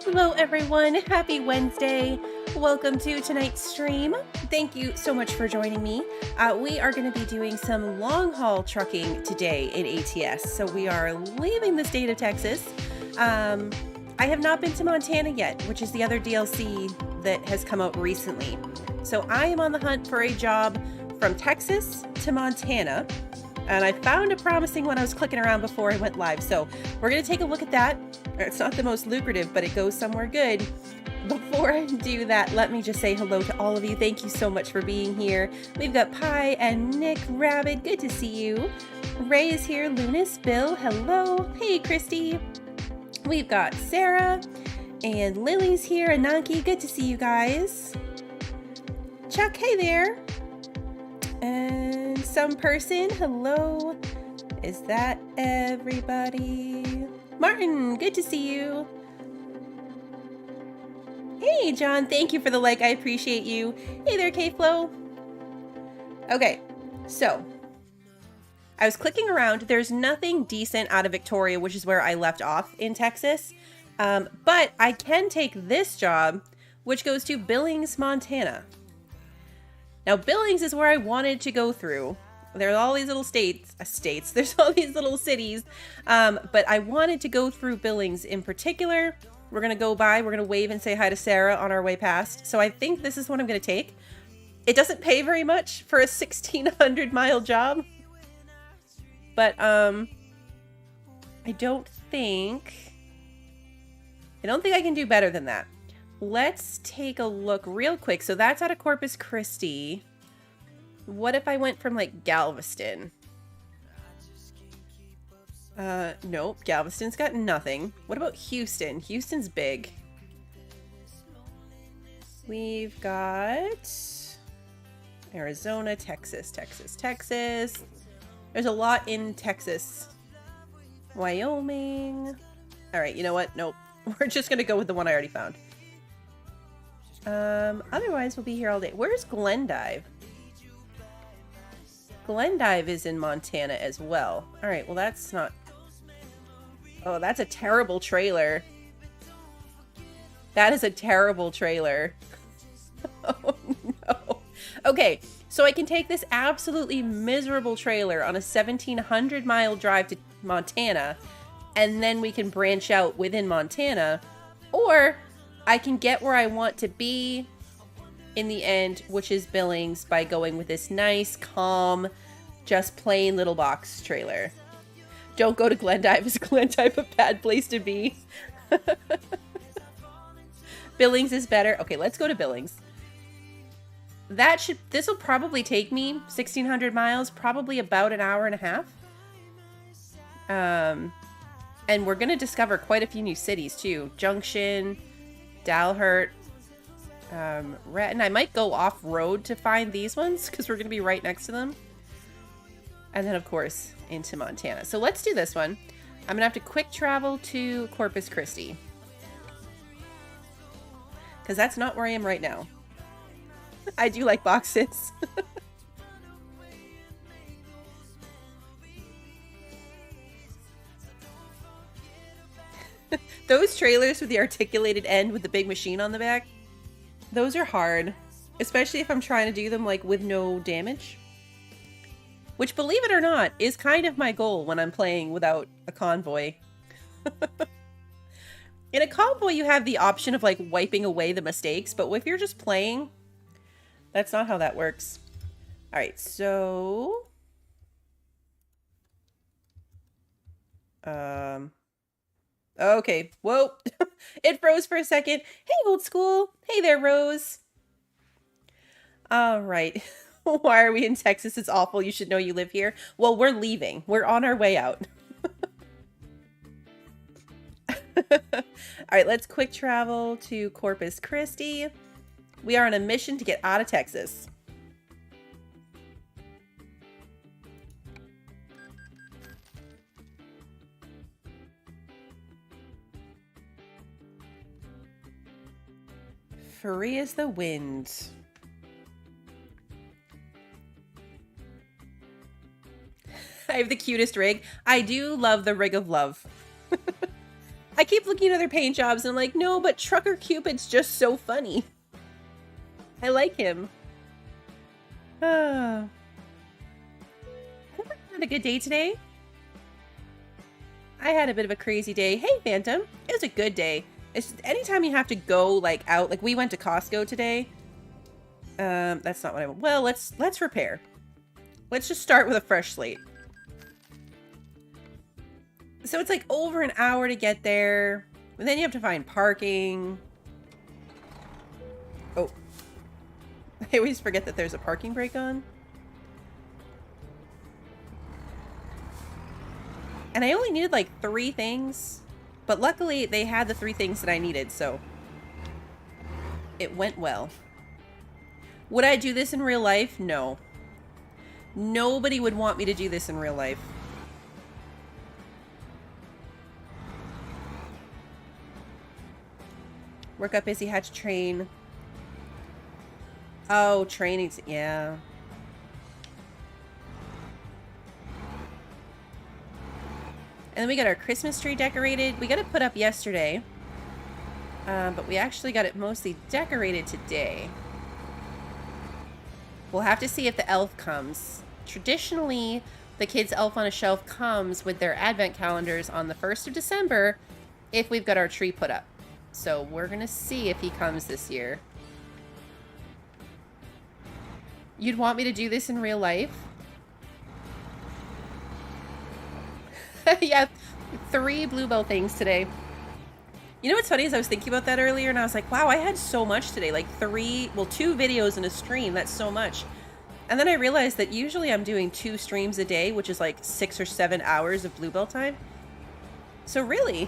Hello everyone, happy Wednesday. Welcome to tonight's stream. Thank you so much for joining me. We are going to be doing some long haul trucking today in ATS. So we are leaving the state of Texas. I have not been to Montana yet, which is the other DLC that has come out recently. So I am on the hunt for a job from Texas to Montana. And I found a promising one I was clicking around before I went live. So we're going to take a look at that. It's not the most lucrative, but it goes somewhere good. Before I do that, let me just say hello to all of you. Thank you so much for being here. We've got Pi and Nick Rabbit. Good to see you. Ray is here. Lunas, Bill, hello. Hey, Christy. We've got Sarah and Lily's here. Ananki, good to see you guys. Chuck, hey there. And some person, hello. Is that everybody? Martin, good to see you. Hey, John, thank you for the like. I appreciate you. Hey there, K-Flow. Okay, so I was clicking around. There's nothing decent out of Victoria, which is where I left off in Texas. But I can take this job, which goes to Billings, Montana. Now, Billings is where I wanted to go through. There are all these little states. There's all these little cities. But I wanted to go through Billings in particular. We're going to go by. We're going to wave and say hi to Sarah on our way past. So I think this is what I'm going to take. It doesn't pay very much for a 1,600-mile job. But I don't think I can do better than that. Let's take a look real quick. So that's out of Corpus Christi. What if I went from like Galveston? Nope. Galveston's got nothing. What about Houston? Houston's big. We've got Arizona, Texas. There's a lot in Texas. Wyoming. All right, you know what? Nope. We're just going to go with the one I already found. Otherwise we'll be here all day. Where's Glendive? Glendive is in Montana as well. All right, well that's not... Oh, that's a terrible trailer. That is a terrible trailer. Oh no. Okay, so I can take this absolutely miserable trailer on a 1,700-mile drive to Montana, and then we can branch out within Montana, or I can get where I want to be in the end, which is Billings, by going with this nice, calm, just plain little box trailer. Don't go to Glendive. Is Glendive a bad place to be? Billings is better. Okay, let's go to Billings. This will probably take me 1,600 miles, probably about an hour and a half. And we're going to discover quite a few new cities too. Junction, Dalhart, Retton. I might go off-road to find these ones because we're going to be right next to them. And then, of course, into Montana. So let's do this one. I'm going to have to quick travel to Corpus Christi. Because that's not where I am right now. I do like boxes. Those trailers with the articulated end with the big machine on the back, those are hard. Especially if I'm trying to do them like with no damage. Which, believe it or not, is kind of my goal when I'm playing without a convoy. In a convoy, you have the option of like wiping away the mistakes, but if you're just playing, that's not how that works. All right, so... Okay, whoa. It froze for a second. Hey, old school. Hey there, Rose. All right. Why are we in Texas? It's awful. You should know you live here. Well, we're leaving. We're on our way out. All right, let's quick travel to Corpus Christi. We are on a mission to get out of Texas. Free as the wind. I have the cutest rig. I do love the rig of love. I keep looking at other paint jobs and I'm like, no, but Trucker Cupid's just so funny. I like him. Had a good day today. I had a bit of a crazy day. Hey, Phantom. It was a good day. It's just, anytime you have to go, like, out. Like, we went to Costco today. That's not what I want. Well, let's repair. Let's just start with a fresh slate. So it's like over an hour to get there. And then you have to find parking. Oh. I always forget that there's a parking brake on. And I only needed like 3 things. But luckily they had the 3 things that I needed, so it went well. Would I do this in real life? No. Nobody would want me to do this in real life. Work up busy, hatch, train. Oh, training. Yeah. And then we got our Christmas tree decorated. We got it put up yesterday. But we actually got it mostly decorated today. We'll have to see if the elf comes. Traditionally, the Kids Elf on a Shelf comes with their advent calendars on the 1st of December if we've got our tree put up. So we're going to see if he comes this year. You'd want me to do this in real life? Yeah, 3 Bluebell things today. You know what's funny is I was thinking about that earlier and I was like, wow, I had so much today. Like 2 videos in a stream. That's so much. And then I realized that usually I'm doing 2 streams a day, which is like 6 or 7 hours of Bluebell time. So really,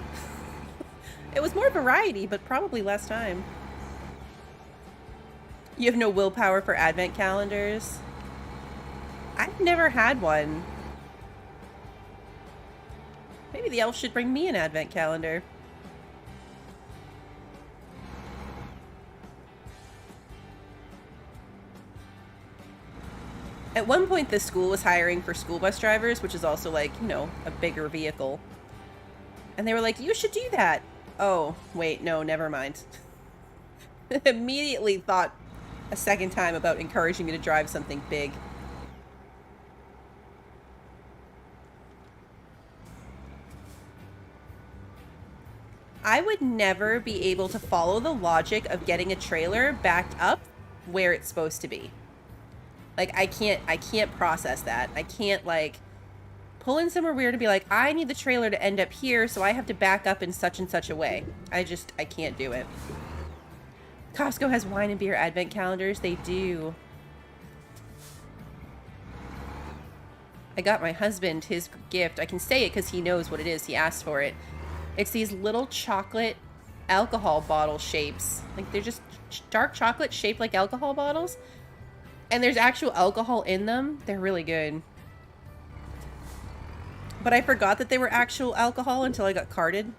it was more variety, but probably less time. You have no willpower for advent calendars? I've never had one. Maybe the elf should bring me an advent calendar. At one point, the school was hiring for school bus drivers, which is also like, you know, a bigger vehicle. And they were like, you should do that. Oh, wait, no, never mind. Immediately thought a second time about encouraging me to drive something big. I would never be able to follow the logic of getting a trailer backed up where it's supposed to be. Like, I can't process that. I can't, like, pull in somewhere weird and be like, I need the trailer to end up here, so I have to back up in such and such a way. I can't do it. Costco has wine and beer advent calendars. They do. I got my husband his gift. I can say it because he knows what it is. He asked for it. It's these little chocolate alcohol bottle shapes. Like, they're just dark chocolate shaped like alcohol bottles. And there's actual alcohol in them. They're really good. But I forgot that they were actual alcohol until I got carded.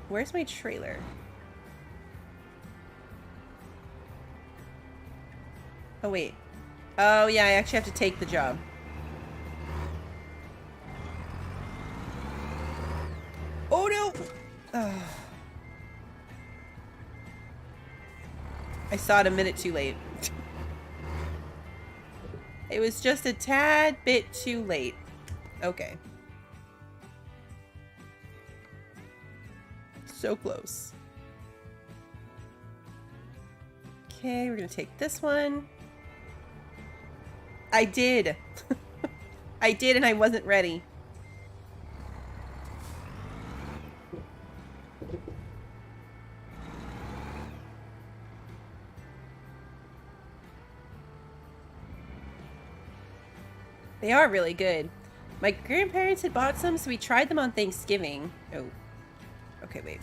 Where's my trailer? Oh, wait. Oh, yeah, I actually have to take the job. Oh, no! Oh. I saw it a minute too late. It was just a tad bit too late. Okay. So close. Okay, we're gonna take this one. I did. I did, and I wasn't ready. They are really good. My grandparents had bought some, so we tried them on Thanksgiving. Oh. Okay, wait.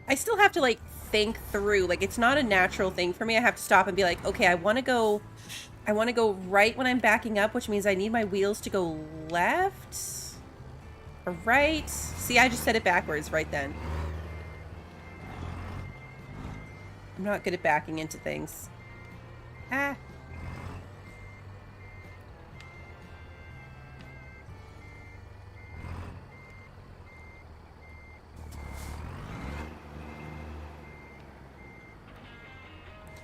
I still have to, like, think through. Like, it's not a natural thing for me. I have to stop and be like, okay, I want to go right when I'm backing up, which means I need my wheels to go left or right. See, I just said it backwards right then. I'm not good at backing into things. Ah.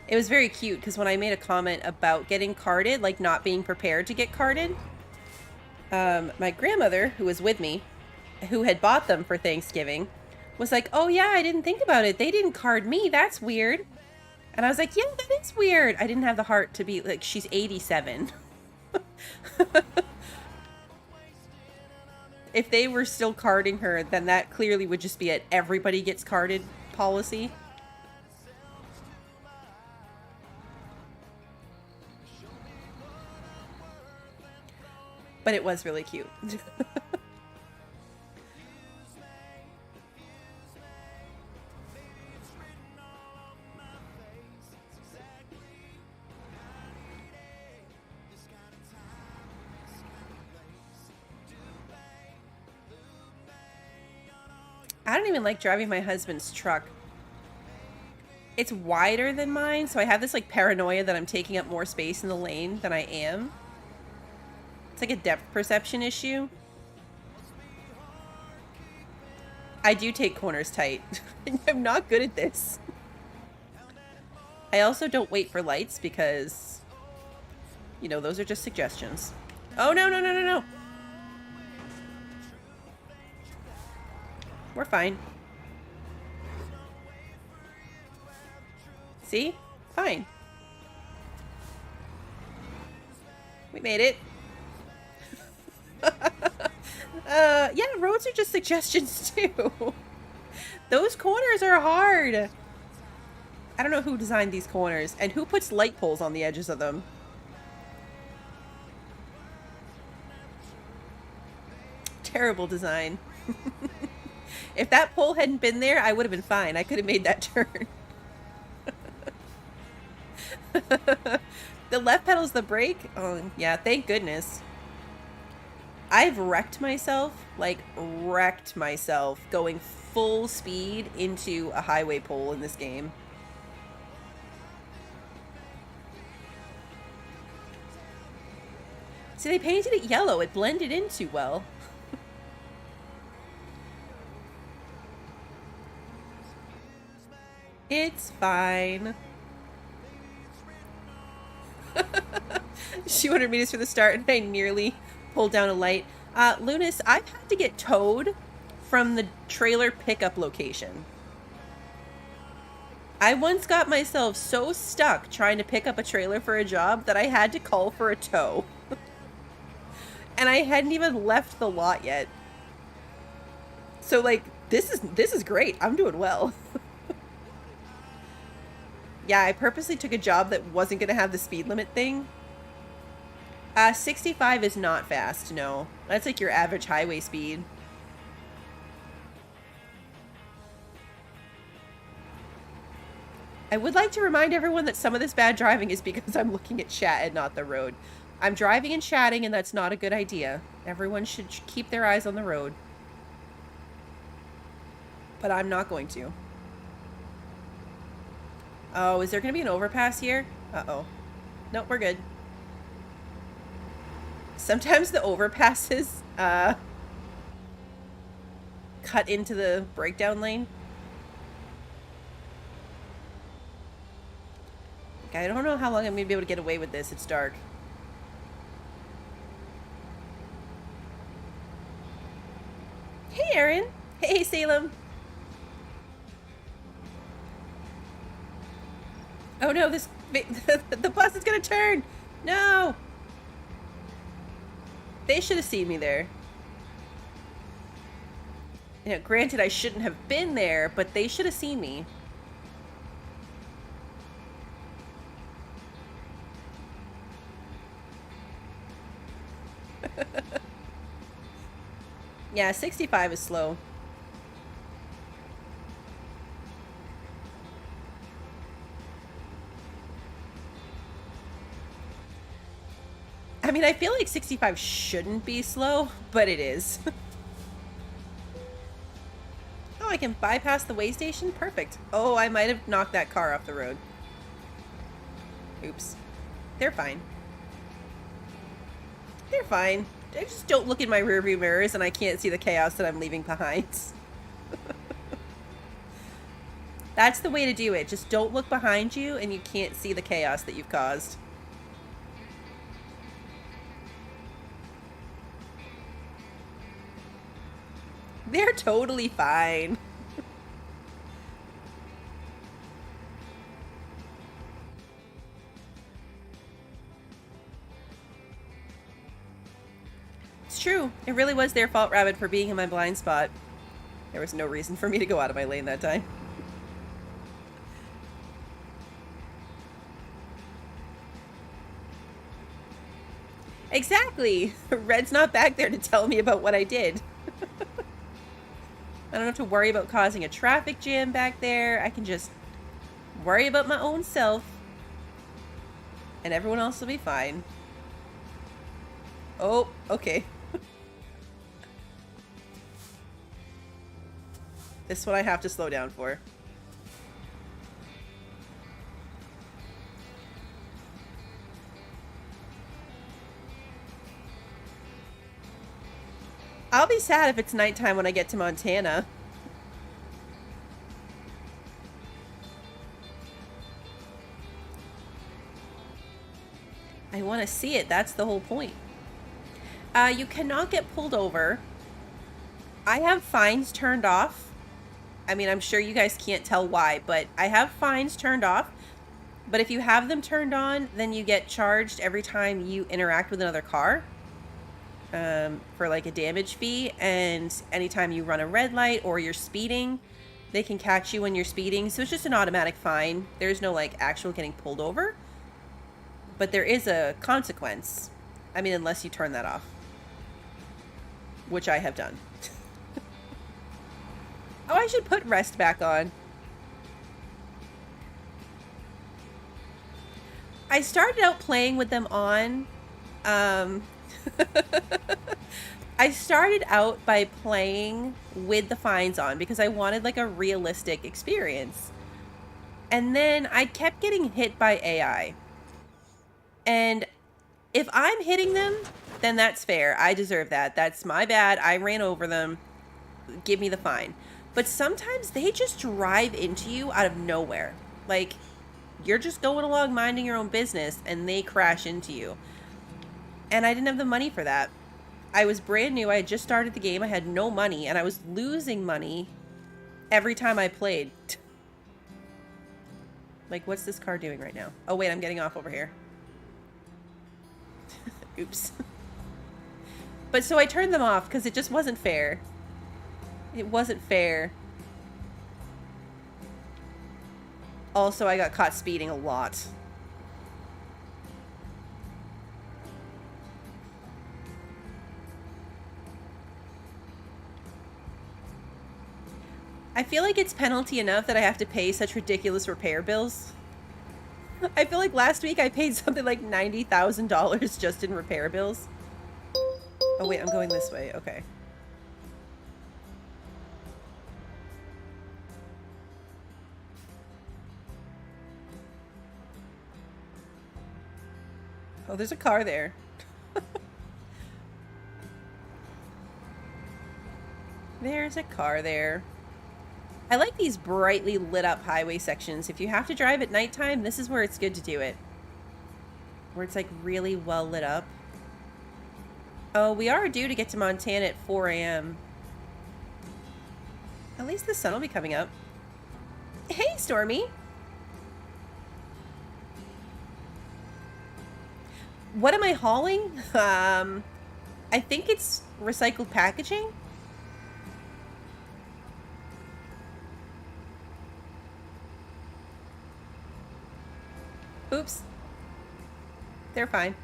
It was very cute because when I made a comment about getting carded, like not being prepared to get carded, my grandmother, who was with me, who had bought them for Thanksgiving, was like, oh yeah, I didn't think about it. They didn't card me. That's weird. And I was like, yeah, that is weird. I didn't have the heart to be like, she's 87. If they were still carding her, then that clearly would just be an everybody gets carded policy. But it was really cute. I don't even like driving my husband's truck. It's wider than mine, so I have this like paranoia that I'm taking up more space in the lane than I am. It's like a depth perception issue. I do take corners tight. I'm not good at this. I also don't wait for lights because, you know, those are just suggestions. Oh, no, no, no, no, no. We're fine. See? Fine. We made it. Yeah, roads are just suggestions too. Those corners are hard. I don't know who designed these corners and who puts light poles on the edges of them. Terrible design. If that pole hadn't been there, I would have been fine. I could have made that turn. The left pedal's the brake? Oh, yeah, thank goodness. I've wrecked myself, like wrecked myself, going full speed into a highway pole in this game. See, they painted it yellow. It blended in too well. It's fine. 200 meters for the start, and I nearly pulled down a light. Lunas, I've had to get towed from the trailer pickup location. I once got myself so stuck trying to pick up a trailer for a job that I had to call for a tow. And I hadn't even left the lot yet. So, like, this is great. I'm doing well. Yeah, I purposely took a job that wasn't going to have the speed limit thing. 65 is not fast, no. That's like your average highway speed. I would like to remind everyone that some of this bad driving is because I'm looking at chat and not the road. I'm driving and chatting, and that's not a good idea. Everyone should keep their eyes on the road. But I'm not going to. Oh, is there going to be an overpass here? Uh-oh. Nope, we're good. Sometimes the overpasses cut into the breakdown lane. I don't know how long I'm going to be able to get away with this. It's dark. Hey, Aaron. Hey, Salem. Oh no, this the bus is gonna turn. No. They should have seen me there. You know, granted, I shouldn't have been there, but they should have seen me. Yeah, 65 is slow. I mean, I feel like 65 shouldn't be slow, but it is. Oh, I can bypass the way station? Perfect. Oh, I might have knocked that car off the road. Oops. They're fine. They're fine. I just don't look in my rearview mirrors and I can't see the chaos that I'm leaving behind. That's the way to do it. Just don't look behind you and you can't see the chaos that you've caused. They're totally fine. It's true. It really was their fault, Rabbit, for being in my blind spot. There was no reason for me to go out of my lane that time. Exactly! Red's not back there to tell me about what I did. I don't have to worry about causing a traffic jam back there. I can just worry about my own self. And everyone else will be fine. Oh, okay. This one I have to slow down for. I'll be sad if it's nighttime when I get to Montana. I want to see it. That's the whole point. You cannot get pulled over. I have fines turned off. I mean, I'm sure you guys can't tell why, but I have fines turned off. But if you have them turned on, then you get charged every time you interact with another car. For like a damage fee, and anytime you run a red light or you're speeding, they can catch you when you're speeding. So it's just an automatic fine. There's no like actual getting pulled over, but there is a consequence. I mean, unless you turn that off, which I have done. Oh, I should put rest back on. I started out playing with them on. I started out by playing with the fines on because I wanted like a realistic experience. And then I kept getting hit by AI. And if I'm hitting them, then that's fair. I deserve that. That's my bad. I ran over them. Give me the fine. But sometimes they just drive into you out of nowhere. Like, you're just going along minding your own business and they crash into you. And I didn't have the money for that. I was brand new. I had just started the game. I had no money. And I was losing money every time I played. Like, what's this car doing right now? Oh, wait, I'm getting off over here. Oops. But so I turned them off because it just wasn't fair. It wasn't fair. Also, I got caught speeding a lot. I feel like it's penalty enough that I have to pay such ridiculous repair bills. I feel like last week I paid something like $90,000 just in repair bills. Oh wait, I'm going this way. Okay. Oh, there's a car there. There's a car there. I like these brightly lit up highway sections. If you have to drive at nighttime, this is where it's good to do it. Where it's like really well lit up. Oh, we are due to get to Montana at 4 a.m. At least the sun will be coming up. Hey, Stormy. What am I hauling? I think it's recycled packaging. Oops. They're fine.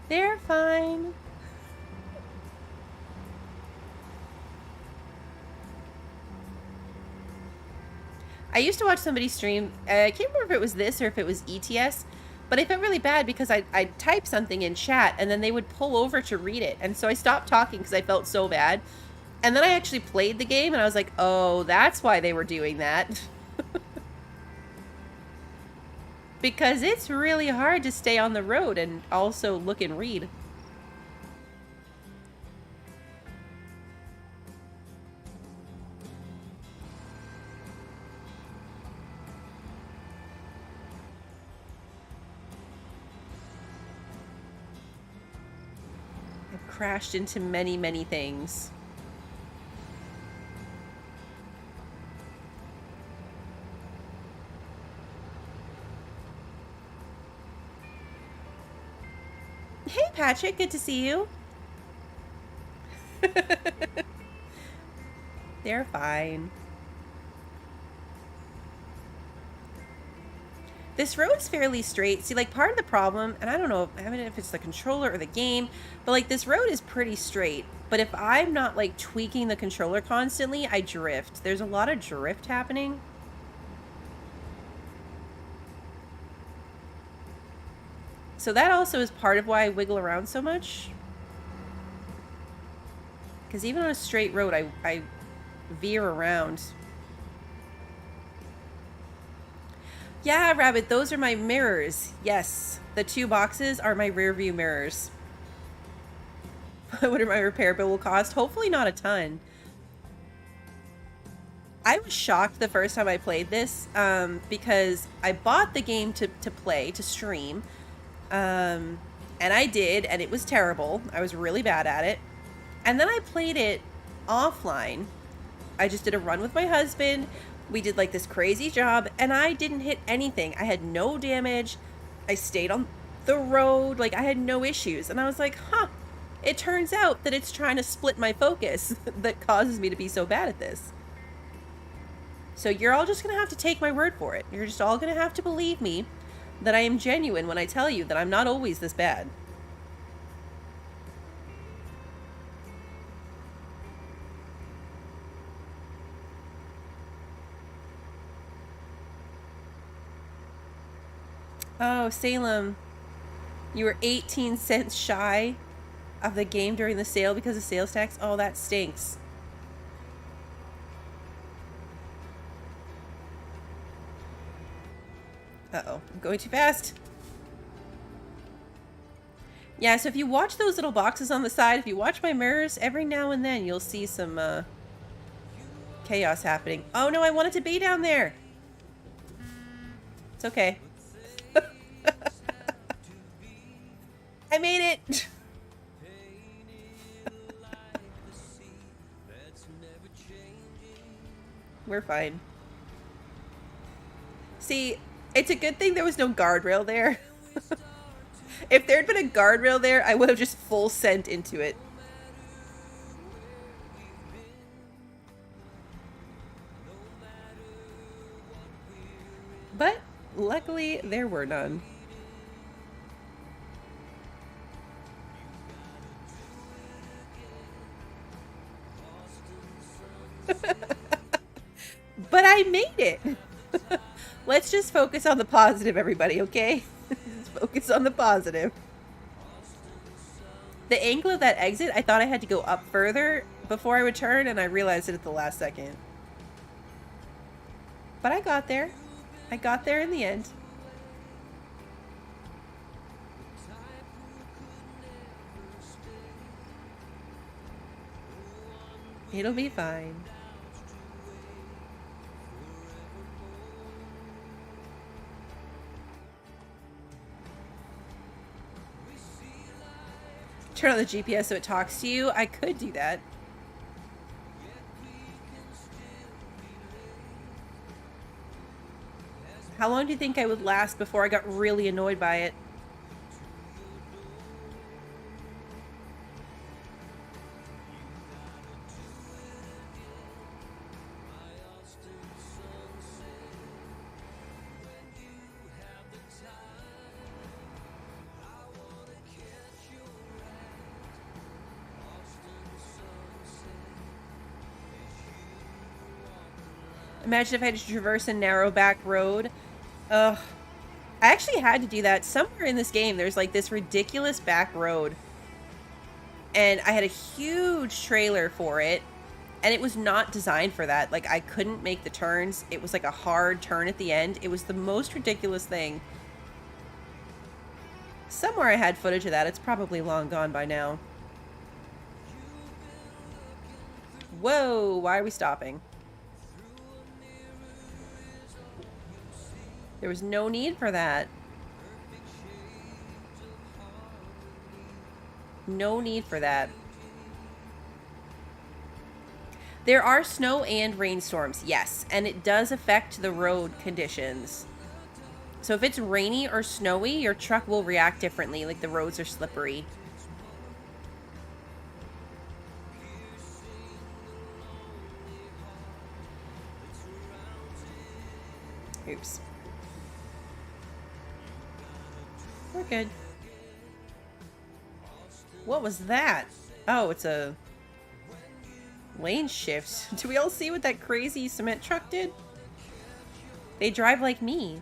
They're fine. I used to watch somebody stream, I can't remember if it was this or if it was ETS, but I felt really bad because I'd type something in chat and then they would pull over to read it. And so I stopped talking because I felt so bad. And then I actually played the game and I was like, oh, that's why they were doing that. Because it's really hard to stay on the road and also look and read. crashed into many, many things. Hey, Patrick, good to see you. They're fine. This road's fairly straight. See, like, part of the problem, and I don't know if it's the controller or the game, but, like, this road is pretty straight. But if I'm not, like, tweaking the controller constantly, I drift. There's a lot of drift happening. So that also is part of why I wiggle around so much. Because even on a straight road, I veer around. Yeah, Rabbit, those are my mirrors. Yes, the 2 boxes are my rear view mirrors. What my repair bill will cost? Hopefully not a ton. I was shocked the first time I played this because I bought the game to play, to stream. And I did, and it was terrible. I was really bad at it. And then I played it offline. I just did a run with my husband. We did like this crazy job, and I didn't hit anything. I had no damage. I stayed on the road. Like, I had no issues. And I was like, huh, it turns out that it's trying to split my focus that causes me to be so bad at this. So you're all just going to have to take my word for it. You're just all going to have to believe me that I am genuine when I tell you that I'm not always this bad. Oh, Salem, you were 18 cents shy of the game during the sale because of sales tax? Oh, that stinks. Uh-oh, I'm going too fast. Yeah, so if you watch those little boxes on the side, if you watch my mirrors, every now and then you'll see some chaos happening. Oh no, I wanted to be down there. It's okay. I made it! We're fine. See, it's a good thing there was no guardrail there. If there'd been a guardrail there, I would have just full sent into it. But luckily, there were none. But I made it. Let's just focus on the positive, everybody, okay? Let's focus on the positive. The angle of that exit, I thought I had to go up further before I would turn, and I realized it at the last second. But I got there. I got there in the end. It'll be fine. Turn on the GPS so it talks to you. I could do that. How long do you think I would last before I got really annoyed by it? Imagine if I had to traverse a narrow back road. Ugh. I actually had to do that. Somewhere in this game, there's like this ridiculous back road. And I had a huge trailer for it. And it was not designed for that. Like, I couldn't make the turns. It was like a hard turn at the end. It was the most ridiculous thing. Somewhere I had footage of that. It's probably long gone by now. Whoa, why are we stopping? There was no need for that. No need for that. There are snow and rainstorms, yes, and it does affect the road conditions. So if it's rainy or snowy, your truck will react differently, like the roads are slippery. Oops. We're good. What was that? Oh, it's a lane shift. Do we all see what that crazy cement truck did? They drive like me.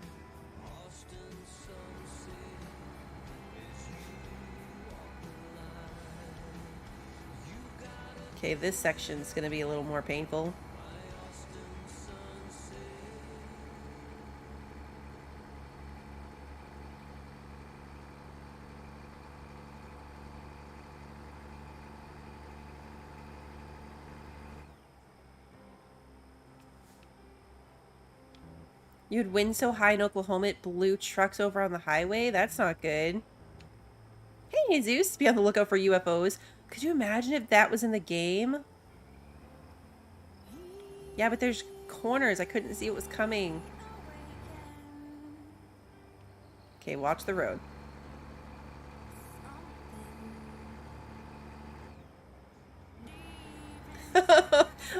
Okay, this section's gonna be a little more painful. You'd win so high in Oklahoma it blew trucks over on the highway? That's not good. Hey, Jesus, be on the lookout for UFOs. Could you imagine if that was in the game? Yeah, but there's corners. I couldn't see what was coming. Okay, watch the road.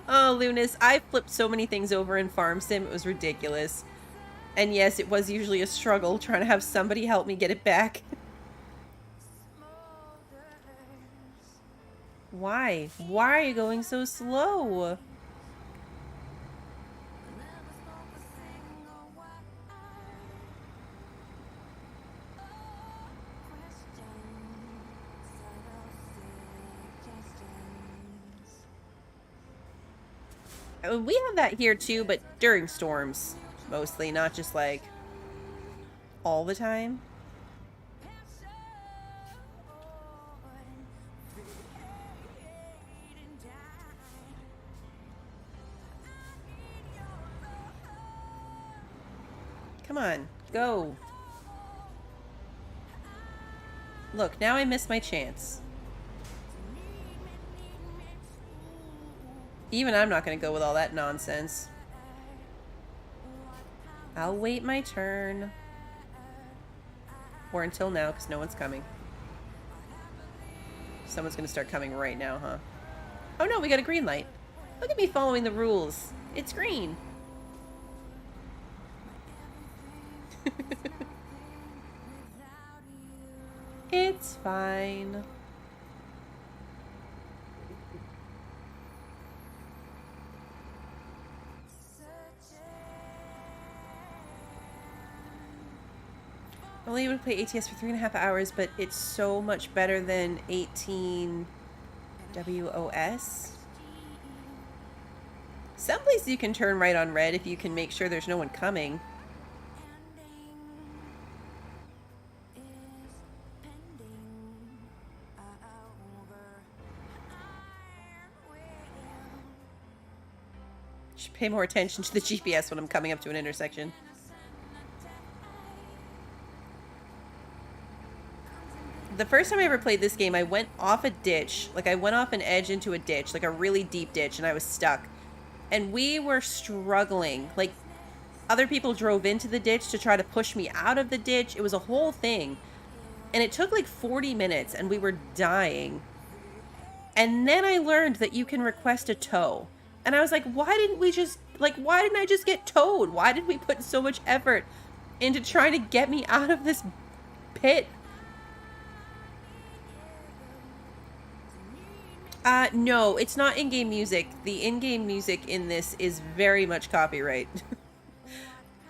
Oh, Lunas, I flipped so many things over in Farm Sim. It was ridiculous. And yes, it was usually a struggle trying to have somebody help me get it back. Why? Why are you going so slow? We have that here too, but during storms, mostly, not just like all the time. Come on, go. Look, now I missed my chance. Even I'm not going to go with all that nonsense. I'll wait my turn. Or until now, because no one's coming. Someone's going to start coming right now, huh? Oh no, we got a green light. Look at me following the rules. It's green. It's fine. I'm only able to play ATS for 3.5 hours, but it's so much better than 18 WOS. Some places you can turn right on red if you can make sure there's no one coming. Should pay more attention to the GPS when I'm coming up to an intersection. The first time I ever played this game, I went off a ditch. Like, I went off an edge into a ditch, like a really deep ditch, and I was stuck. And we were struggling. Like, other people drove into the ditch to try to push me out of the ditch. It was a whole thing. And it took like 40 minutes, and we were dying. And then I learned that you can request a tow. And I was like, why didn't I just get towed? Why did we put so much effort into trying to get me out of this pit? No, it's not in-game music. The in-game music in this is very much copyright.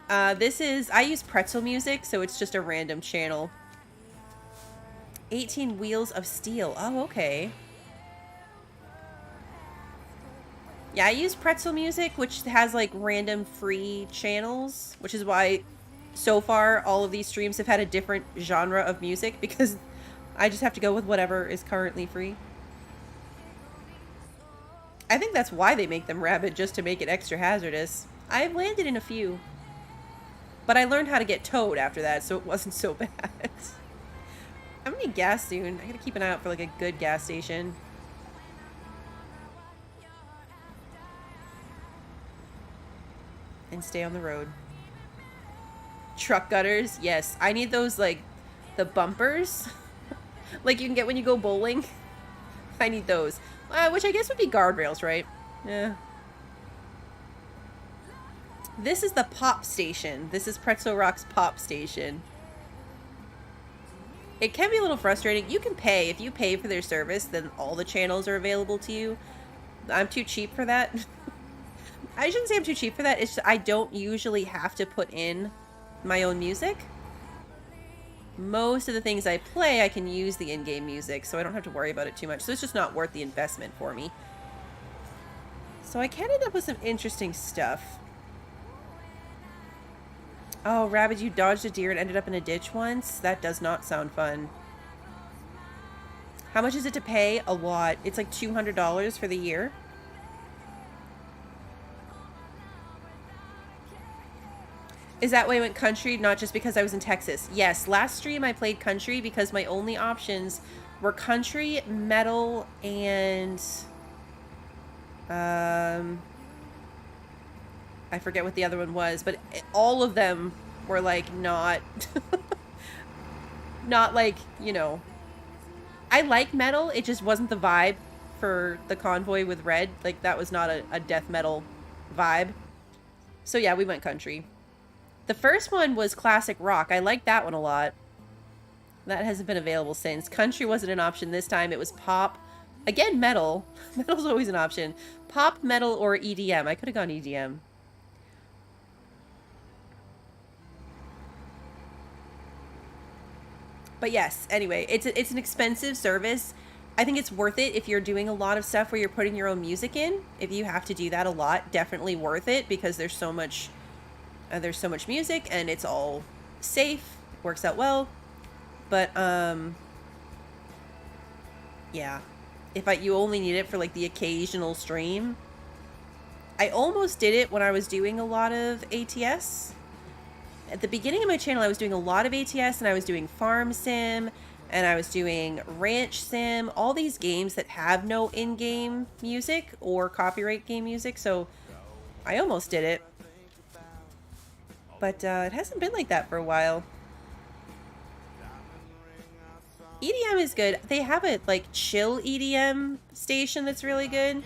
I use Pretzel Music, so it's just a random channel. 18 Wheels of Steel. Oh, okay. Yeah, I use Pretzel Music, which has, like, random free channels, which is why, so far, all of these streams have had a different genre of music, because I just have to go with whatever is currently free. I think that's why they make them rabid, just to make it extra hazardous. I've landed in a few. But I learned how to get towed after that, so it wasn't so bad. I'm gonna need gas soon. I gotta keep an eye out for like a good gas station. And stay on the road. Truck gutters, yes. I need those, like, the bumpers. Like you can get when you go bowling. I need those. Which I guess would be guardrails, right? Yeah. This is the pop station. This is Pretzel Rock's pop station. It can be a little frustrating. You can pay. If you pay for their service, then all the channels are available to you. I'm too cheap for that. I shouldn't say I'm too cheap for that. It's just, I don't usually have to put in my own music. Most of the things I play, I can use the in-game music, so I don't have to worry about it too much. So it's just not worth the investment for me. So I can end up with some interesting stuff. Oh, Rabbit, you dodged a deer and ended up in a ditch once? That does not sound fun. How much is it to pay? A lot. It's like $200 for the year. Is that why I went country, not just because I was in Texas? Yes, last stream I played country because my only options were country, metal, and... I forget what the other one was, but all of them were, like, not... not, like, you know... I like metal, it just wasn't the vibe for the convoy with Red. Like, that was not a death metal vibe. So yeah, we went country. The first one was classic rock. I liked that one a lot. That hasn't been available since. Country wasn't an option this time. It was pop. Again, metal. Metal's always an option. Pop, metal, or EDM. I could have gone EDM. But yes, anyway, it's an expensive service. I think it's worth it if you're doing a lot of stuff where you're putting your own music in. If you have to do that a lot, definitely worth it because there's so much music and it's all safe, works out well. But yeah, if you only need it for like the occasional stream. I almost did it when I was doing a lot of ATS. At the beginning of my channel, I was doing a lot of ATS and I was doing Farm Sim and I was doing Ranch Sim, all these games that have no in-game music or copyright game music, so I almost did it. But it hasn't been like that for a while. EDM is good. They have a like chill EDM station that's really good.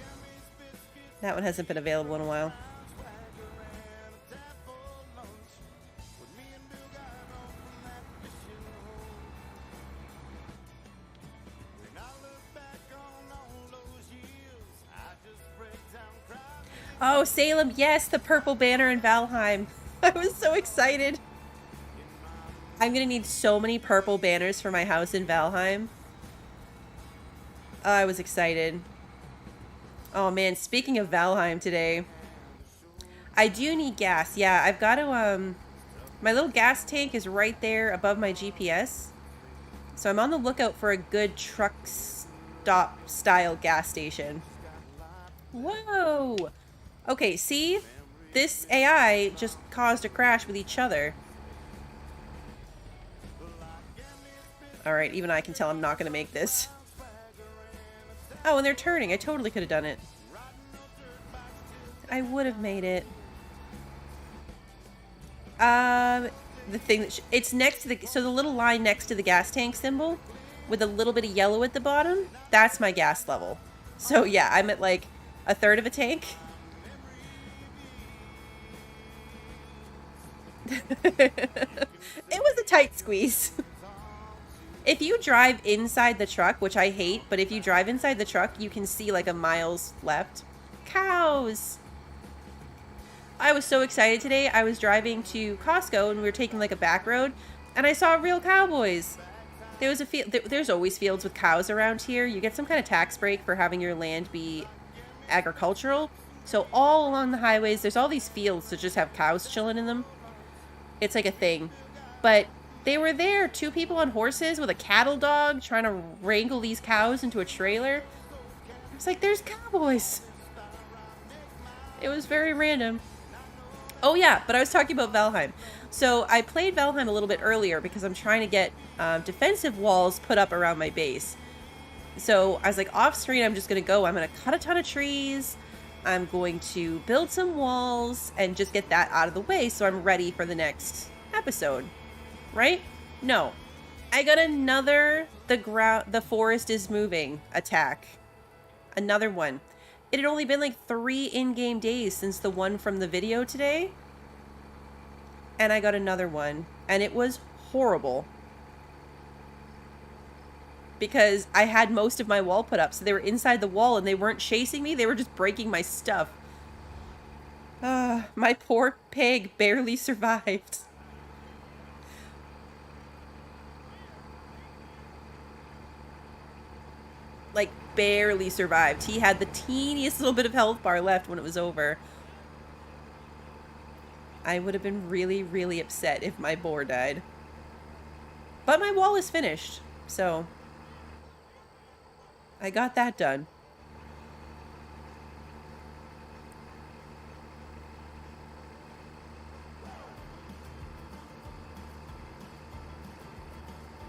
That one hasn't been available in a while. Oh, Salem, yes, the purple banner in Valheim. I was so excited. I'm gonna need so many purple banners for my house in Valheim. I was excited. Oh man, speaking of Valheim today, I do need gas. Yeah, I've got to, my little gas tank is right there above my GPS. So I'm on the lookout for a good truck stop style gas station. Whoa! Okay, see? This AI just caused a crash with each other. Alright, even I can tell I'm not going to make this. Oh, and they're turning. I totally could have done it. I would have made it. The thing that... it's next to the... so the little line next to the gas tank symbol with a little bit of yellow at the bottom, that's my gas level. So yeah, I'm at like a third of a tank. It was a tight squeeze. If you drive inside the truck, which I hate, but if you drive inside the truck, you can see like a miles left. Cows! I was so excited today. I was driving to Costco and we were taking like a back road and I saw real cowboys. There was a field. There's always fields with cows around here. You get some kind of tax break for having your land be agricultural. So all along the highways, there's all these fields that just have cows chilling in them. It's like a thing. But they were there, 2 people on horses with a cattle dog trying to wrangle these cows into a trailer. I was like, there's cowboys. It was very random. Oh yeah, but I was talking about Valheim. So I played Valheim a little bit earlier because I'm trying to get defensive walls put up around my base. So I was like, off screen, I'm just going to go. I'm going to cut a ton of trees. I'm going to build some walls and just get that out of the way so I'm ready for the next episode. Right? No. I got another the forest is moving attack. Another one. It had only been like 3 in-game days since the one from the video today. And I got another one. And it was horrible. Because I had most of my wall put up. So they were inside the wall and they weren't chasing me. They were just breaking my stuff. My poor pig barely survived. Like, barely survived. He had the teeniest little bit of health bar left when it was over. I would have been really, really upset if my boar died. But my wall is finished, so I got that done.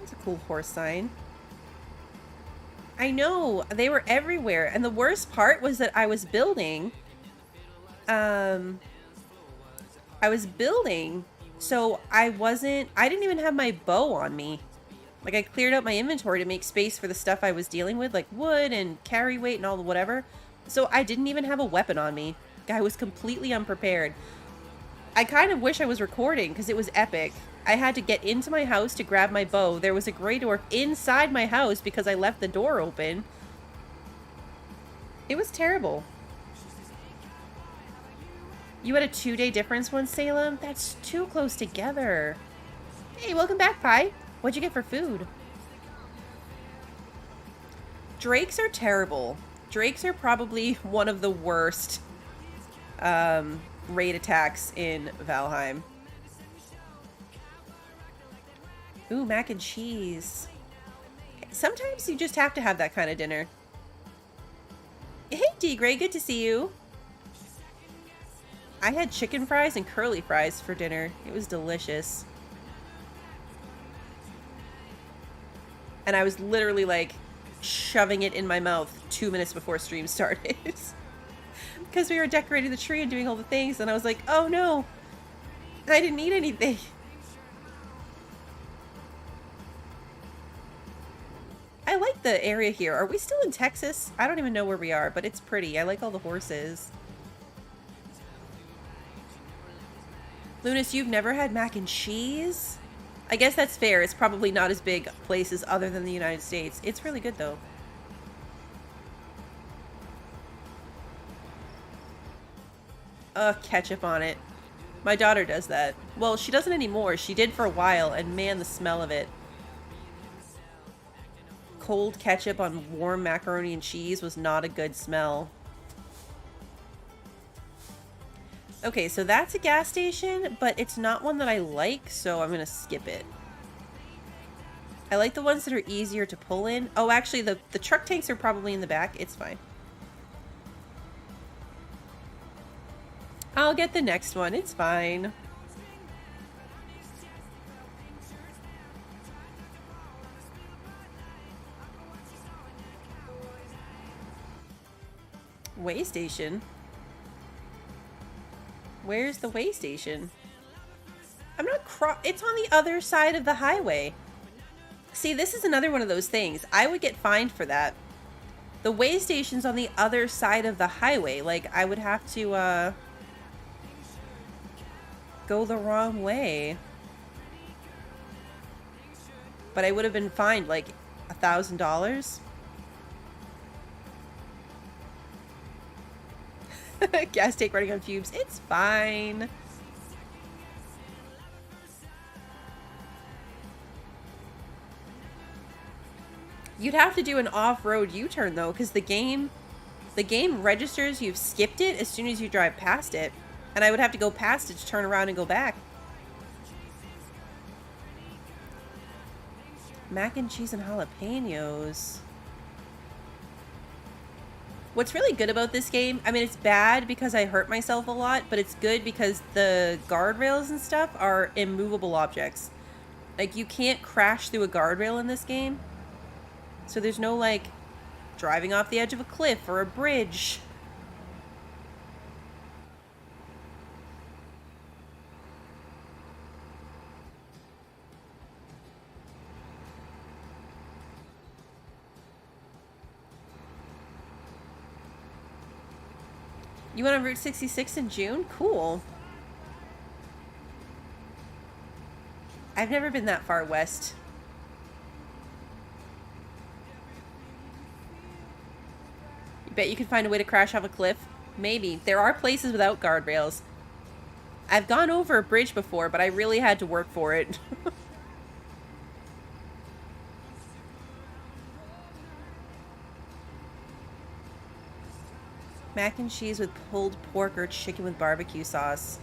That's a cool horse sign. I know, they were everywhere. And the worst part was that I was building. So I didn't even have my bow on me. Like, I cleared out my inventory to make space for the stuff I was dealing with, like wood and carry weight and all the whatever. So I didn't even have a weapon on me. I was completely unprepared. I kind of wish I was recording because it was epic. I had to get into my house to grab my bow. There was a grey dwarf inside my house because I left the door open. It was terrible. You had a 2-day difference once, Salem? That's too close together. Hey, welcome back, Pi. What'd you get for food? Drakes are terrible. Drakes are probably one of the worst raid attacks in Valheim. Ooh, mac and cheese. Sometimes you just have to have that kind of dinner. Hey, D-Gray, good to see you. I had chicken fries and curly fries for dinner. It was delicious. And I was literally like shoving it in my mouth 2 minutes before stream started. Because we were decorating the tree and doing all the things, and I was like, oh no, I didn't eat anything. I like the area here. Are we still in Texas? I don't even know where we are, but it's pretty. I like all the horses. Lunas, you've never had mac and cheese? I guess that's fair. It's probably not as big places other than the United States. It's really good, though. Ketchup on it. My daughter does that. Well, she doesn't anymore. She did for a while, and man, the smell of it. Cold ketchup on warm macaroni and cheese was not a good smell. Okay, so that's a gas station, but it's not one that I like, so I'm gonna skip it. I like the ones that are easier to pull in. Oh, actually, the truck tanks are probably in the back. It's fine. I'll get the next one. It's fine. Way station? Where's the way station? I'm not it's on the other side of the highway. See, this is another one of those things. I would get fined for that. The way station's on the other side of the highway. Like, I would have to, go the wrong way. But I would have been fined, like, $1,000. Gas tank running on fumes. It's fine. You'd have to do an off-road U-turn though, because the game registers you've skipped it as soon as you drive past it. And I would have to go past it to turn around and go back. Mac and cheese and jalapenos. What's really good about this game, I mean, it's bad because I hurt myself a lot, but it's good because the guardrails and stuff are immovable objects. Like, you can't crash through a guardrail in this game. So there's no, like, driving off the edge of a cliff or a bridge. You went on Route 66 in June? Cool. I've never been that far west. You bet you could find a way to crash off a cliff? Maybe. There are places without guardrails. I've gone over a bridge before, but I really had to work for it. Mac and cheese with pulled pork or chicken with barbecue sauce.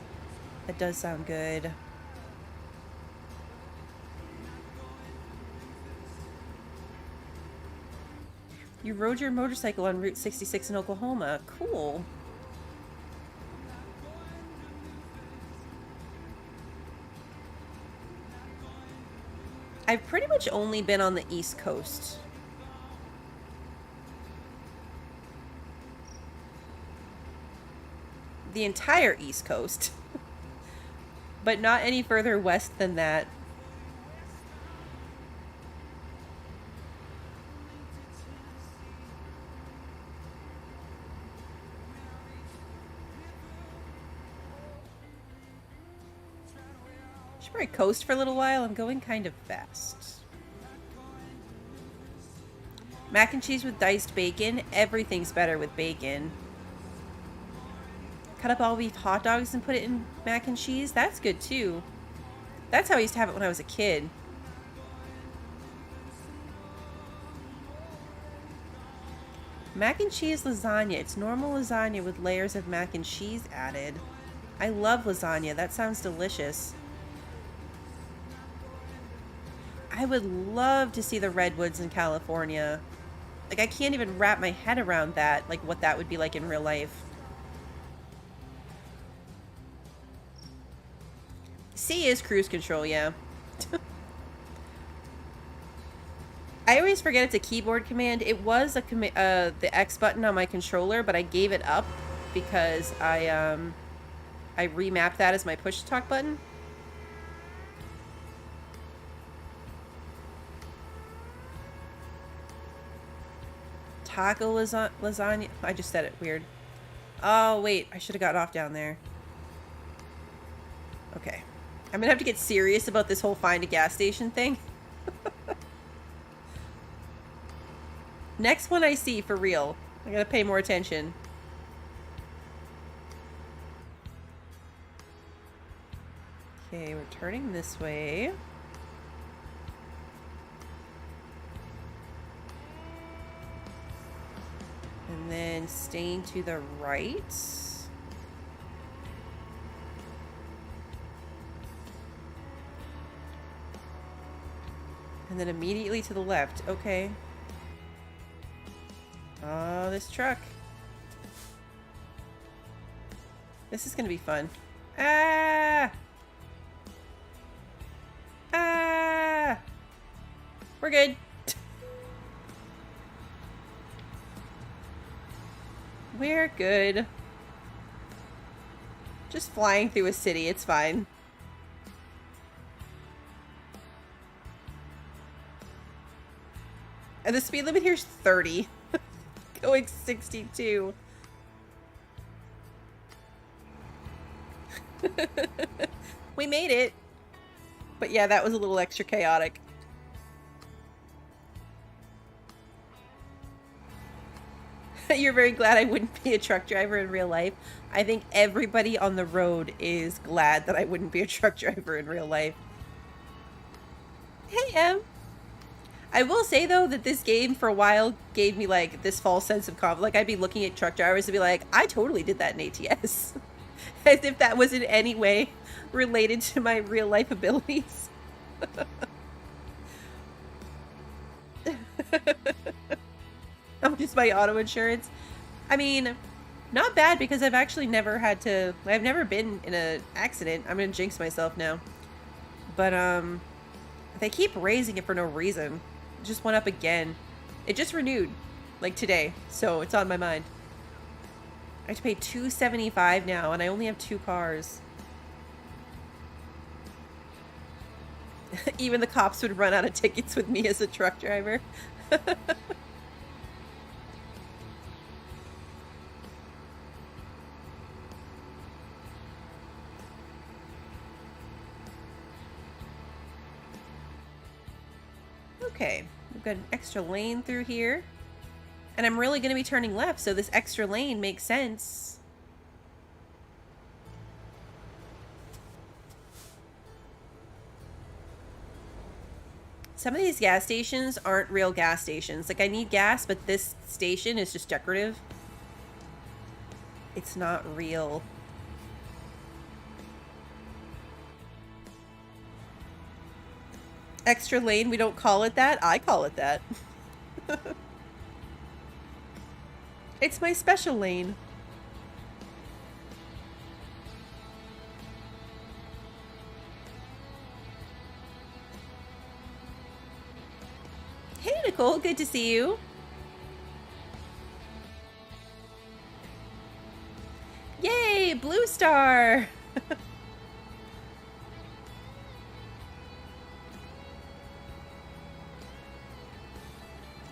That does sound good. You rode your motorcycle on Route 66 in Oklahoma. Cool. I've pretty much only been on the East Coast. The entire East Coast. But not any further west than that. Should probably coast for a little while. I'm going kind of fast. Mac and cheese with diced bacon. Everything's better with bacon. Cut up all beef hot dogs and put it in mac and cheese. That's good too. That's how I used to have it when I was a kid. Mac and cheese lasagna. It's normal lasagna with layers of mac and cheese added. I love lasagna. That sounds delicious. I would love to see the redwoods in California. Like, I can't even wrap my head around that, like what that would be like in real life. C is cruise control, yeah. I always forget it's a keyboard command. It was a the X button on my controller, but I gave it up because I remapped that as my push-to-talk button. Taco lasagna. I just said it weird. Oh, wait. I should have got off down there. Okay. I'm gonna have to get serious about this whole find a gas station thing. Next one I see, for real. I gotta pay more attention. Okay, we're turning this way. And then staying to the right. And then immediately to the left. Okay. Oh, this truck. This is gonna be fun. Ah! Ah! We're good. We're good. Just flying through a city, it's fine. And the speed limit here is 30. Going 62. We made it. But yeah, that was a little extra chaotic. You're very glad I wouldn't be a truck driver in real life. I think everybody on the road is glad that I wouldn't be a truck driver in real life. Hey, Em. I will say, though, that this game for a while gave me, like, this false sense of confidence. Like, I'd be looking at truck drivers and be like, I totally did that in ATS. As if that was in any way related to my real life abilities. I'm just my auto insurance. I mean, not bad because I've actually never had to... I've never been in an accident. I'm gonna jinx myself now. But, they keep raising it for no reason. It just went up again. It just renewed, like today, so it's on my mind. I have to pay $275 now, and I only have 2 cars. Even the cops would run out of tickets with me as a truck driver. Okay, we've got an extra lane through here. And I'm really going to be turning left, so this extra lane makes sense. Some of these gas stations aren't real gas stations. Like, I need gas, but this station is just decorative. It's not real. Extra lane, we don't call it that. I call it that. It's my special lane. Hey, Nicole, good to see you. Yay, blue star.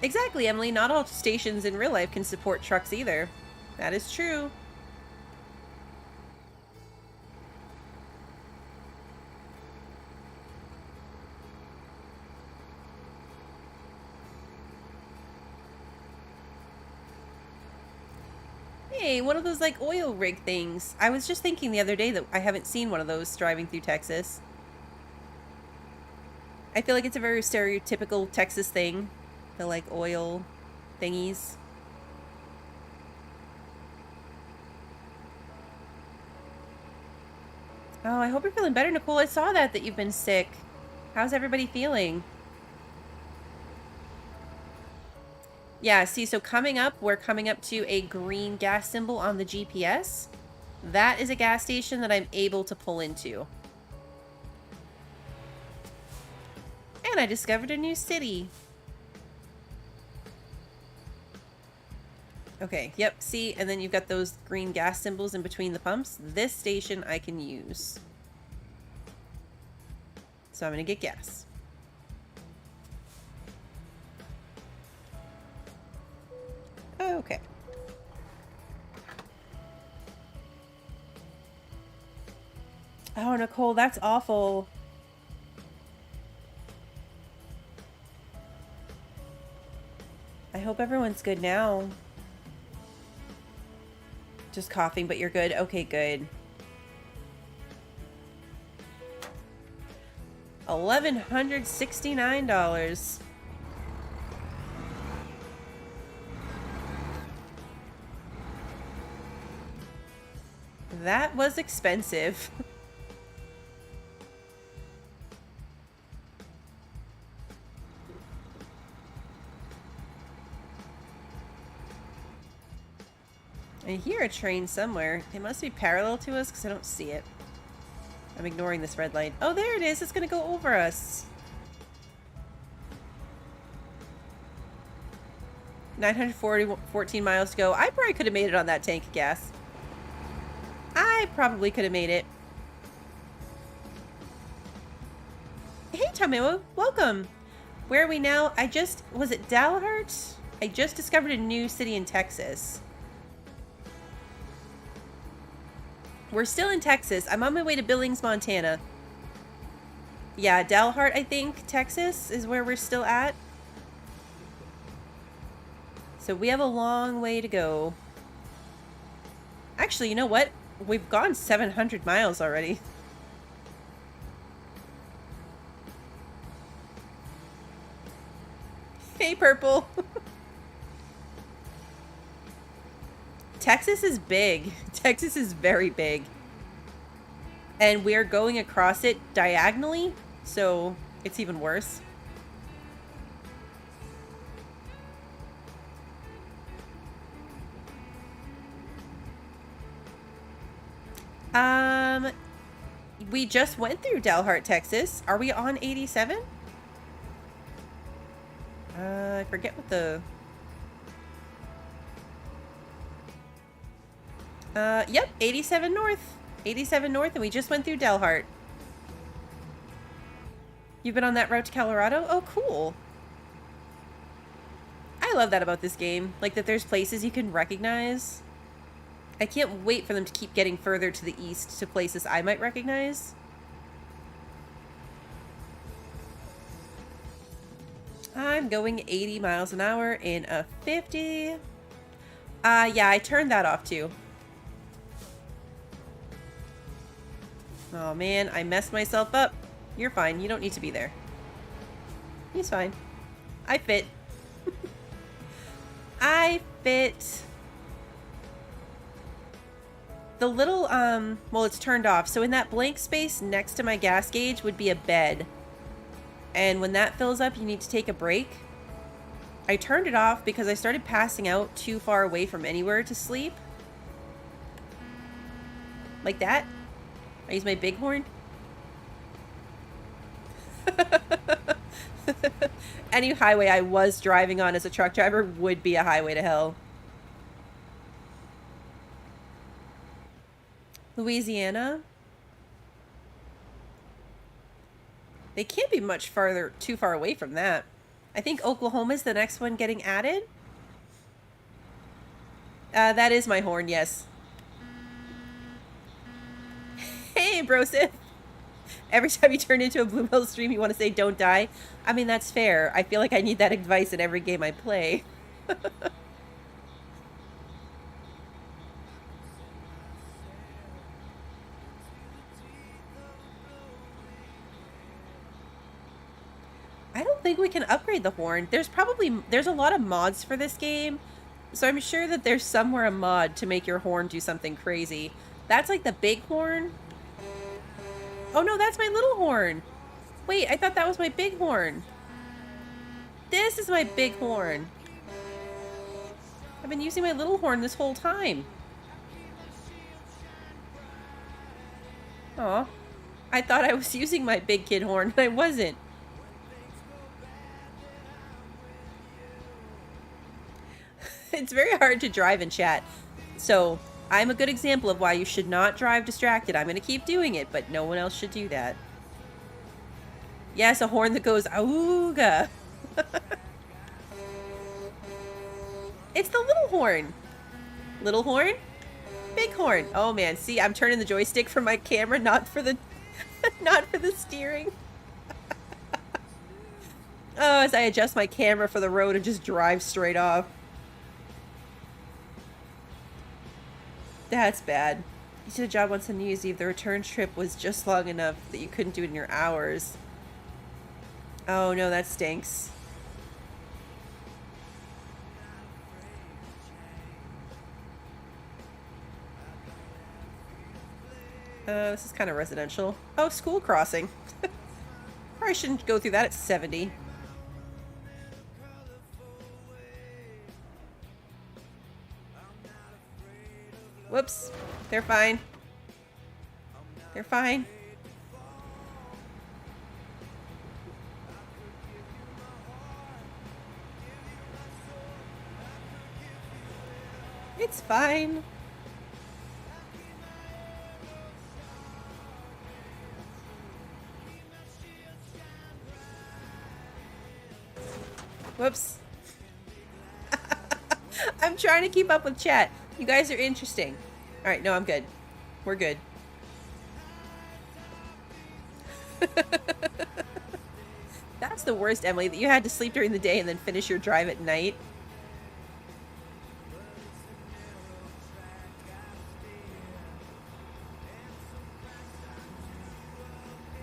Exactly, Emily. Not all stations in real life can support trucks either. That is true. Hey, one of those like oil rig things. I was just thinking the other day that I haven't seen one of those driving through Texas. I feel like it's a very stereotypical Texas thing. The like oil thingies. Oh, I hope you're feeling better, Nicole. I saw that you've been sick. How's everybody feeling? Yeah, see, so coming up, we're coming up to a green gas symbol on the GPS. That is a gas station that I'm able to pull into. And I discovered a new city. Okay, yep, see, and then you've got those green gas symbols in between the pumps. This station I can use. So I'm gonna get gas. Okay. Oh, Nicole, that's awful. I hope everyone's good now. Just coughing, but you're good? Okay, good. $1,169. That was expensive. I hear a train somewhere. It must be parallel to us because I don't see it. I'm ignoring this red light. Oh, there it is. It's going to go over us. 914 miles to go. I probably could have made it on that tank of gas. I probably could have made it. Hey, Tameo. Welcome. Where are we now? Was it Dalhart? I just discovered a new city in Texas. We're still in Texas. I'm on my way to Billings, Montana. Yeah, Dalhart, I think, Texas is where we're still at. So we have a long way to go. Actually, you know what? We've gone 700 miles already. Hey, Purple. Texas is big. Texas is very big. And we're going across it diagonally, so it's even worse. We just went through Dalhart, Texas. Are we on 87? I forget what the... Yep, 87 north. 87 north, and we just went through Dalhart. You've been on that route to Colorado? Oh, cool. I love that about this game. Like, that there's places you can recognize. I can't wait for them to keep getting further to the east to places I might recognize. I'm going 80 miles an hour in a 50. Yeah, I turned that off too. Oh man, I messed myself up. You're fine. You don't need to be there. He's fine. I fit. I fit. The little, well, it's turned off. So in that blank space next to my gas gauge would be a bed. And when that fills up, you need to take a break. I turned it off because I started passing out too far away from anywhere to sleep. Like that. I use my bighorn. Any highway I was driving on as a truck driver would be a highway to hell. Louisiana? They can't be much farther, too far away from that. I think Oklahoma's the next one getting added. That is my horn, yes. Hey, Brosif! Every time you turn into a Bluebell stream, you want to say, don't die. I mean, that's fair. I feel like I need that advice in every game I play. I don't think we can upgrade the horn. There's a lot of mods for this game. So I'm sure that there's somewhere a mod to make your horn do something crazy. That's like the big horn. Oh no, that's my little horn. Wait, I thought that was my big horn. This is my big horn. I've been using my little horn this whole time. Aw. I thought I was using my big kid horn, but I wasn't. It's very hard to drive and chat. So, I'm a good example of why you should not drive distracted. I'm going to keep doing it, but no one else should do that. Yes, a horn that goes, auga. It's the little horn. Little horn? Big horn. Oh man, see, I'm turning the joystick for my camera, not for the not for the steering. Oh, as I adjust my camera for the road and just drive straight off. That's bad. You did a job once on New Year's Eve. The return trip was just long enough that you couldn't do it in your hours. Oh no, that stinks. This is kind of residential. Oh, school crossing. Probably shouldn't go through that at 70. Whoops. They're fine. They're fine. It's fine. Whoops. I'm trying to keep up with chat. You guys are interesting. Alright, no, I'm good. We're good. That's the worst, Emily, that you had to sleep during the day and then finish your drive at night.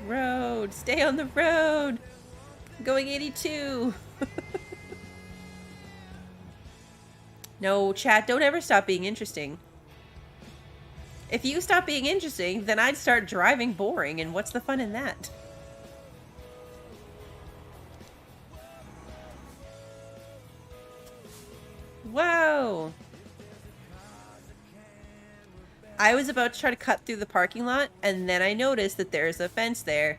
Road. Stay on the road. I'm going 82. No, chat, don't ever stop being interesting. If you stop being interesting, then I'd start driving boring, and what's the fun in that? Wow. I was about to try to cut through the parking lot, and then I noticed that there's a fence there.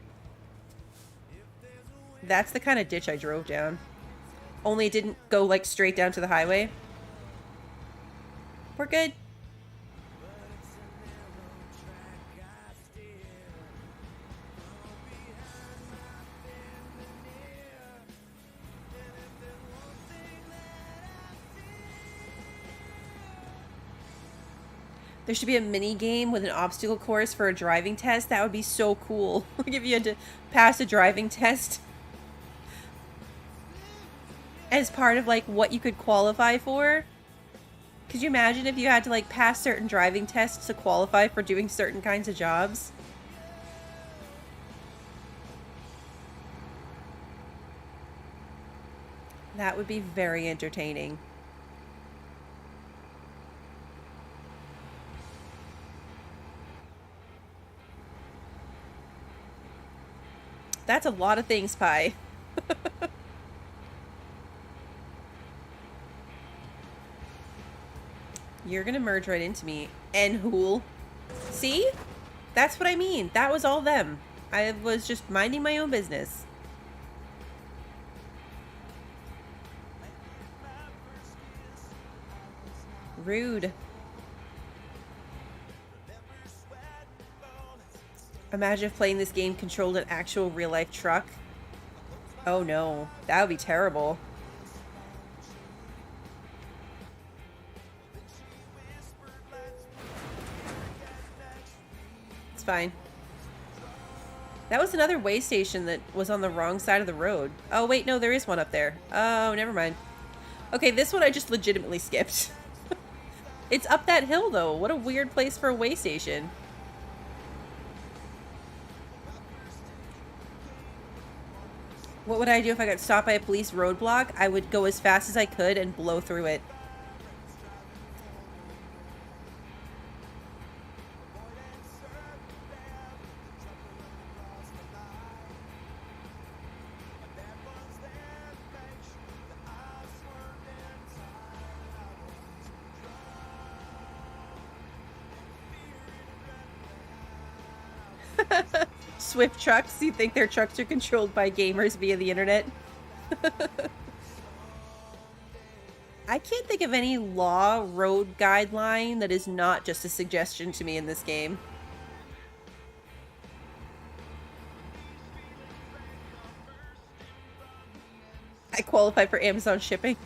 That's the kind of ditch I drove down. Only it didn't go, like, straight down to the highway. We're good. There should be a mini game with an obstacle course for a driving test. That would be so cool. Like if you had to pass a driving test as part of like what you could qualify for. Could you imagine if you had to like pass certain driving tests to qualify for doing certain kinds of jobs? That would be very entertaining. That's a lot of things, Pi. You're gonna merge right into me. And Hool. See? That's what I mean. That was all them. I was just minding my own business. Rude. Imagine if playing this game controlled an actual real-life truck. Oh no, that would be terrible. It's fine. That was another way station that was on the wrong side of the road. Oh wait, no, there is one up there. Oh, never mind. Okay, this one I just legitimately skipped. It's up that hill though. What a weird place for a way station. What would I do if I got stopped by a police roadblock? I would go as fast as I could and blow through it. Swift trucks? You think their trucks are controlled by gamers via the internet? I can't think of any law road guideline that is not just a suggestion to me in this game. I qualify for Amazon shipping.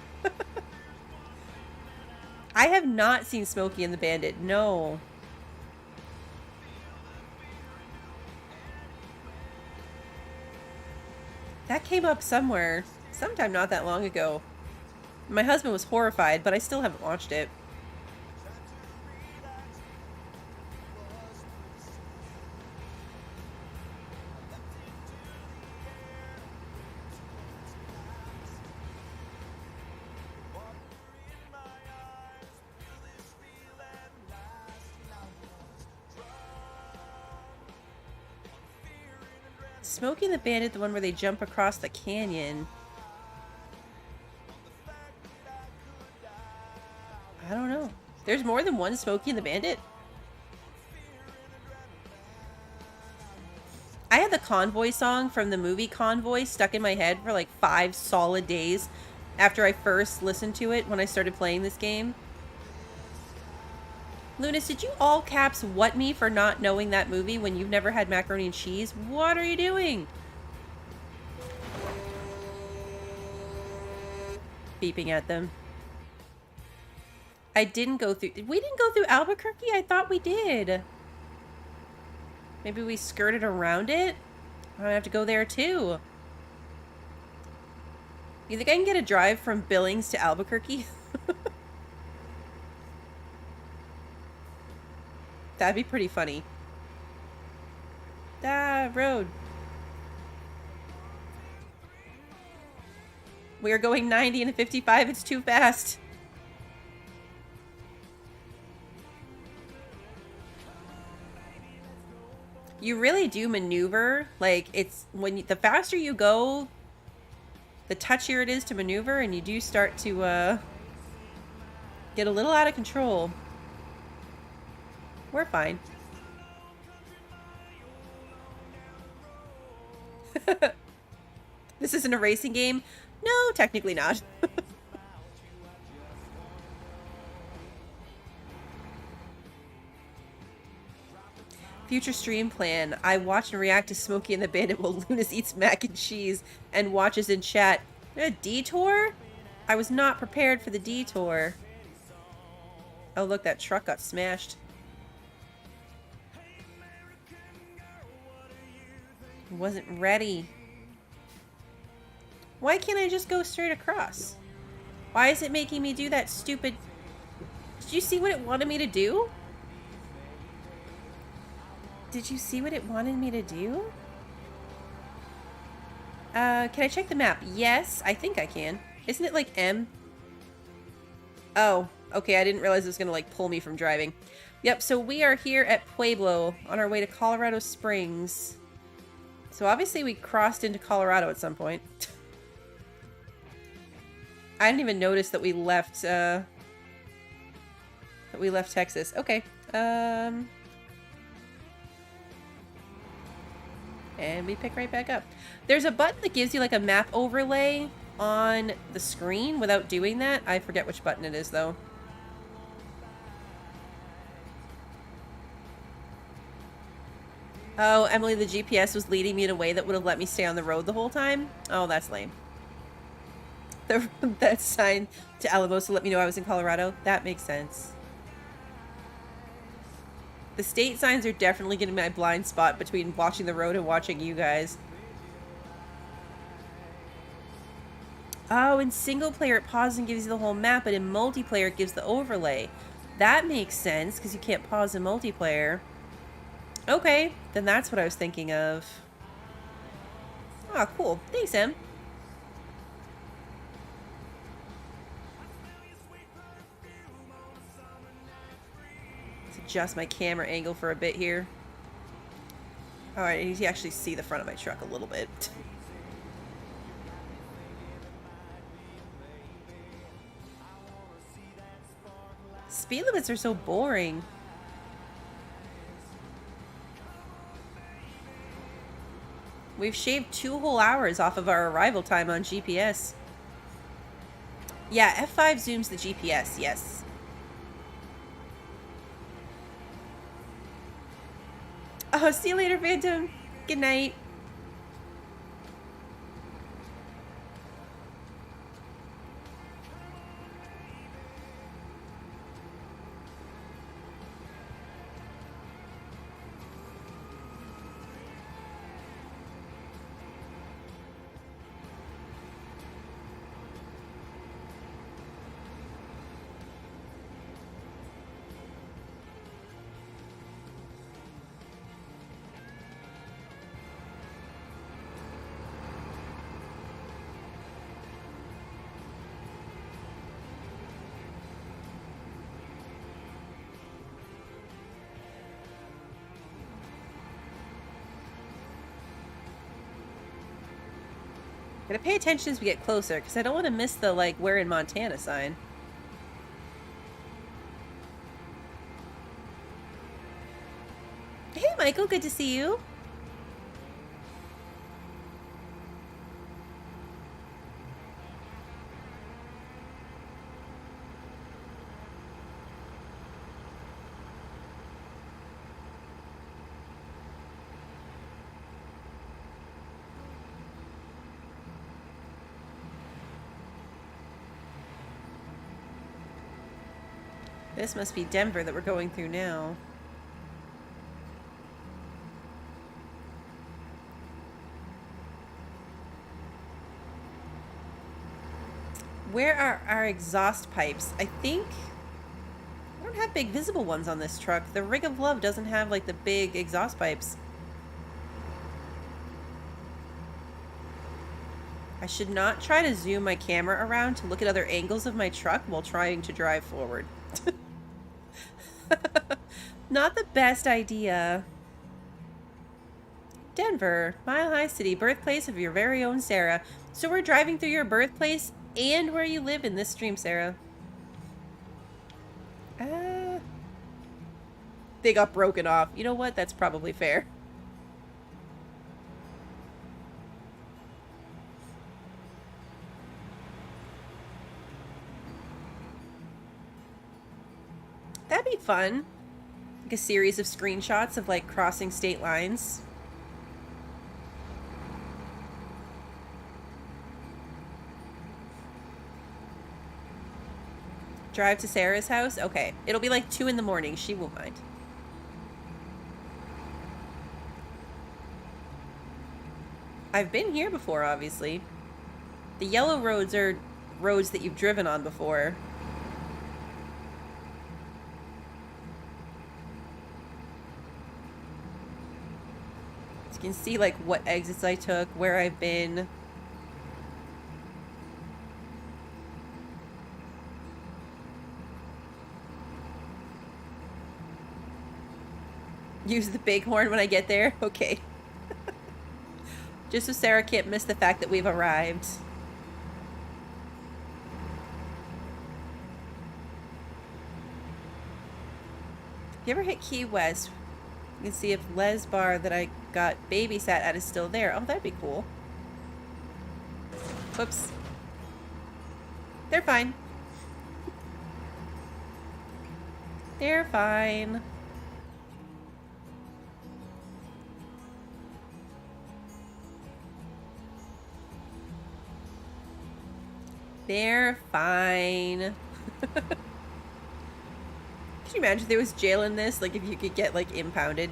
I have not seen Smokey and the Bandit, no. That came up somewhere, sometime not that long ago. My husband was horrified, but I still haven't watched it. Smokey and the Bandit, the one where they jump across the canyon. I don't know. There's more than one Smokey and the Bandit? I had the Convoy song from the movie Convoy stuck in my head for like 5 solid days after I first listened to it when I started playing this game. Lunas, did you all caps what me for not knowing that movie when you've never had macaroni and cheese? What are you doing? Beeping at them. I didn't go through... We didn't go through Albuquerque? I thought we did. Maybe we skirted around it? I have to go there too. You think I can get a drive from Billings to Albuquerque? That'd be pretty funny. Ah, road. We are going 90 and a 55. It's too fast. You really do maneuver. Like, it's when you, the faster you go, the touchier it is to maneuver, and you do start to get a little out of control. We're fine. This isn't a racing game? No, technically not. Future stream plan. I watch and react to Smokey and the Bandit while Lunas eats mac and cheese and watches in chat. A detour? I was not prepared for the detour. Oh, look, that truck got smashed. Wasn't ready. Why can't I just go straight across? Why is it making me do that stupid... Did you see what it wanted me to do? Did you see what it wanted me to do? Can I check the map? Yes, I think I can. Isn't it like M? Oh, okay, I didn't realize it was gonna like pull me from driving. Yep, so we are here at Pueblo on our way to Colorado Springs. So obviously we crossed into Colorado at some point. I didn't even notice that we left Texas. Okay. And we pick right back up. There's a button that gives you like a map overlay on the screen without doing that. I forget which button it is though. Oh, Emily, the GPS was leading me in a way that would have let me stay on the road the whole time? Oh, that's lame. That sign to Alamos to let me know I was in Colorado? That makes sense. The state signs are definitely getting my blind spot between watching the road and watching you guys. Oh, in single player it pauses and gives you the whole map, but in multiplayer it gives the overlay. That makes sense, because you can't pause in multiplayer. Okay, then that's what I was thinking of. Oh, cool. Thanks, Em. Let's adjust my camera angle for a bit here. Alright, I need to actually see the front of my truck a little bit. Speed limits are so boring. We've shaved 2 whole hours off of our arrival time on GPS. Yeah, F5 zooms the GPS, yes. Oh, see you later, Phantom. Good night. Gotta pay attention as we get closer, because I don't want to miss the, like, we're in Montana sign. Hey, Michael, good to see you. This must be Denver that we're going through now. Where are our exhaust pipes? I think... I don't have big visible ones on this truck. The Rig of Love doesn't have, like, the big exhaust pipes. I should not try to zoom my camera around to look at other angles of my truck while trying to drive forward. Not the best idea. Denver, Mile High City, birthplace of your very own Sarah. So we're driving through your birthplace and where you live in this stream, Sarah. they got broken off. You know what? That's probably fair. That'd be fun. Like a series of screenshots of like crossing state lines. Drive to Sarah's house? Okay. It'll be like 2 in the morning. She won't mind. I've been here before, obviously. The yellow roads are roads that you've driven on before. So you can see like what exits I took, where I've been. Use the bighorn when I get there? Okay. Just so Sarah can't miss the fact that we've arrived. You ever hit Key West? You can see if Les Bar that I got babysat at is still there. Oh, that'd be cool. Whoops. They're fine. They're fine. They're fine. Could you imagine if there was jail in this? Like if you could get like impounded.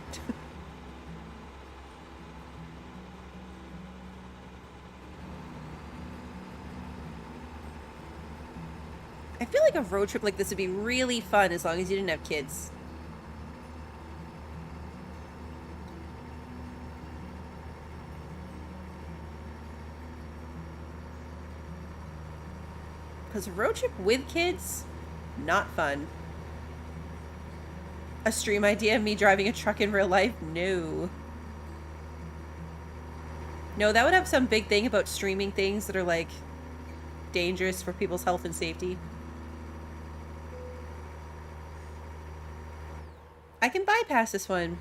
I feel like a road trip like this would be really fun as long as you didn't have kids. Because a road trip with kids, not fun. A stream idea of me driving a truck in real life? No. No, that would have some big thing about streaming things that are like dangerous for people's health and safety. I can bypass this one.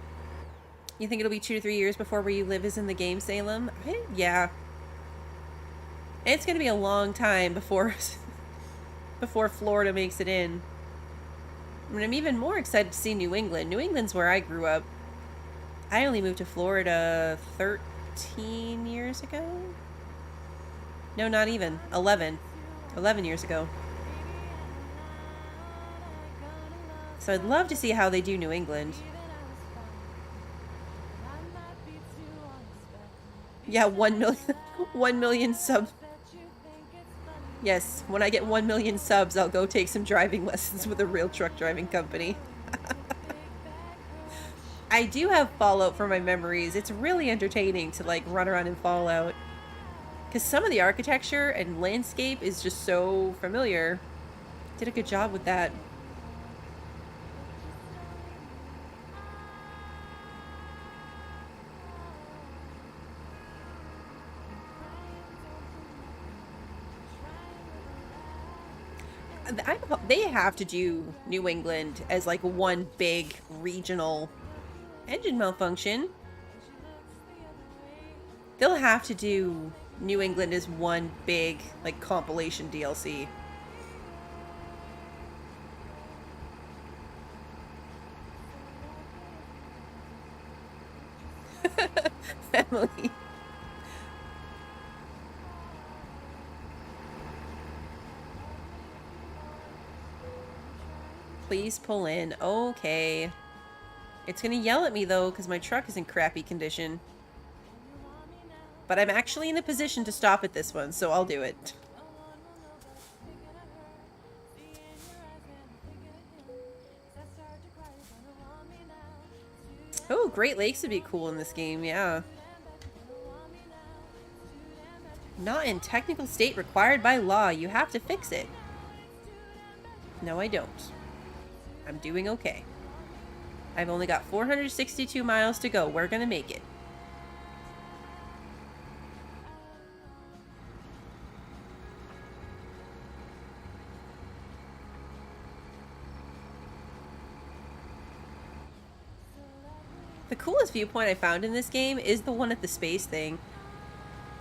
You think it'll be 2 to 3 years before where you live is in the game, Salem? Yeah. It's gonna be a long time before before Florida makes it in. I mean, I'm even more excited to see New England. New England's where I grew up. I only moved to Florida 13 years ago? No, not even. 11. 11 years ago. So I'd love to see how they do New England. Yeah, 1 million, 1 million subs. Yes, when I get 1 million subs, I'll go take some driving lessons with a real truck driving company. I do have Fallout for my memories. It's really entertaining to like run around in Fallout. Because some of the architecture and landscape is just so familiar. Did a good job with that. They have to do New England as like one big regional engine malfunction. They'll have to do New England as one big like compilation DLC. Family. Please pull in. Okay. It's gonna yell at me though, because my truck is in crappy condition. But I'm actually in a position to stop at this one, so I'll do it. Oh, Great Lakes would be cool in this game, yeah. Not in technical state required by law. You have to fix it. No, I don't. I'm doing okay. I've only got 462 miles to go. We're gonna make it. coolest viewpoint I found in this game is the one at the space thing.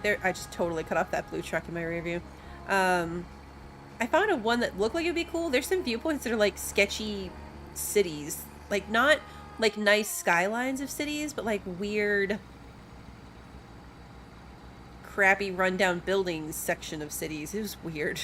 There, I just totally cut off that blue truck in my rear view. I found a one that looked like it would be cool. There's some viewpoints that are like sketchy cities. Like not like nice skylines of cities, but like weird, crappy rundown buildings section of cities. It was weird.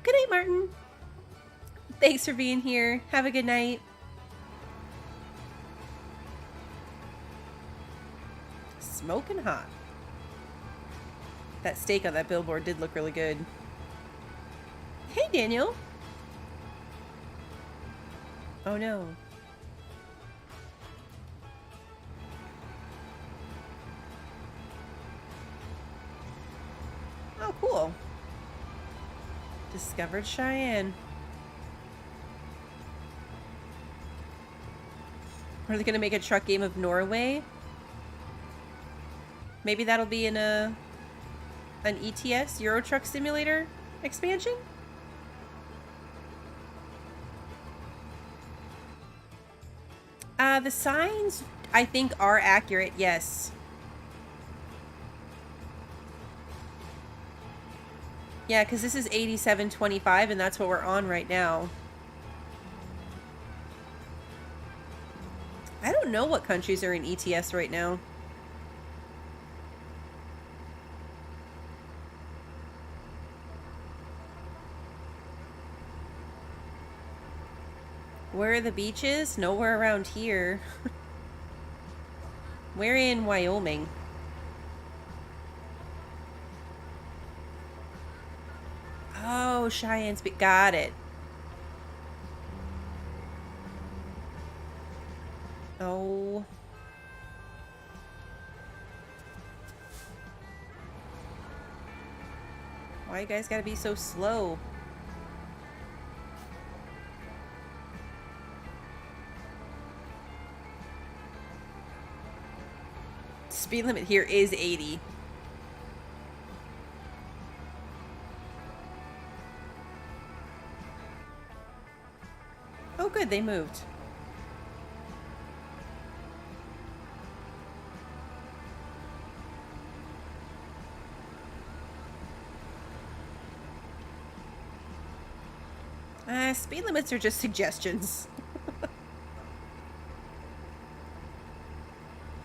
Good night, Martin. Thanks for being here. Have a good night. Smoking hot. That steak on that billboard did look really good. Hey, Daniel. Oh, no. Oh, cool. Discovered Cheyenne. Are they going to make a truck game of Norway? Maybe that'll be in an ETS, Euro Truck Simulator expansion? The signs, I think, are accurate, yes. Yeah, because this is 8725, and that's what we're on right now. I don't know what countries are in ETS right now. Where are the beaches? Nowhere around here. We're in Wyoming. Oh, Cheyenne's... Got it. Oh. Why you guys gotta be so slow? Speed limit here is 80. Oh good, they moved. Speed limits are just suggestions.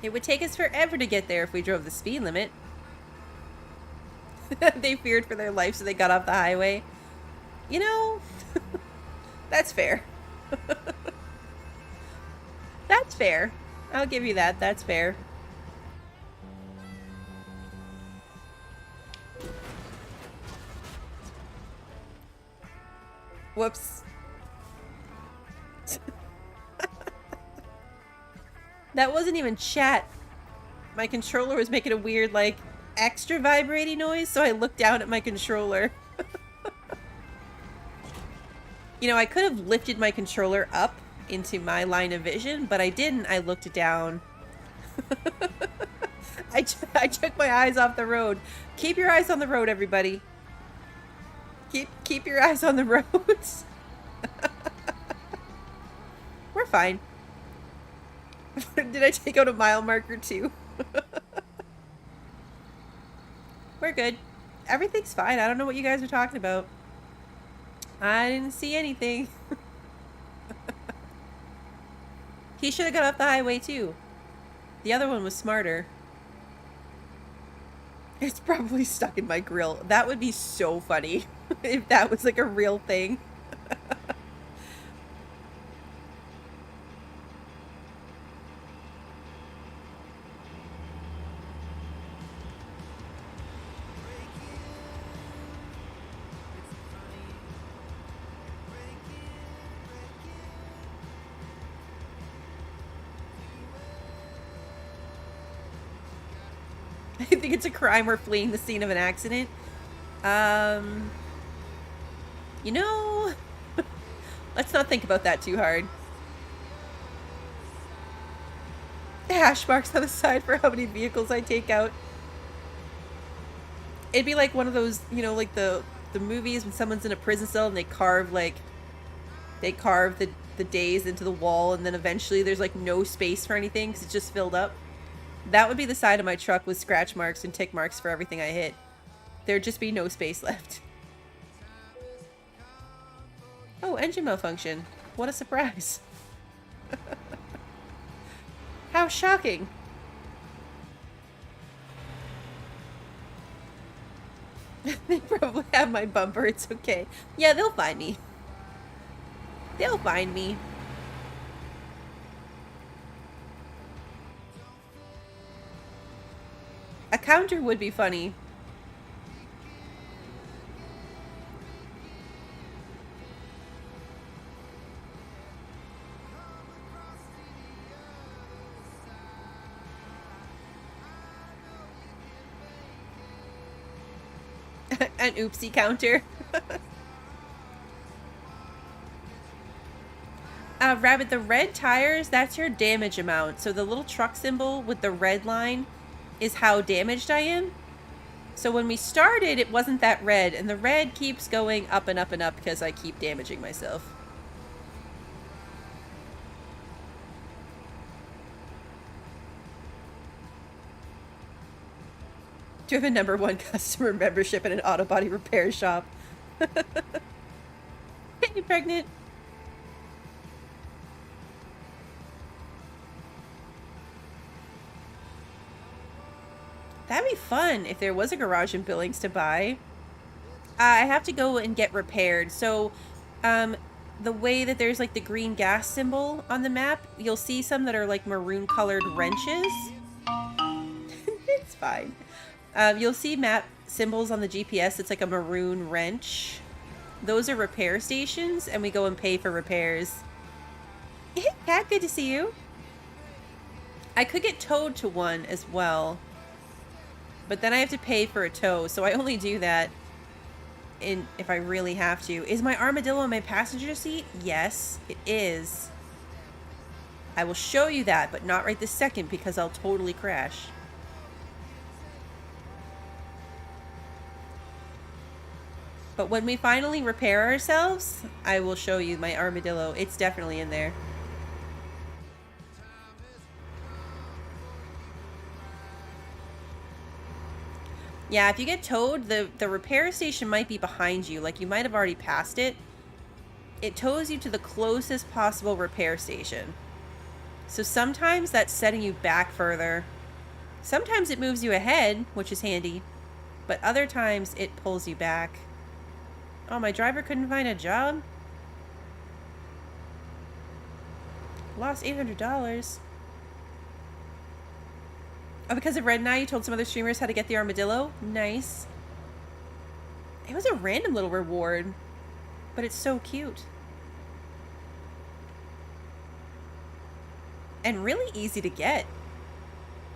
It would take us forever to get there if we drove the speed limit. They feared for their life, so they got off the highway. You know, that's fair. That's fair. I'll give you that. That's fair. Whoops. That wasn't even chat. My controller was making a weird, like, extra vibrating noise, so I looked down at my controller. You know, I could have lifted my controller up into my line of vision, but I didn't. I looked down. I took my eyes off the road. Keep your eyes on the road, everybody. Keep your eyes on the roads. We're fine. Did I take out a mile marker too? We're good. Everything's fine. I don't know what you guys are talking about. I didn't see anything. He should have got off the highway too. The other one was smarter. It's probably stuck in my grill. That would be so funny if that was like a real thing. I think it's a crime we're fleeing the scene of an accident. You know, let's not think about that too hard. Hash marks on the side for how many vehicles I take out. It'd be like one of those, you know, like the movies when someone's in a prison cell and they carve the days into the wall, and then eventually there's like no space for anything because it's just filled up. That would be the side of my truck with scratch marks and tick marks for everything I hit. There'd just be no space left. Oh, engine malfunction. What a surprise. How shocking. They probably have my bumper. It's okay. Yeah, they'll find me. They'll find me. A counter would be funny. An oopsie counter. Rabbit, the red tires, that's your damage amount. So the little truck symbol with the red line is how damaged I am. So when we started, it wasn't that red, and the red keeps going up and up and up because I keep damaging myself. Do you have a #1 customer membership in an auto body repair shop? Get you pregnant. That'd be fun if there was a garage in Billings to buy. I have to go and get repaired. So, the way that there's like the green gas symbol on the map, you'll see some that are like maroon colored wrenches. It's fine. You'll see map symbols on the GPS. It's like a maroon wrench. Those are repair stations, and we go and pay for repairs. Hey, Kat, good to see you. I could get towed to one as well, but then I have to pay for a tow, so I only do that if I really have to. Is my armadillo in my passenger seat? Yes, it is. I will show you that, but not right this second because I'll totally crash. But when we finally repair ourselves, I will show you my armadillo. It's definitely in there. Yeah, if you get towed, the repair station might be behind you. Like, you might have already passed it. It tows you to the closest possible repair station. So sometimes that's setting you back further. Sometimes it moves you ahead, which is handy. But other times it pulls you back. Oh, my driver couldn't find a job? Lost $800. Oh, because of Red and I, you told some other streamers how to get the armadillo? Nice. It was a random little reward, but it's so cute. And really easy to get.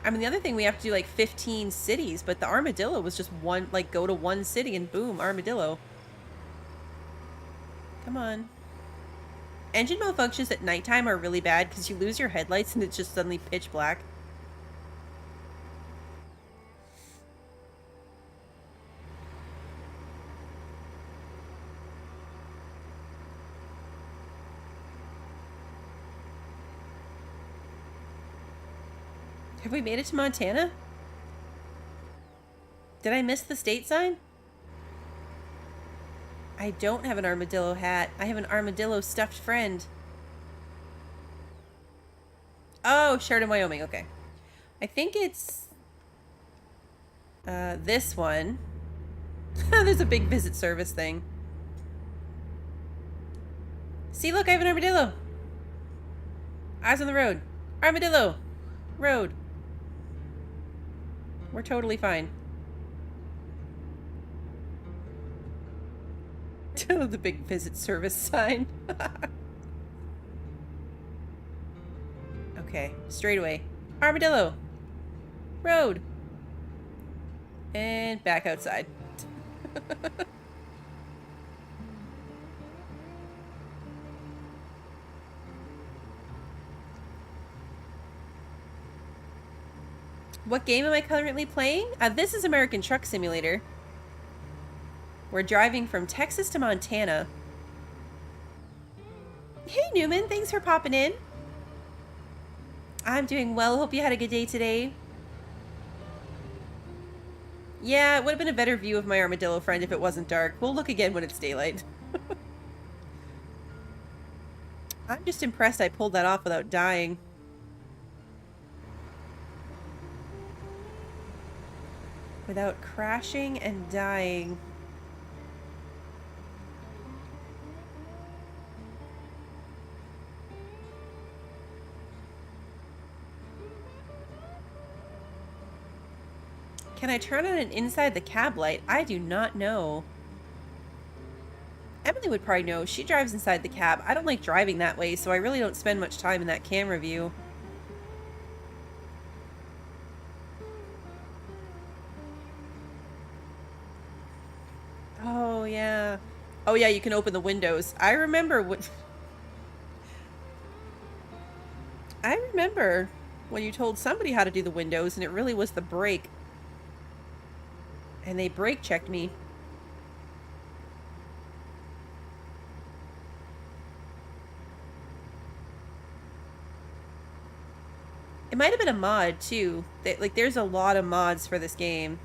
I mean, the other thing, we have to do like 15 cities, but the armadillo was just one, like go to one city and boom, armadillo. Come on. Engine malfunctions at nighttime are really bad because you lose your headlights and it's just suddenly pitch black. Have we made it to Montana? Did I miss the state sign? I don't have an armadillo hat. I have an armadillo stuffed friend. Oh, Sheridan, Wyoming. Okay. I think it's this one. There's a big visit service thing. See, look, I have an armadillo. Eyes on the road. Armadillo. Road. We're totally fine. The big visit service sign. Okay, straight away. Armadillo. Road. And back outside. What game am I currently playing? This is American Truck Simulator. We're driving from Texas to Montana. Hey Newman, thanks for popping in. I'm doing well. Hope you had a good day today. Yeah, it would have been a better view of my armadillo friend if it wasn't dark. We'll look again when it's daylight. I'm just impressed I pulled that off without dying. Without crashing and dying. Can I turn on an inside the cab light? I do not know. Emily would probably know. She drives inside the cab. I don't like driving that way, so I really don't spend much time in that camera view. Oh, yeah. Oh, yeah, you can open the windows. I remember what... I remember when you told somebody how to do the windows, and it really was the brake. And they brake checked me. It might have been a mod, too. Like, there's a lot of mods for this game.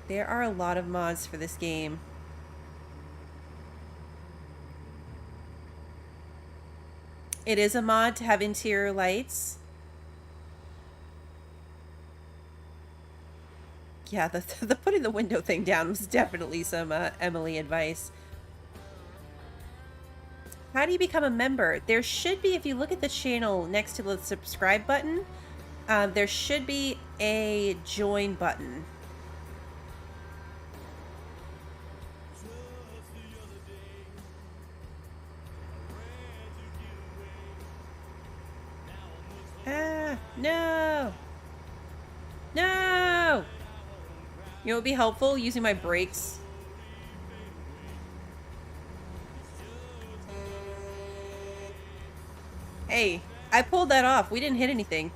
There are a lot of mods for this game. It is a mod to have interior lights. Yeah, the putting the window thing down was definitely some Emily advice. How do you become a member? There should be, if you look at the channel next to the subscribe button, there should be a join button. Ah, no! No! You know what would be helpful? Using my brakes. Hey, I pulled that off. We didn't hit anything.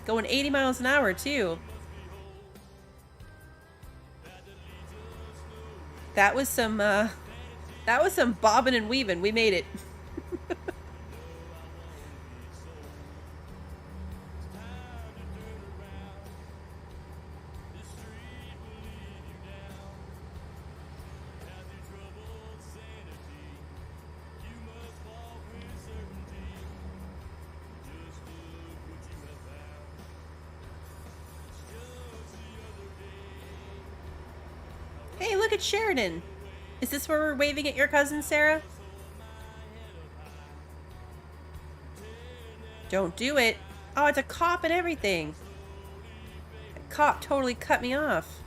Going 80 miles an hour, too. That was some bobbing and weaving. We made it. Hey, look at Sheridan. Is this where we're waving at your cousin, Sarah? Don't do it. Oh, it's a cop and everything. The cop totally cut me off.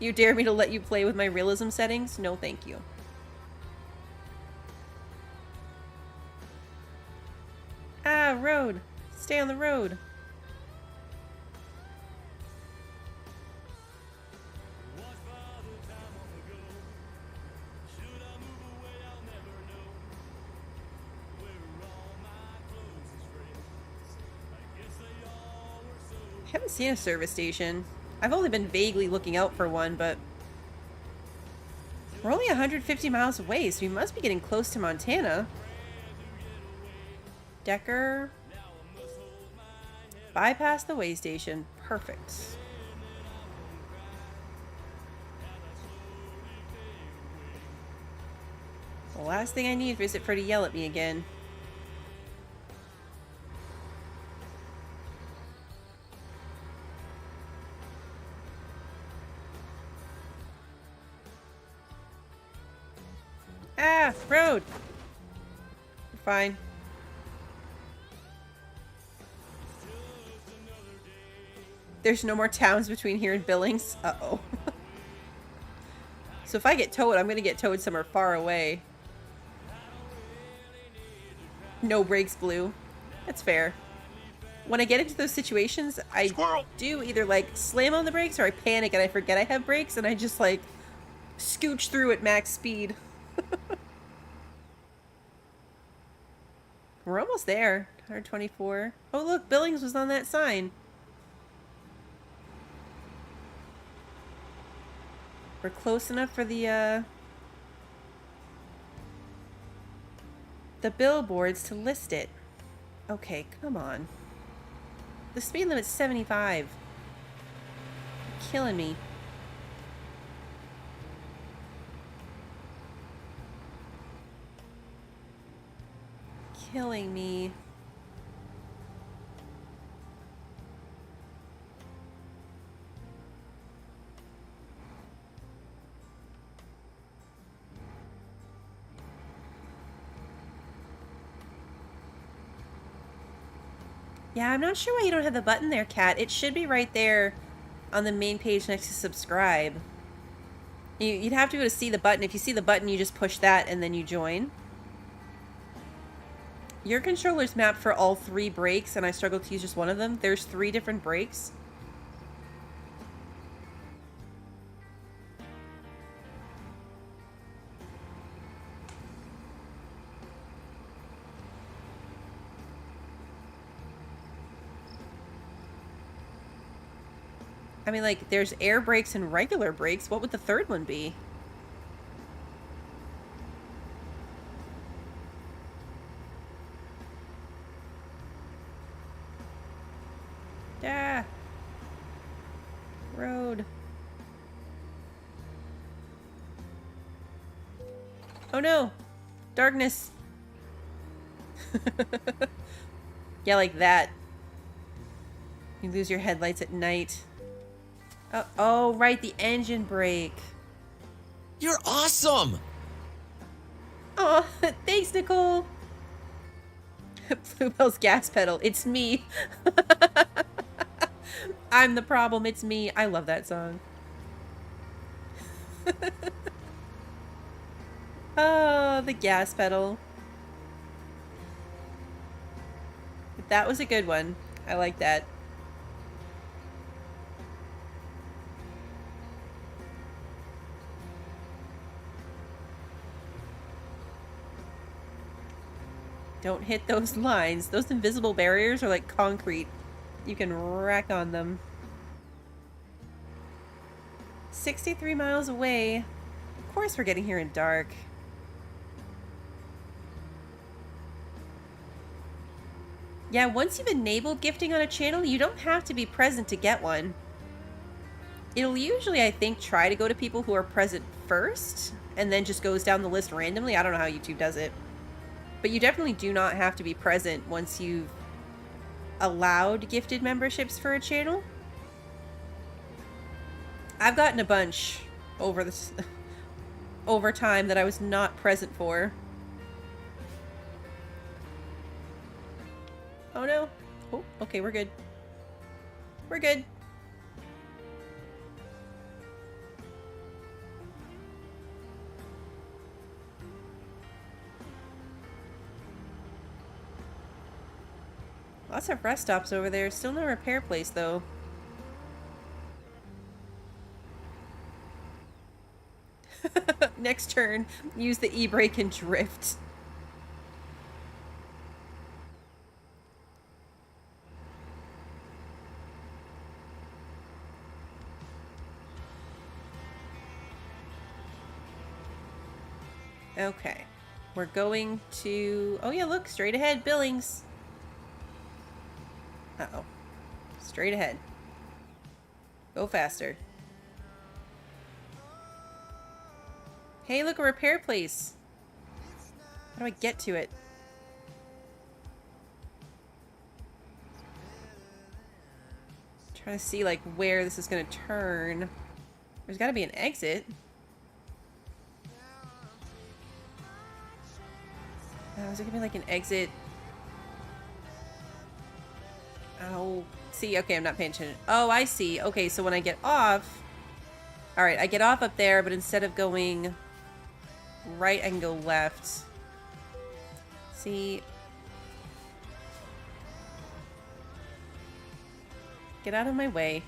You dare me to let you play with my realism settings? No, thank you. Ah, road. Stay on the road. I haven't seen a service station. I've only been vaguely looking out for one, but we're only 150 miles away, so we must be getting close to Montana. Decker. Bypass the way station. Perfect. The last thing I need is for her to yell at me again. Ah, road. We're fine. There's no more towns between here and Billings. Uh-oh. So if I get towed, I'm gonna get towed somewhere far away. No brakes, Blue. That's fair. When I get into those situations, I do either like slam on the brakes or I panic and I forget I have brakes and I just like scooch through at max speed. We're almost there. 124. Oh look, Billings was on that sign. We're close enough for the billboards to list it. Okay, come on. The speed limit's 75. You're killing me. Killing me. Yeah, I'm not sure why you don't have the button there, Kat. It should be right there on the main page next to subscribe. You'd have to go to see the button. If you see the button, you just push that and then you join. Your controller's mapped for all 3 brakes, and I struggle to use just one of them. There's 3 different brakes. I mean, like, there's air brakes and regular brakes. What would the third one be? Ah. Road. Oh no! Darkness! Yeah, like that. You lose your headlights at night. Oh, right, the engine brake. You're awesome! Oh, thanks, Nicole. Bluebell's gas pedal. It's me. I'm the problem. It's me. I love that song. Oh, the gas pedal. That was a good one. I like that. Don't hit those lines. Those invisible barriers are like concrete. You can wreck on them. 63 miles away. Of course we're getting here in dark. Yeah, once you've enabled gifting on a channel, you don't have to be present to get one. It'll usually, I think, try to go to people who are present first, and then just goes down the list randomly. I don't know how YouTube does it. But you definitely do not have to be present once you've allowed gifted memberships for a channel. I've gotten a bunch over time that I was not present for. Oh no. Oh, okay, we're good. We're good. Lots of rest stops over there. Still no repair place, though. Next turn, use the e-brake and drift. Okay. We're going to... Oh yeah, look, straight ahead, Billings. Uh-oh. Straight ahead. Go faster. Hey, look, a repair place. How do I get to it? Trying to see, like, where this is going to turn. There's got to be an exit. Oh, is there going to be, like, an exit? Oh, see, okay, I'm not paying attention. Oh, I see. Okay, so when I get off... Alright, I get off up there, but instead of going right, I can go left. See? Get out of my way.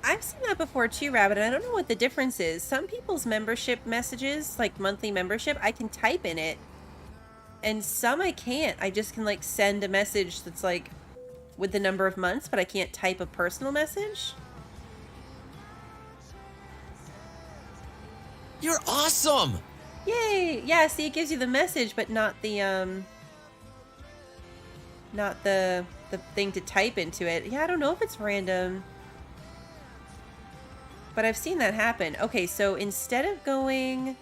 I've seen that before too, Rabbit, and I don't know what the difference is. Some people's membership messages, like monthly membership, I can type in it. And some I can't. I just can like send a message that's like with the number of months, but I can't type a personal message. You're awesome! Yay! Yeah, see, it gives you the message, but not the thing to type into it. Yeah, I don't know if it's random. But I've seen that happen. Okay, so instead of going...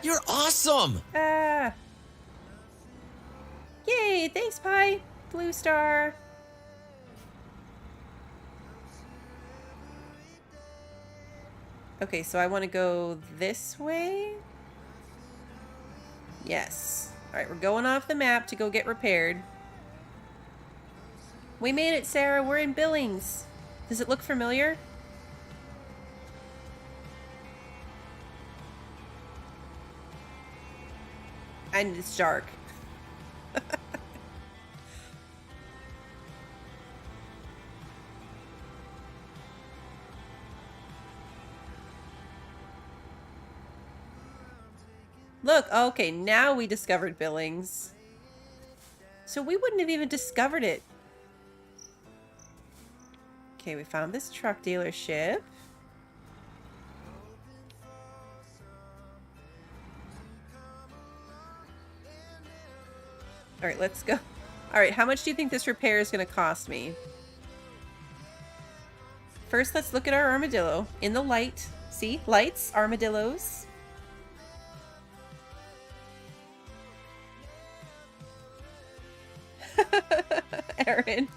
You're awesome! Yay! Thanks, Pi! Blue star! Okay, so I want to go this way? Yes. Alright, we're going off the map to go get repaired. We made it, Sarah. We're in Billings. Does it look familiar? And it's dark. Look, okay, now we discovered Billings. So we wouldn't have even discovered it. Okay, we found this truck dealership. Alright, let's go. Alright, how much do you think this repair is going to cost me? First, let's look at our armadillo. In the light. See? Lights, armadillos. Aaron.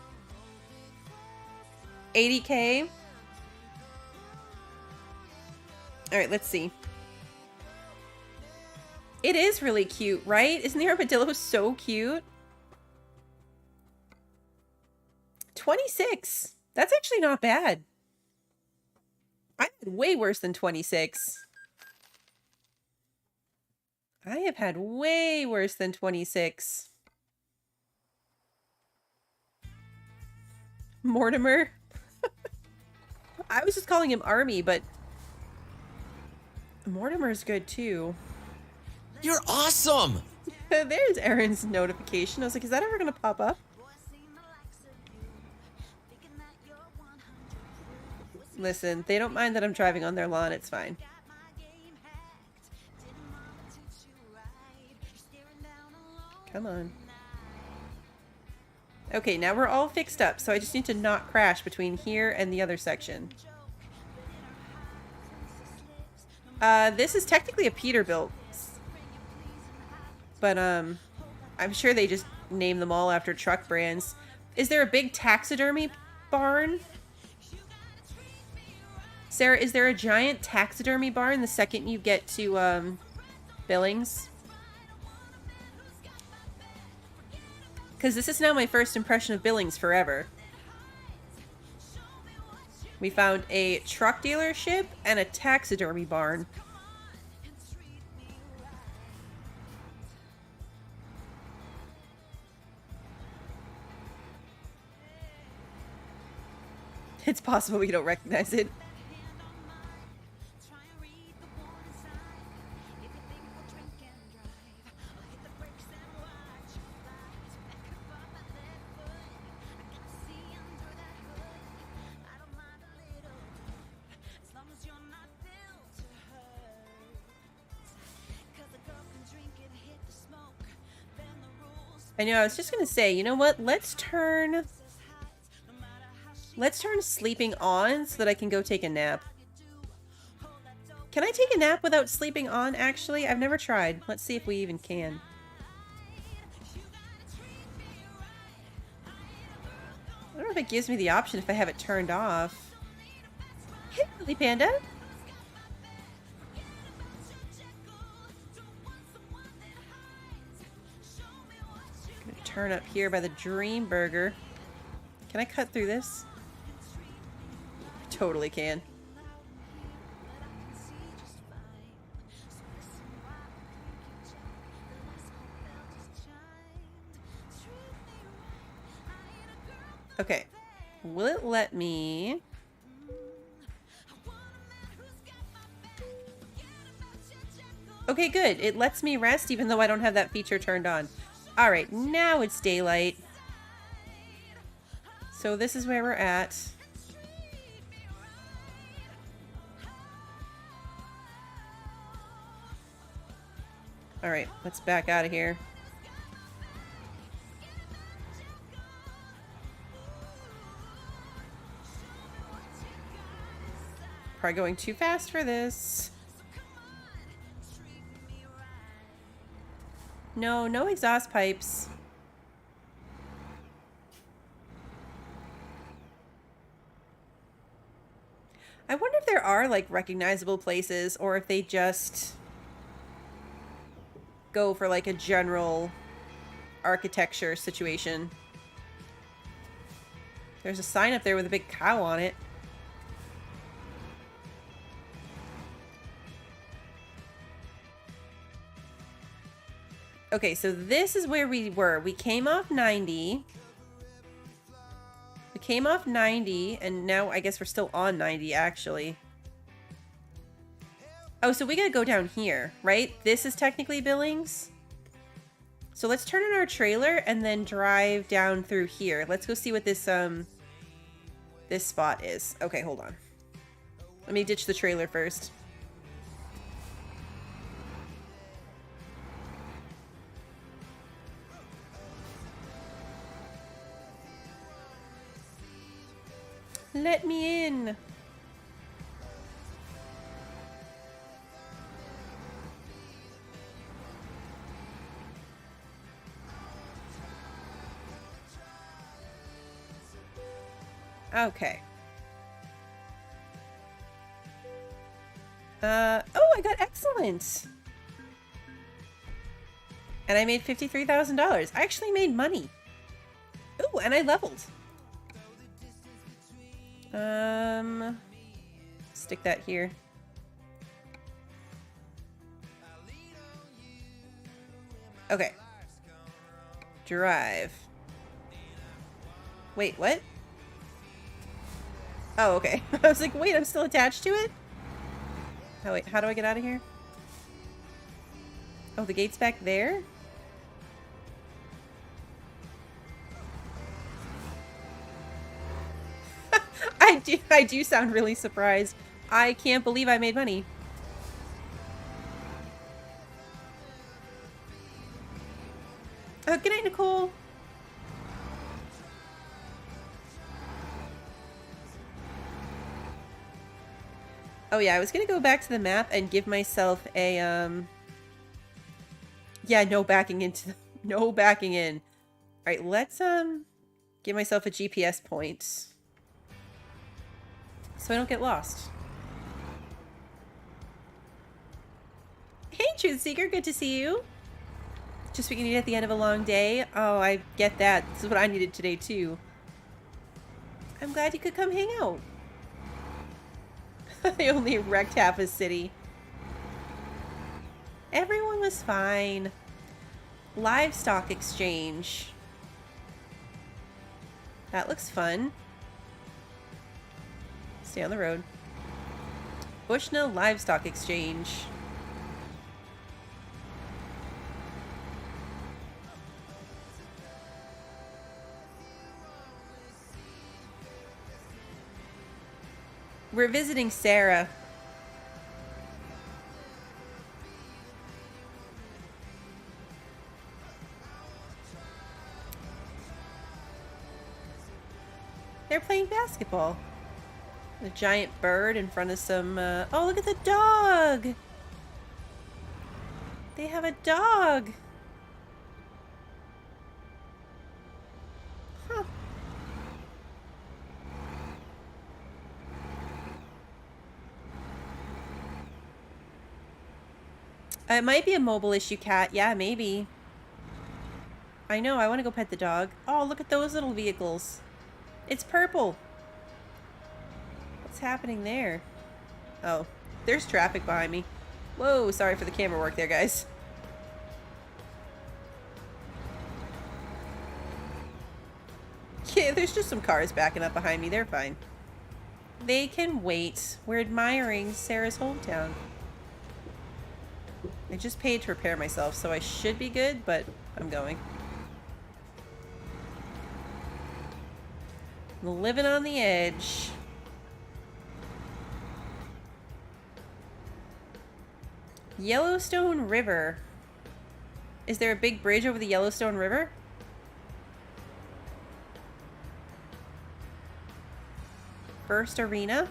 80K. Alright, let's see. It is really cute, right? Isn't the armadillo so cute? 26. That's actually not bad. I had way worse than 26. I have had way worse than 26. Mortimer. I was just calling him Army, but Mortimer's good too. You're awesome! There's Aaron's notification. I was like, is that ever going to pop up? Listen, they don't mind that I'm driving on their lawn. It's fine. Come on. Okay, now we're all fixed up, so I just need to not crash between here and the other section. This is technically a Peterbilt. But, I'm sure they just name them all after truck brands. Is there a big taxidermy barn? Sarah, is there a giant taxidermy barn the second you get to, Billings? Because this is now my first impression of Billings forever. We found a truck dealership and a taxidermy barn. It's possible we don't recognize it. I know, I was just gonna say, you know what? Let's turn sleeping on so that I can go take a nap. Can I take a nap without sleeping on, actually? I've never tried. Let's see if we even can. I don't know if it gives me the option if I have it turned off. Hey, Lily Panda! turn up here by the Dream Burger. Can I cut through this? Totally can. Okay. Will it let me... Okay, good. It lets me rest even though I don't have that feature turned on. Alright, now it's daylight. So this is where we're at. Alright, let's back out of here. Probably going too fast for this. No, no exhaust pipes. I wonder if there are like recognizable places or if they just go for like a general architecture situation. There's a sign up there with a big cow on it. Okay, so this is where we were. We came off 90. We came off 90, and now I guess we're still on 90, actually. Oh, so we gotta go down here, right? This is technically Billings. So let's turn in our trailer and then drive down through here. Let's go see what this spot is. Okay, hold on. Let me ditch the trailer first. Let me in. Okay. Oh, I got excellent. And I made $53,000. I actually made money. Ooh, and I leveled. Stick that here. Okay. Drive. Wait, what? Oh, okay. I was like, wait, I'm still attached to it? Oh, wait, how do I get out of here? Oh, the gate's back there? I do sound really surprised. I can't believe I made money. Oh, good night, Nicole. Oh yeah, I was gonna go back to the map and give myself a yeah, no backing into the... no backing in. Alright, let's give myself a GPS point. So I don't get lost. Hey, Truth Seeker, good to see you. Just what you need at the end of a long day. Oh, I get that. This is what I needed today, too. I'm glad you could come hang out. I only wrecked half a city. Everyone was fine. Livestock exchange. That looks fun. Stay on the road. Bushnell Livestock Exchange. We're visiting Sarah. They're playing basketball. A giant bird in front of some, oh, look at the dog! They have a dog! Huh. It might be a mobile issue cat. Yeah, maybe. I know, I want to go pet the dog. Oh, look at those little vehicles. It's purple. What's happening there? Oh, there's traffic behind me. Whoa, sorry for the camera work there, guys. Yeah, there's just some cars backing up behind me. They're fine. They can wait. We're admiring Sarah's hometown. I just paid to repair myself, so I should be good, but I'm going. Living on the edge. Yellowstone River. Is there a big bridge over the Yellowstone River? First arena?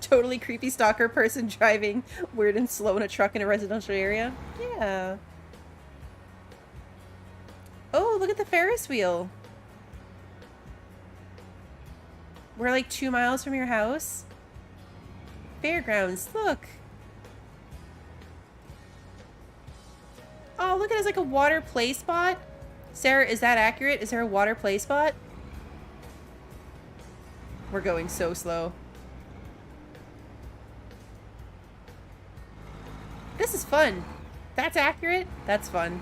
Totally creepy stalker person driving weird and slow in a truck in a residential area. Yeah. Oh, look at the Ferris wheel. We're like 2 miles from your house. Fairgrounds, look. Oh, look at it, it's like a water play spot. Sarah, is that accurate? Is there a water play spot? We're going so slow. This is fun. That's accurate? That's fun.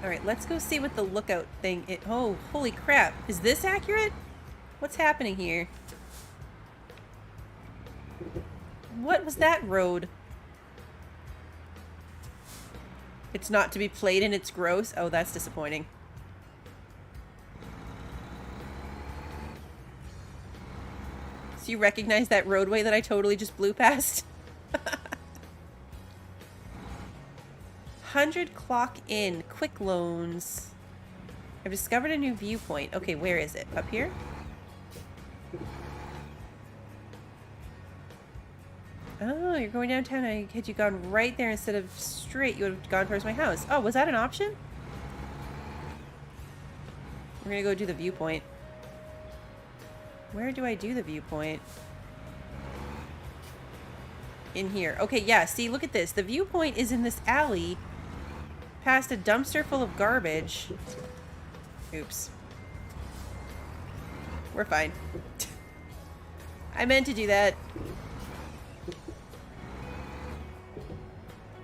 Alright, let's go see what the lookout thing is. Oh, holy crap. Is this accurate? What's happening here? What was that road? It's not to be played and it's gross? Oh, that's disappointing. So you recognize that roadway that I totally just blew past? 100 clock in. Quick loans. I've discovered a new viewpoint. Okay, where is it? Up here? Oh, you're going downtown. Had you gone right there instead of straight, you would have gone towards my house. Oh, was that an option? We're gonna go do the viewpoint. Where do I do the viewpoint? In here. Okay, yeah, see, look at this. The viewpoint is in this alley past a dumpster full of garbage. Oops. We're fine. I meant to do that.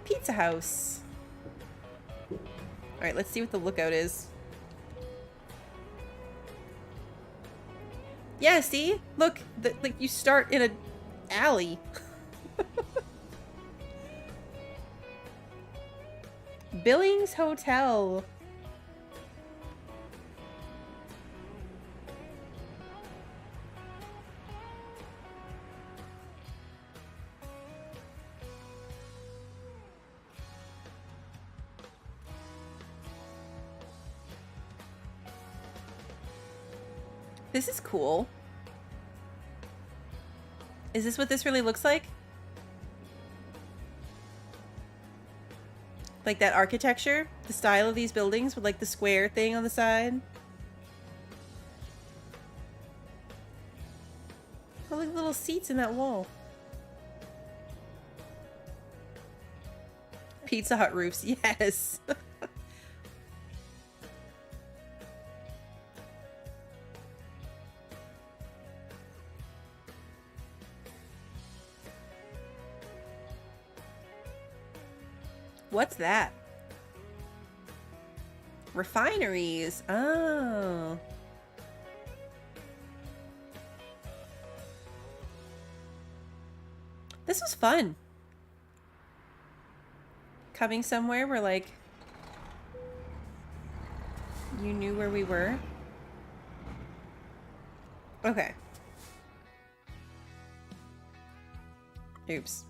Pizza House. Alright, let's see what the lookout is. Yeah, see? Look, like you start in an alley. Billings Hotel. This is cool. Is this what this really looks like? Like that architecture? The style of these buildings with like the square thing on the side? Oh, look at the little seats in that wall. Pizza Hut roofs, yes. What's that? Refineries. Oh. This was fun. Coming somewhere where, like, you knew where we were. Okay. Oops.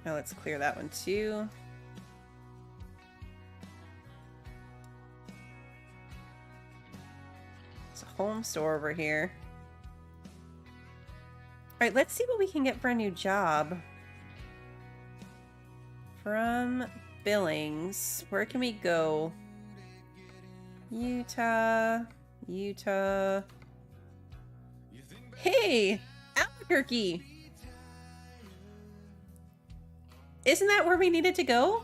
Now let's clear that one too. It's a home store over here. Alright, let's see what we can get for a new job. From Billings, where can we go? Utah. Hey! Albuquerque. Isn't that where we needed to go?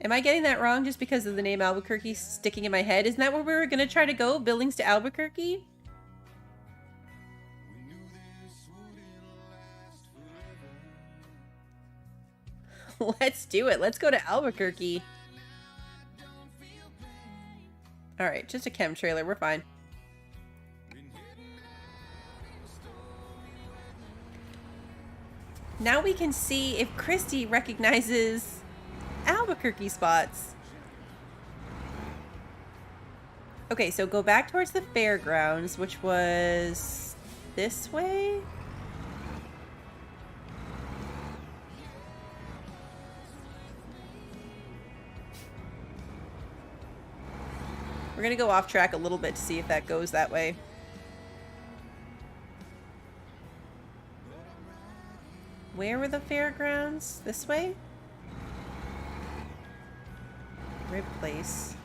Am I getting that wrong just because of the name Albuquerque sticking in my head? Isn't that where we were going to try to go? Billings to Albuquerque? Let's do it. Let's go to Albuquerque. Alright, just a chem trailer. We're fine. Now we can see if Christy recognizes Albuquerque spots. Okay, so go back towards the fairgrounds, which was this way? We're gonna go off track a little bit to see if that goes that way. Where were the fairgrounds? This way? Rib place.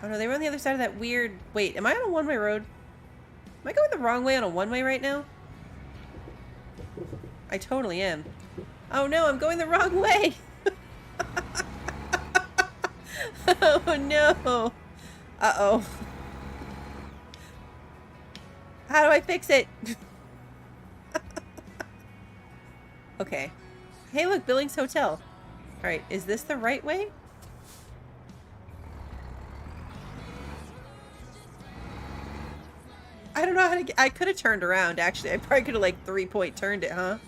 Oh no, they were on the other side of that weird... Wait, am I on a one-way road? Am I going the wrong way on a one-way right now? I totally am. Oh no, I'm going the wrong way! Oh no! Uh-oh. How do I fix it? Okay. Hey look, Billings Hotel. Alright, is this the right way? I don't know how to get... I could have turned around, actually. I probably could have, like, 3-point turned it, huh?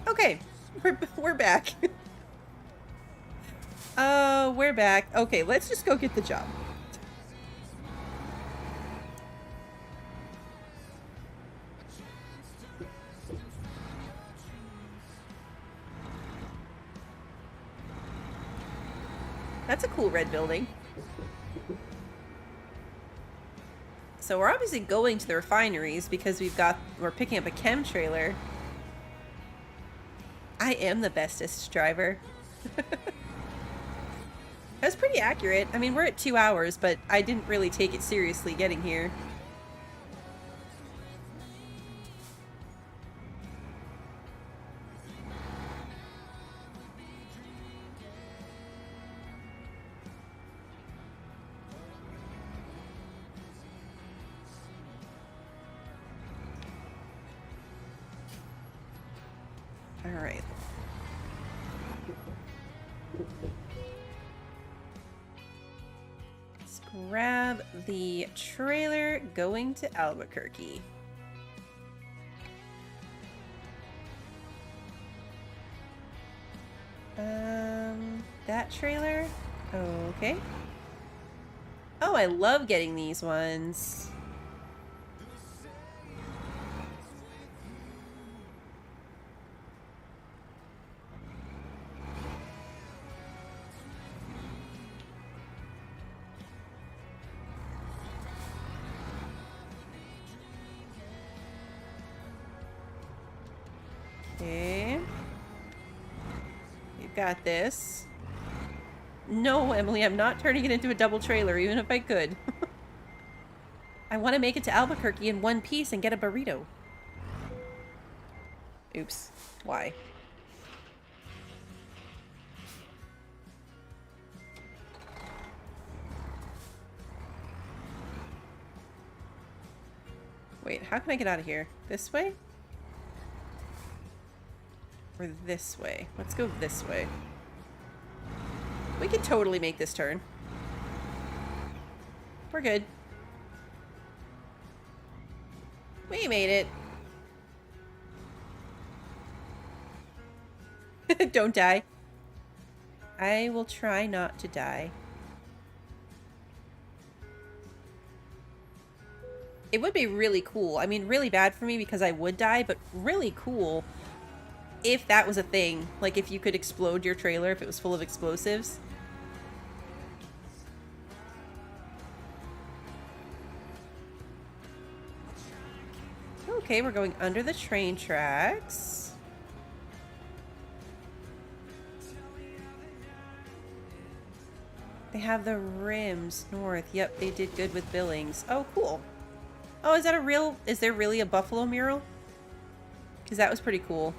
Okay. We're back. We're back. Okay, let's just go get the job. That's a cool red building. So we're obviously going to the refineries because we're picking up a chem trailer. I am the bestest driver. That's pretty accurate. I mean, we're at 2 hours, but I didn't really take it seriously getting here. All right. Let's grab the trailer going to Albuquerque. That trailer? Okay. Oh, I love getting these ones. Okay. You've got this. No, Emily, I'm not turning it into a double trailer, even if I could. I want to make it to Albuquerque in one piece and get a burrito. Oops. Why? Wait, how can I get out of here? This way? Or this way? Let's go this way. We can totally make this turn. We're good. We made it. Don't die. I will try not to die. It would be really cool. I mean, really bad for me because I would die, but really cool if that was a thing. Like, if you could explode your trailer if it was full of explosives. Okay, we're going under the train tracks. They have the rims north. Yep, they did good with Billings. Oh, cool. Oh, is that a real... Is there really a buffalo mural? Because that was pretty cool.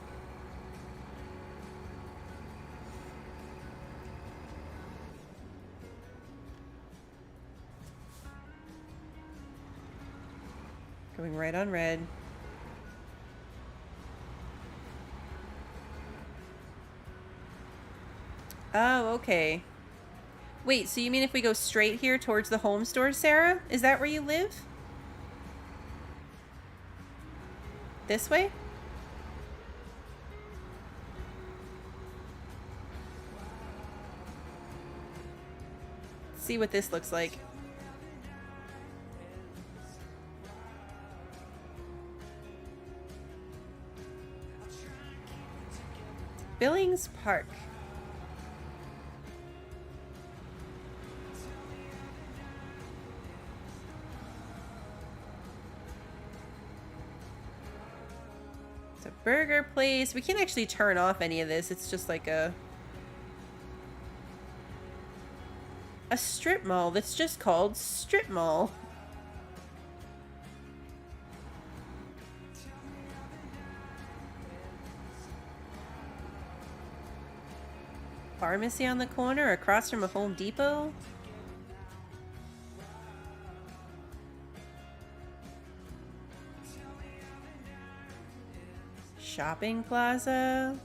Going right on red. Oh, okay. Wait, so you mean if we go straight here towards the home store, Sarah? Is that where you live? This way? Let's see what this looks like. Billings Park. It's a burger place. We can't actually turn off any of this. It's just like a strip mall that's just called Strip Mall. Pharmacy on the corner across from a Home Depot. Shopping plaza.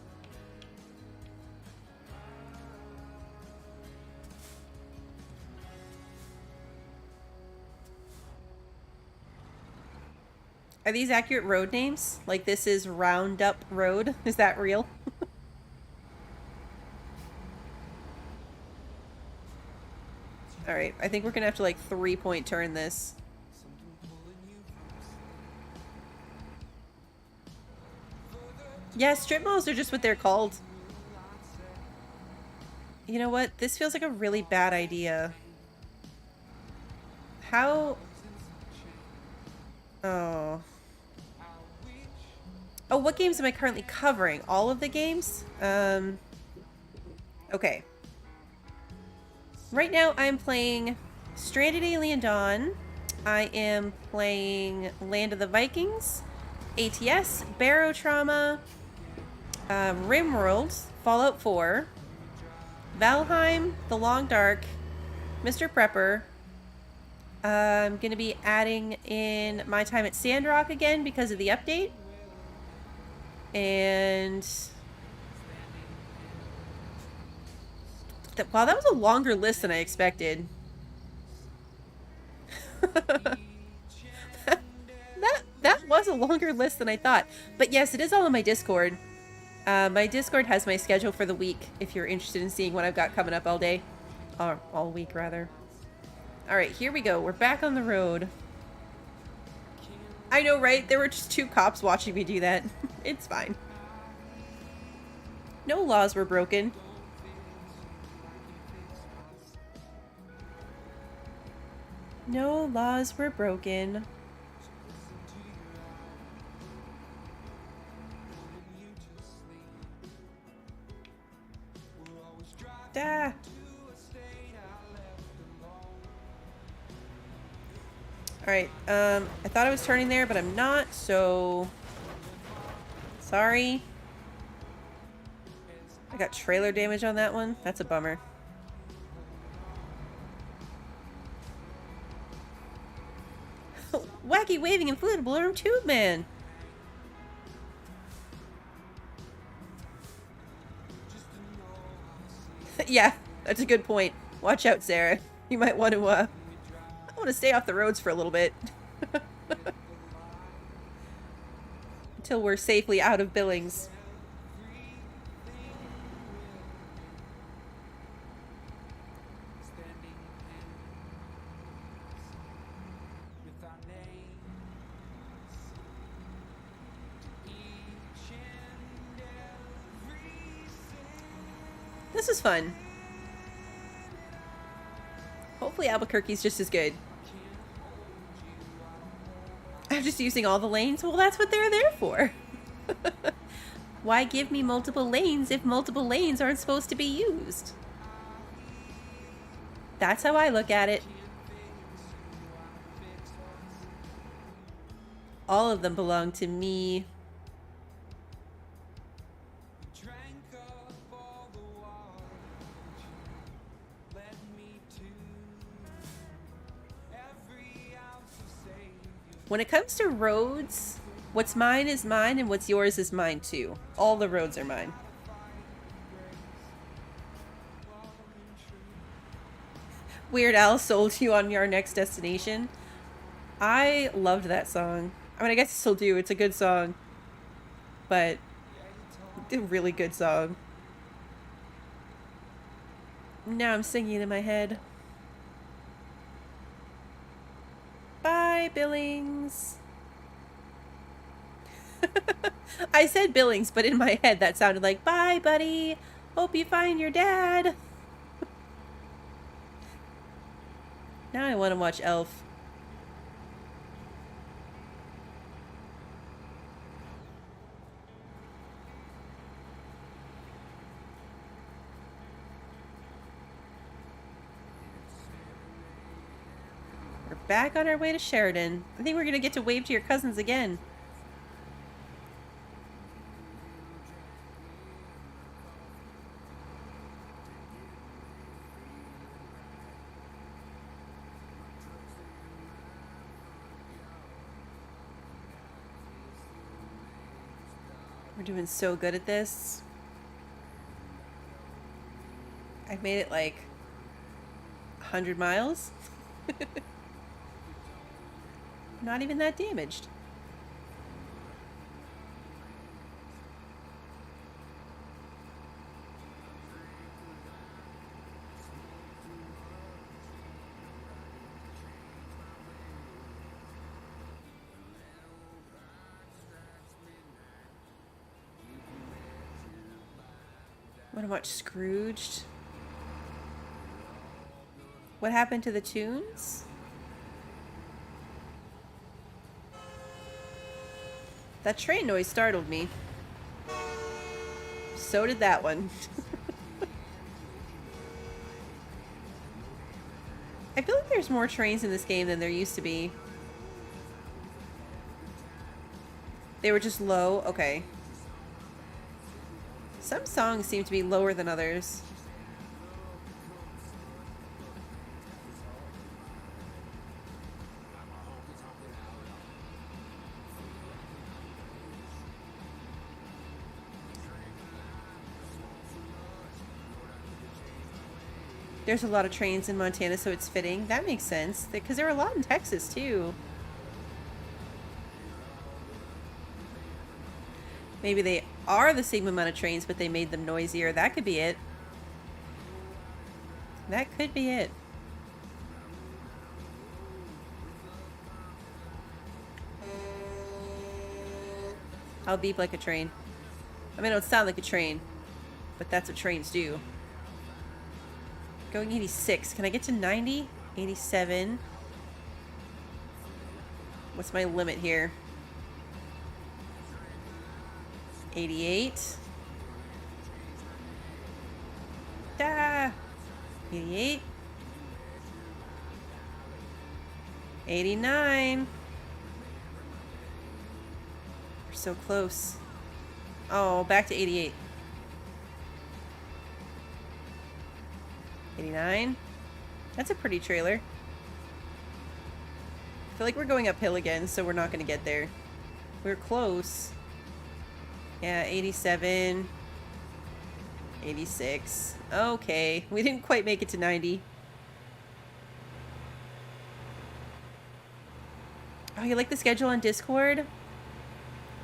Are these accurate road names? Like this is Roundup Road? Is that real? Alright, I think we're gonna have to like 3-point turn this. Yeah, strip malls are just what they're called. You know what? This feels like a really bad idea. How... Oh. Oh, what games am I currently covering? All of the games? Okay. Right now, I'm playing Stranded Alien Dawn. I am playing Land of the Vikings, ATS, Barrow Trauma, RimWorld, Fallout 4, Valheim, The Long Dark, Mr. Prepper. I'm going to be adding in my time at Sandrock again because of the update. And... Wow, that was a longer list than I expected. that was a longer list than I thought. But yes, it is all on my Discord. My Discord has my schedule for the week, if you're interested in seeing what I've got coming up all day. Or all week, rather. Alright, here we go. We're back on the road. I know, right? There were just 2 cops watching me do that. It's fine. No laws were broken. No laws were broken. Da. Alright, I thought I was turning there, but I'm not, so... Sorry. I got trailer damage on that one. That's a bummer. Wacky waving inflatable arm tube man. Yeah, that's a good point. Watch out, Sarah. You might want to, I want to stay off the roads for a little bit. Until we're safely out of Billings. This is fun. Hopefully Albuquerque's just as good. I'm just using all the lanes? Well, that's what they're there for. Why give me multiple lanes if multiple lanes aren't supposed to be used? That's how I look at it. All of them belong to me. When it comes to roads, what's mine is mine and what's yours is mine too. All the roads are mine. Weird Al sold you on your next destination. I loved that song. I mean, I guess I still do. It's a good song. But a really good song. Now I'm singing it in my head. Bye, Billings. I said Billings, but in my head that sounded like, bye, buddy. Hope you find your dad. Now I want to watch Elf. We're back on our way to Sheridan. I think we're going to get to wave to your cousins again. We're doing so good at this. I've made it like 100 miles. Not even that damaged. Want to watch Scrooged? What happened to the tunes? That train noise startled me. So did that one. I feel like there's more trains in this game than there used to be. They were just low? Okay. Some songs seem to be lower than others. There's a lot of trains in Montana, so it's fitting. That makes sense. Because there are a lot in Texas, too. Maybe they are the same amount of trains, but they made them noisier. That could be it. That could be it. I'll beep like a train. I mean, it don't sound like a train, but that's what trains do. Going 86. Can I get to 90? 87. What's my limit here? 88. Ah! 88. 89. We're so close. Oh, back to 88. 89. That's a pretty trailer. I feel like we're going uphill again, so we're not going to get there. We're close. Yeah, 87. 86. Okay, we didn't quite make it to 90. Oh, you like the schedule on Discord?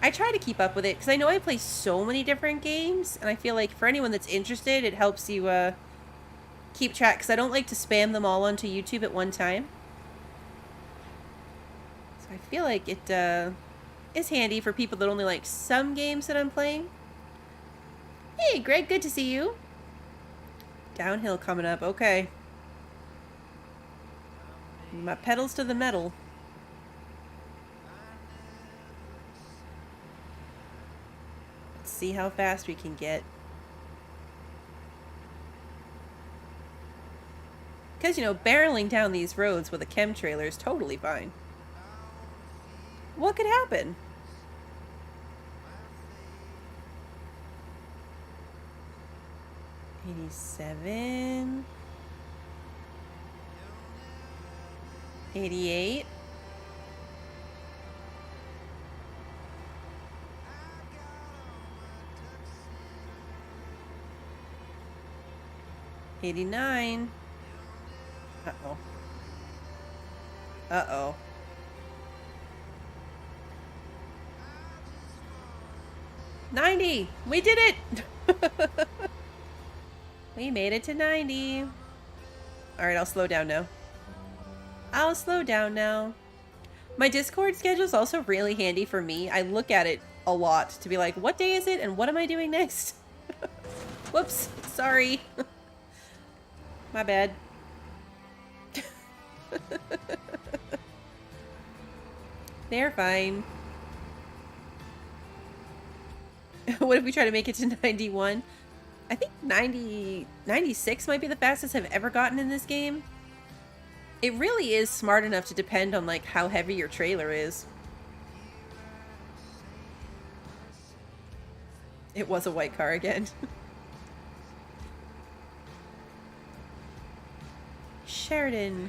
I try to keep up with it, because I know I play so many different games, and I feel like for anyone that's interested, it helps you, keep track, because I don't like to spam them all onto YouTube at one time. So I feel like it is handy for people that only like some games that I'm playing. Hey, Greg, good to see you. Downhill coming up, okay. My pedals to the metal. Let's see how fast we can get. Because, you know, barreling down these roads with a chem trailer is totally fine. What could happen? $87. $88. $89. Uh-oh. Uh-oh. $90. We did it. We made it to 90. All right, I'll slow down now. I'll slow down now. My Discord schedule is also really handy for me. I look at it a lot to be like, what day is it and what am I doing next? Whoops, sorry. My bad. They're fine. What if we try to make it to 91? I think 96 might be the fastest I've ever gotten in this game. It really is smart enough to depend on like how heavy your trailer is. It was a white car again. Sheridan.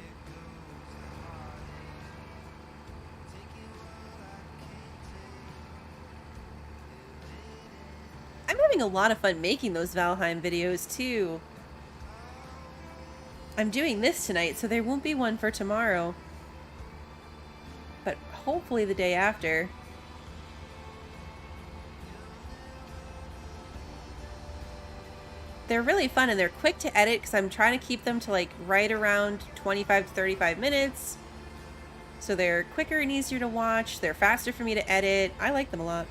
I'm having a lot of fun making those Valheim videos too. I'm doing this tonight, so there won't be one for tomorrow. But hopefully the day after. They're really fun and they're quick to edit because I'm trying to keep them to like right around 25 to 35 minutes. So they're quicker and easier to watch. They're faster for me to edit. I like them a lot.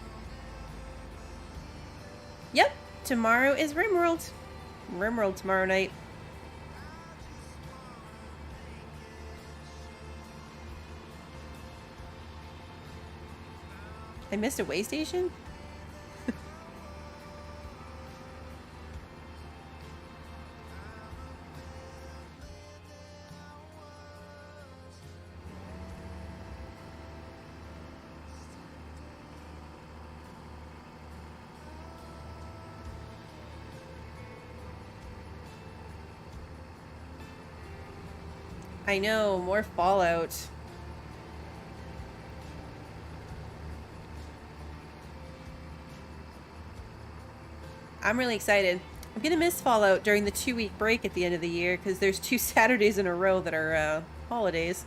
Yep, tomorrow is RimWorld. RimWorld tomorrow night. I missed a way station? I know, more Fallout. I'm really excited. I'm gonna miss Fallout during the 2-week break at the end of the year because there's 2 Saturdays in a row that are holidays.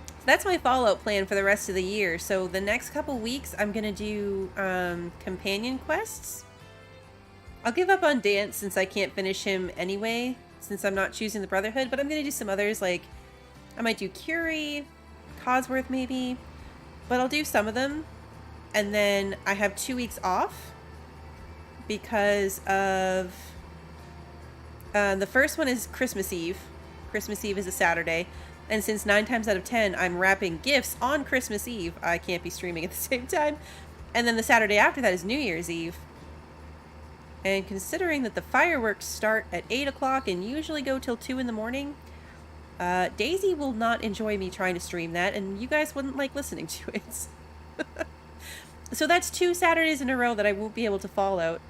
So that's my Fallout plan for the rest of the year. So the next couple weeks I'm gonna do companion quests. I'll give up on Dance since I can't finish him anyway, since I'm not choosing the Brotherhood, but I'm gonna do some others, like I might do Curie, Cosworth maybe, but I'll do some of them. And then I have 2 weeks off because of the first one is Christmas Eve. Christmas Eve is a Saturday, and since 9 times out of 10 I'm wrapping gifts on Christmas Eve, I can't be streaming at the same time. And then the Saturday after that is New Year's Eve. And considering that the fireworks start at 8 o'clock and usually go till 2 in the morning, Daisy will not enjoy me trying to stream that, and you guys wouldn't like listening to it. So that's 2 Saturdays in a row that I won't be able to Fallout.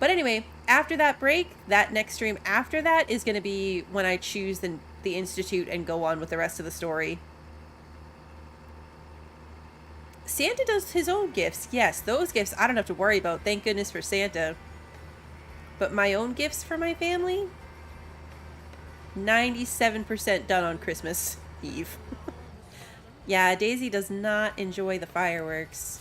But anyway, after that break, that next stream after that is going to be when I choose the Institute and go on with the rest of the story. Santa does his own gifts. Yes, those gifts I don't have to worry about. Thank goodness for Santa. But my own gifts for my family? 97% done on Christmas Eve. Yeah, Daisy does not enjoy the fireworks.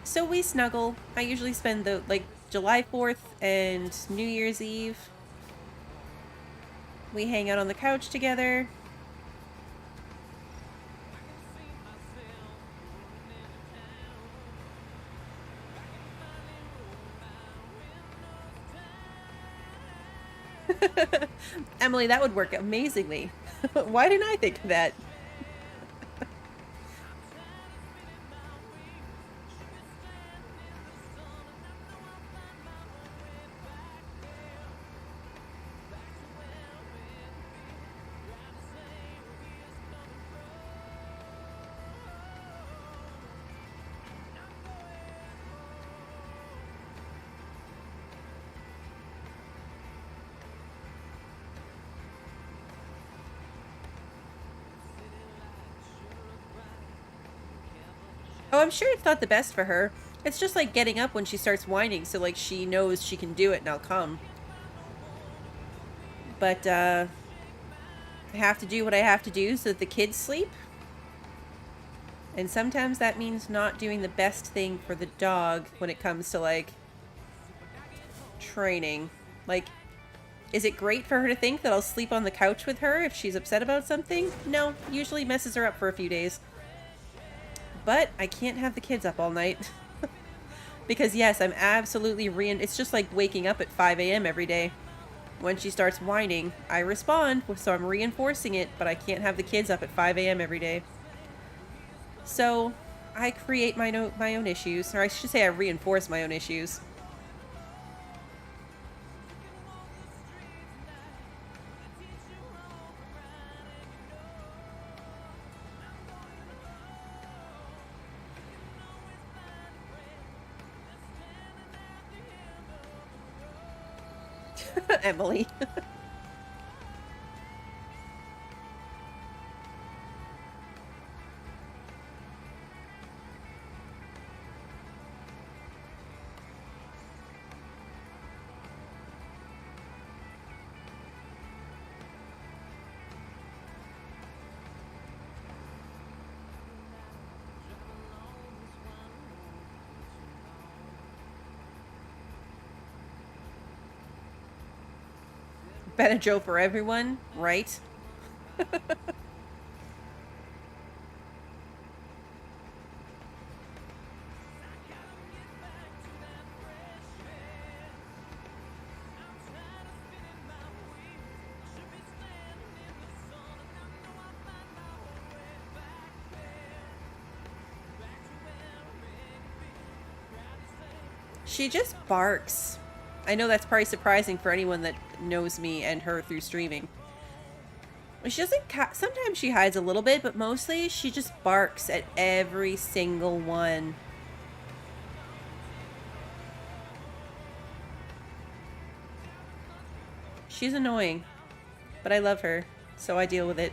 So we snuggle. I usually spend the, July 4th and New Year's Eve. We hang out on the couch together. Emily, that would work amazingly. Why didn't I think of that? Oh, I'm sure it's not the best for her. It's just like getting up when she starts whining, so like she knows she can do it and I'll come. But I have to do what I have to do so that the kids sleep. And sometimes that means not doing the best thing for the dog when it comes to like training. Like, is it great for her to think that I'll sleep on the couch with her if she's upset about something? No, usually messes her up for a few days. But I can't have the kids up all night. Because yes, I'm absolutely it's just like waking up at 5 a.m. every day. When she starts whining, I respond, so I'm reinforcing it, but I can't have the kids up at 5 a.m. every day. So I create my own issues, or I should say I reinforce my own issues. Emily. Been a joke for everyone, right? She just barks. I know that's probably surprising for anyone that knows me and her through streaming. She doesn't. Sometimes she hides a little bit, but mostly she just barks at every single one. She's annoying, but I love her, so I deal with it.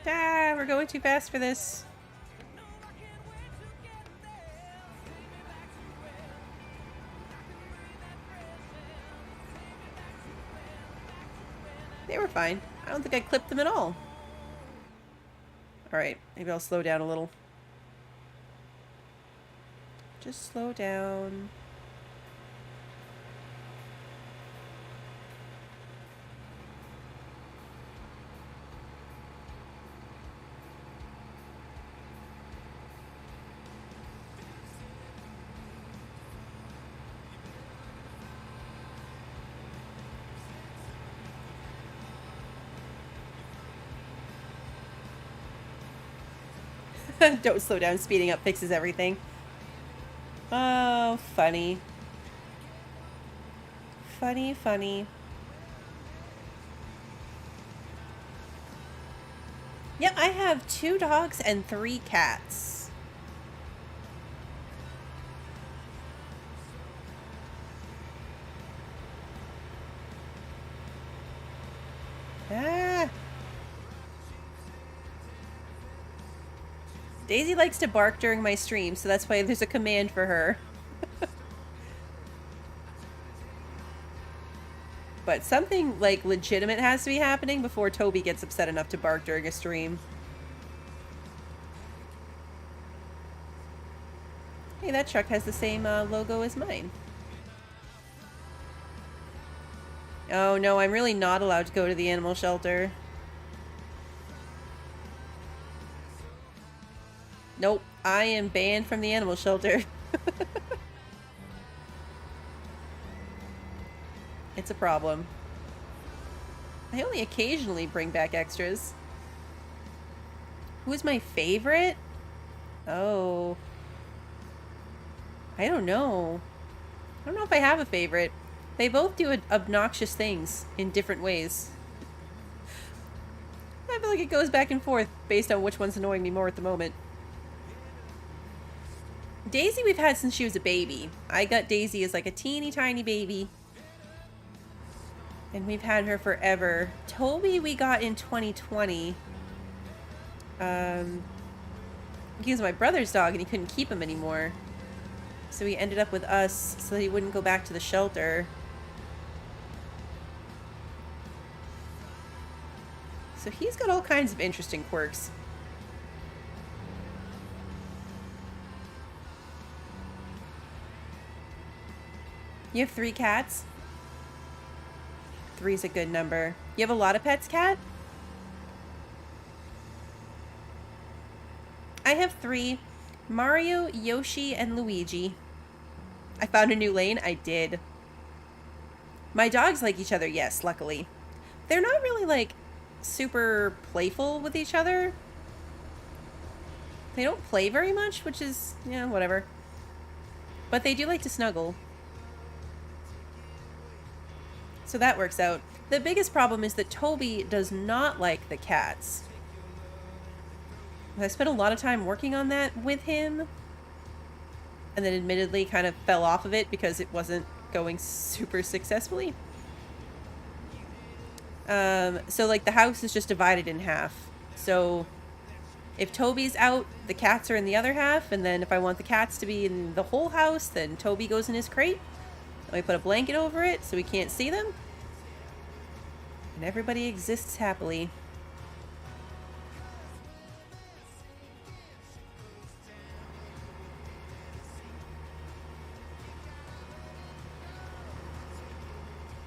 Ah, we're going too fast for this. They were fine. I don't think I clipped them at all. Alright, maybe I'll slow down a little. Just slow down. Don't slow down, speeding up fixes everything. Oh, funny. Funny, funny. Yep, I have 2 dogs and 3 cats. Ah. Daisy likes to bark during my stream, so that's why there's a command for her. But something, like, legitimate has to be happening before Toby gets upset enough to bark during a stream. Hey, that truck has the same logo as mine. Oh no, I'm really not allowed to go to the animal shelter. Nope, I am banned from the animal shelter. It's a problem. I only occasionally bring back extras. Who is my favorite? Oh. I don't know. I don't know if I have a favorite. They both do obnoxious things in different ways. I feel like it goes back and forth based on which one's annoying me more at the moment. Daisy we've had since she was a baby. I got Daisy as like a teeny tiny baby. And we've had her forever. Toby we got in 2020. He was my brother's dog and he couldn't keep him anymore. So he ended up with us so that he wouldn't go back to the shelter. So he's got all kinds of interesting quirks. You have 3 cats? 3's a good number. You have a lot of pets, Cat? I have 3. Mario, Yoshi, and Luigi. I found a new lane? I did. My dogs like each other, yes, luckily. They're not really, like, super playful with each other. They don't play very much, which is, yeah, whatever. But they do like to snuggle. So that works out. The biggest problem is that Toby does not like the cats. I spent a lot of time working on that with him. And then admittedly kind of fell off of it because it wasn't going super successfully. So like the house is just divided in half. So if Toby's out, the cats are in the other half. And then if I want the cats to be in the whole house, then Toby goes in his crate. And we put a blanket over it so we can't see them. And everybody exists happily.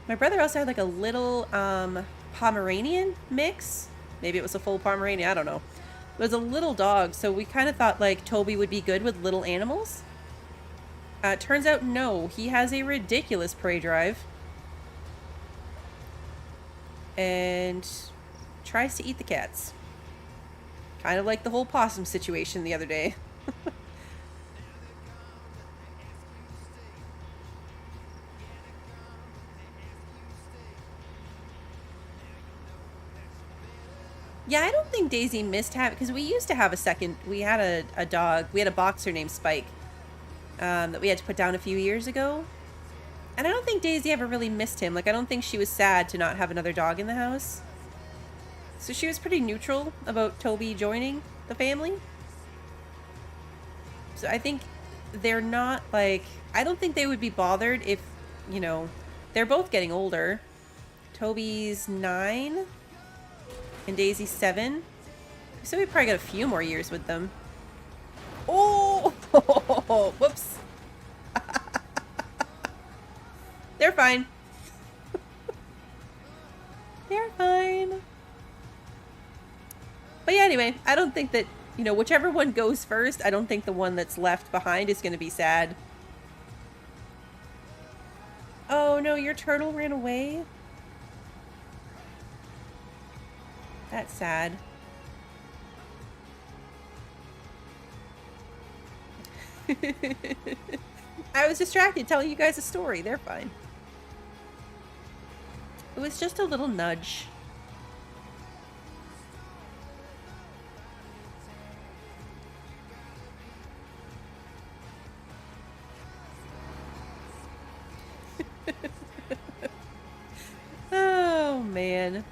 My brother also had like a little Pomeranian mix. Maybe it was a full Pomeranian, I don't know. It was a little dog, so we kind of thought like Toby would be good with little animals. Turns out no, he has a ridiculous prey drive. And tries to eat the cats. Kind of like the whole possum situation the other day. Yeah, I don't think Daisy missed having, because we used to have a second, we had a dog, we had a boxer named Spike that we had to put down a few years ago. And I don't think Daisy ever really missed him. Like, I don't think she was sad to not have another dog in the house. So she was pretty neutral about Toby joining the family. So I think they're not, like, I don't think they would be bothered if, you know, they're both getting older. Toby's 9 and Daisy's 7. So we probably got a few more years with them. Oh! Whoops. They're fine. They're fine. But yeah, anyway, I don't think that, you know, whichever one goes first, I don't think the one that's left behind is going to be sad. Oh no, your turtle ran away? That's sad. I was distracted telling you guys a story. They're fine. It was just a little nudge. Oh, man.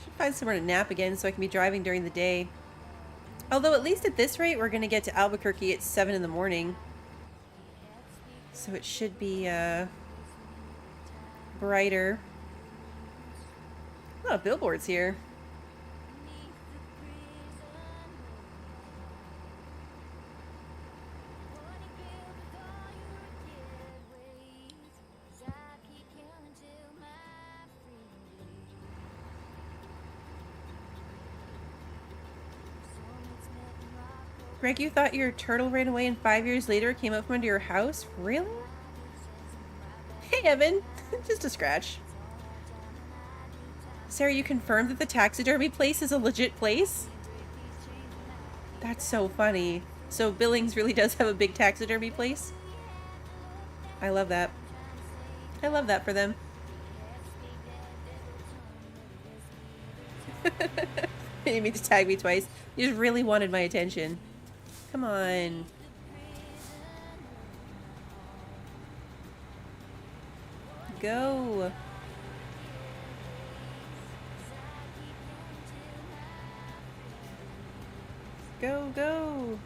Should find somewhere to nap again so I can be driving during the day. Although at least at this rate, we're going to get to Albuquerque at 7 in the morning. So it should be brighter. A lot of billboards here. Greg, you thought your turtle ran away and 5 years later it came up from under your house? Really? Hey, Evan. Just a scratch. Sarah, you confirmed that the taxidermy place is a legit place? That's so funny. So Billings really does have a big taxidermy place? I love that. I love that for them. You didn't mean to tag me twice. You just really wanted my attention. Come on. Go. Go, go.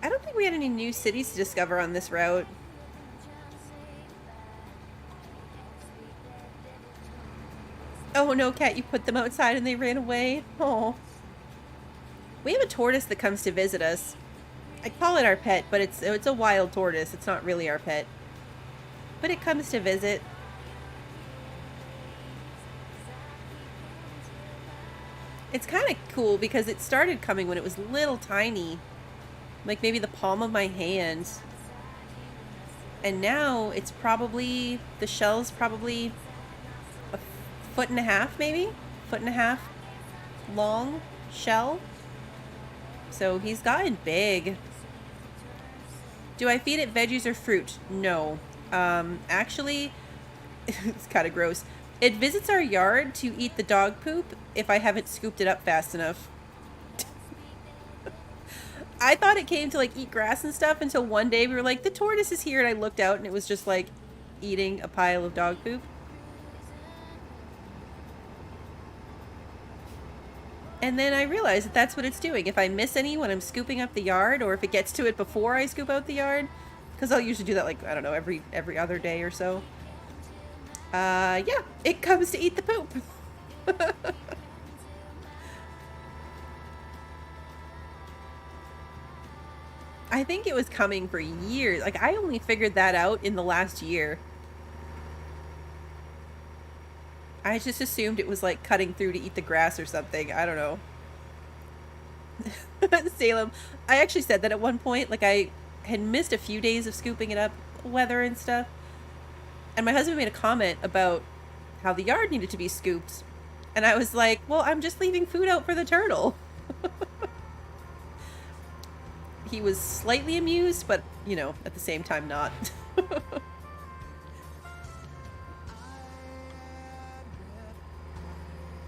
I don't think we had any new cities to discover on this route. Oh no, Cat, you put them outside and they ran away. Oh. We have a tortoise that comes to visit us. I call it our pet, but it's a wild tortoise. It's not really our pet. But it comes to visit. It's kind of cool because it started coming when it was little tiny. Like maybe the palm of my hand. And now it's probably, the shell's probably a foot and a half maybe? Foot and a half long shell. So he's gotten big. Do I feed it veggies or fruit? No. Actually, it's kind of gross. It visits our yard to eat the dog poop if I haven't scooped it up fast enough. I thought it came to like eat grass and stuff until one day we were like, the tortoise is here, and I looked out and it was just like eating a pile of dog poop. And then I realized that that's what it's doing. If I miss any when I'm scooping up the yard, or if it gets to it before I scoop out the yard, because I'll usually do that like, I don't know, every other day or so. Yeah, it comes to eat the poop. I think it was coming for years. Like, I only figured that out in the last year. I just assumed it was like cutting through to eat the grass or something. I don't know. Salem. I actually said that at one point. Like, I had missed a few days of scooping it up, weather and stuff. And my husband made a comment about how the yard needed to be scooped. And I was like, well, I'm just leaving food out for the turtle. He was slightly amused, but, you know, at the same time not.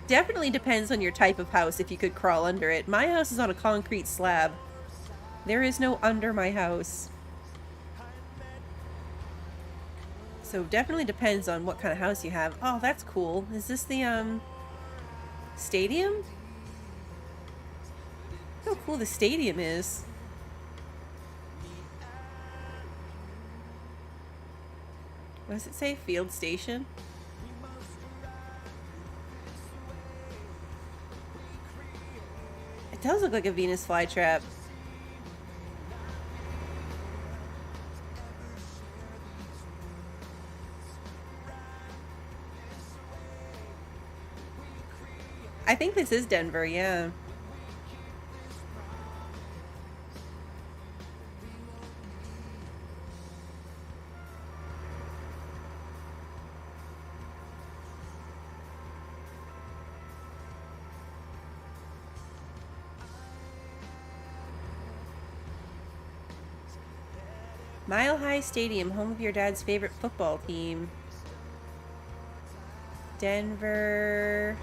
Definitely depends on your type of house if you could crawl under it. My house is on a concrete slab. There is no under my house. So definitely depends on what kind of house you have. Oh, that's cool. Is this the, stadium? Look how cool the stadium is. What does it say? Field station? It does look like a Venus flytrap. I think this is Denver, yeah. Mile High Stadium, home of your dad's favorite football team. Denver.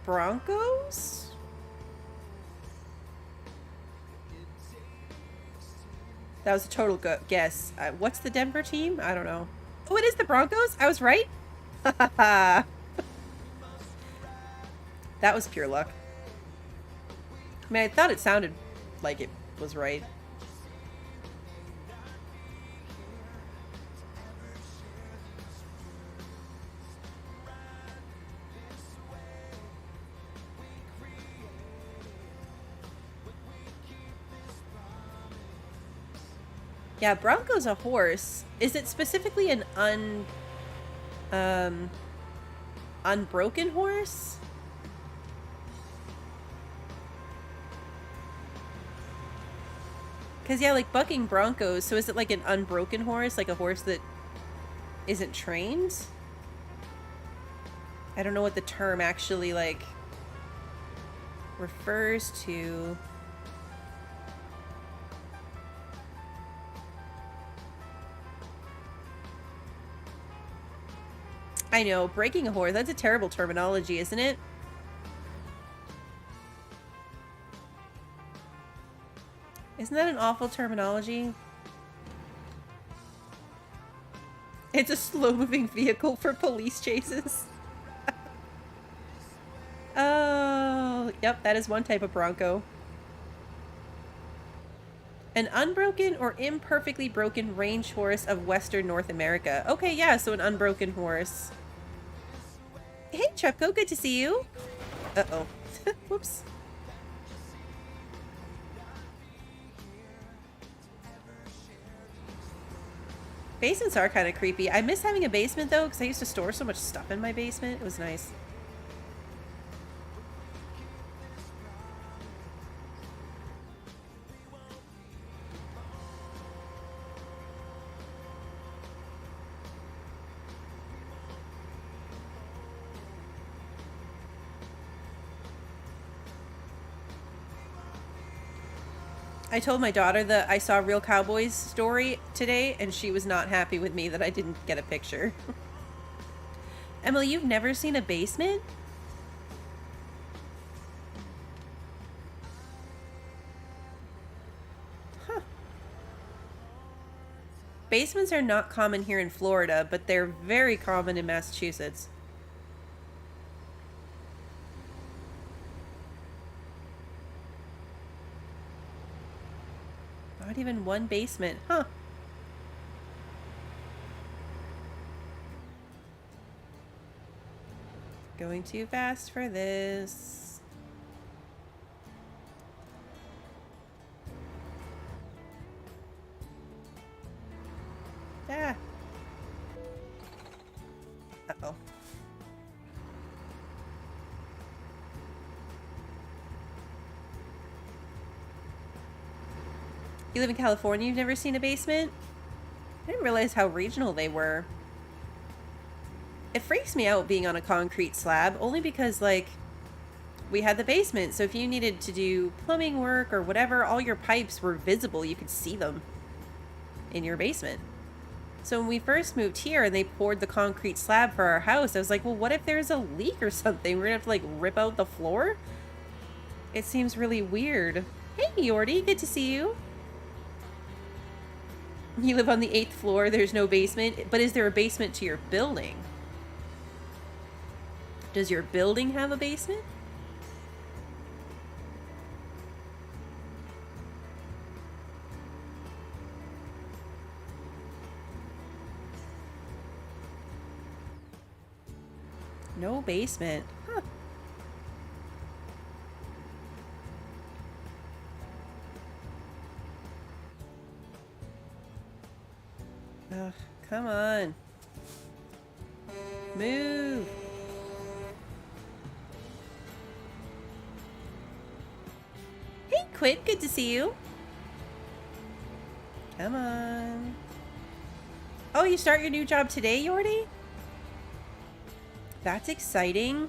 Broncos? That was a total guess. What's the Denver team? I don't know. Oh, it is the Broncos? I was right? That was pure luck. I mean, I thought it sounded like it was right. Yeah, Bronco's a horse. Is it specifically an unbroken horse? Because, yeah, like bucking broncos, so is it like an unbroken horse? Like a horse that isn't trained? I don't know what the term actually, like, refers to. I know, breaking a horse, that's a terrible terminology, isn't it? Isn't that an awful terminology? It's a slow-moving vehicle for police chases. Oh, yep, that is one type of bronco. An unbroken or imperfectly broken range horse of Western North America. Okay, yeah, so an unbroken horse. Hey, Trepko, good to see you. Uh-oh. Whoops. Basements are kind of creepy. I miss having a basement, though, because I used to store so much stuff in my basement. It was nice. I told my daughter that I saw Real Cowboys story today, and she was not happy with me that I didn't get a picture. Emily, you've never seen a basement? Huh. Basements are not common here in Florida, but they're very common in Massachusetts. Not even one basement. Huh. Going too fast for this. Ah. Uh-oh. You live in California, you've never seen a basement? I didn't realize how regional they were. It freaks me out being on a concrete slab, only because, like, we had the basement, so if you needed to do plumbing work or whatever, all your pipes were visible. You could see them in your basement. So when we first moved here and they poured the concrete slab for our house, I was like, well, what if there's a leak or something? We're gonna have to, like, rip out the floor? It seems really weird. Hey, Yordi, good to see you. You live on the 8th floor, there's no basement, but is there a basement to your building? Does your building have a basement? No basement. Huh. Ugh, come on. Move. Hey, Quid, good to see you. Come on. Oh, you start your new job today, Yordi? That's exciting.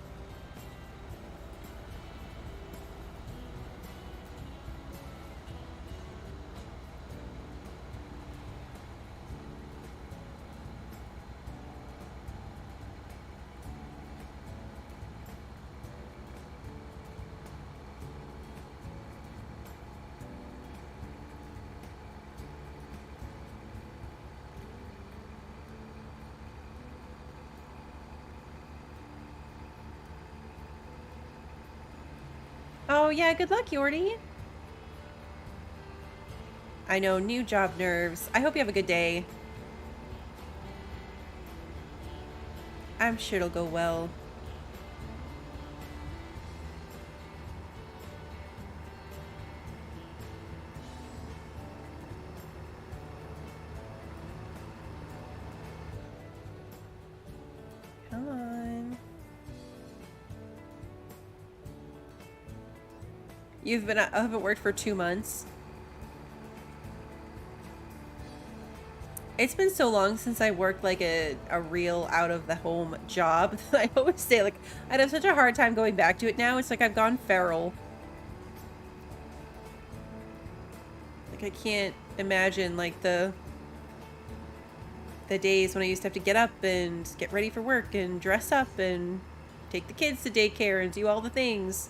Oh, yeah, good luck, Yordi. I know, new job nerves. I hope you have a good day. I'm sure it'll go well. You've been, I haven't worked for 2 months. It's been so long since I worked like a real out of the home job. I always say like I'd have such a hard time going back to it now. It's like I've gone feral. Like I can't imagine like the days when I used to have to get up and get ready for work and dress up and take the kids to daycare and do all the things.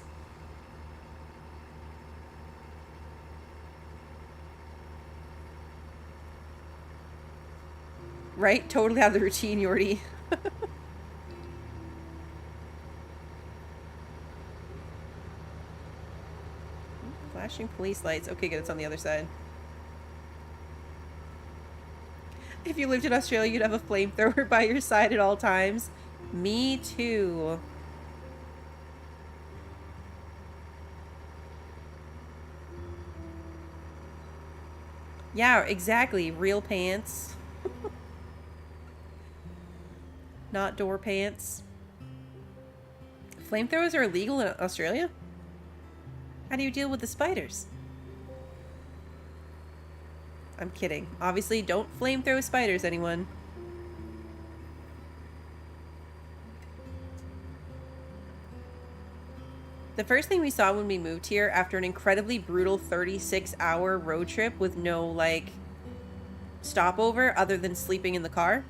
Right? Totally out of the routine, Yordi. Flashing police lights. Okay, good. It's on the other side. If you lived in Australia, you'd have a flamethrower by your side at all times. Me too. Yeah, exactly. Real pants. Not door pants. Flamethrowers are illegal in Australia? How do you deal with the spiders? I'm kidding. Obviously, don't flamethrow spiders, anyone. The first thing we saw when we moved here after an incredibly brutal 36-hour road trip with no, like, stopover other than sleeping in the car.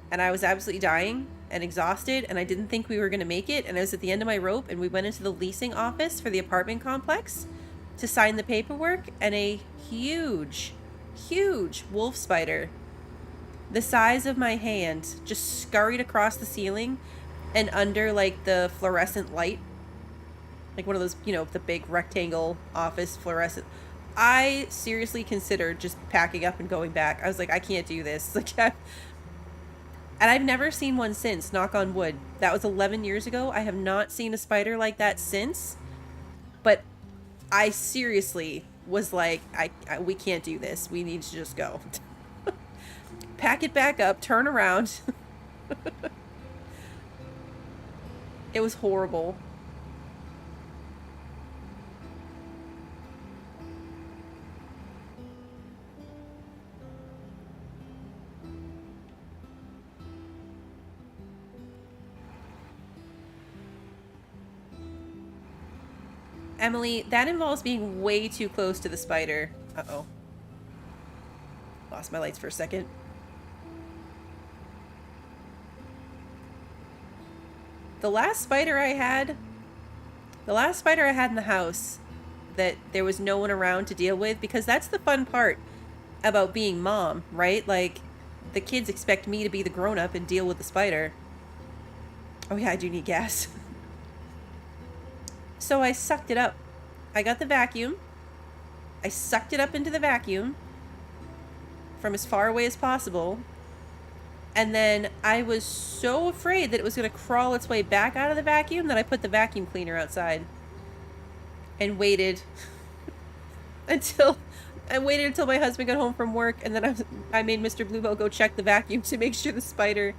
And I was absolutely dying and exhausted, and I didn't think we were going to make it, and I was at the end of my rope, and we went into the leasing office for the apartment complex to sign the paperwork, and a huge wolf spider the size of my hand just scurried across the ceiling and under like the fluorescent light, like one of those, you know, the big rectangle office fluorescent. I seriously considered just packing up and going back. I was like, I can't do this. Like, and I've never seen one since, knock on wood. That was 11 years ago. I have not seen a spider like that since. But I seriously was like, we can't do this. We need to just go. Pack it back up, turn around. It was horrible. Emily, that involves being way too close to the spider. Uh-oh. Lost my lights for a second. The last spider I had in the house that there was no one around to deal with, because that's the fun part about being mom, right? Like, the kids expect me to be the grown-up and deal with the spider. Oh yeah, I do need gas. So I sucked it up. I got the vacuum. I sucked it up into the vacuum from as far away as possible. And then I was so afraid that it was going to crawl its way back out of the vacuum that I put the vacuum cleaner outside and waited until my husband got home from work, and then I made Mr. Bluebell go check the vacuum to make sure the spider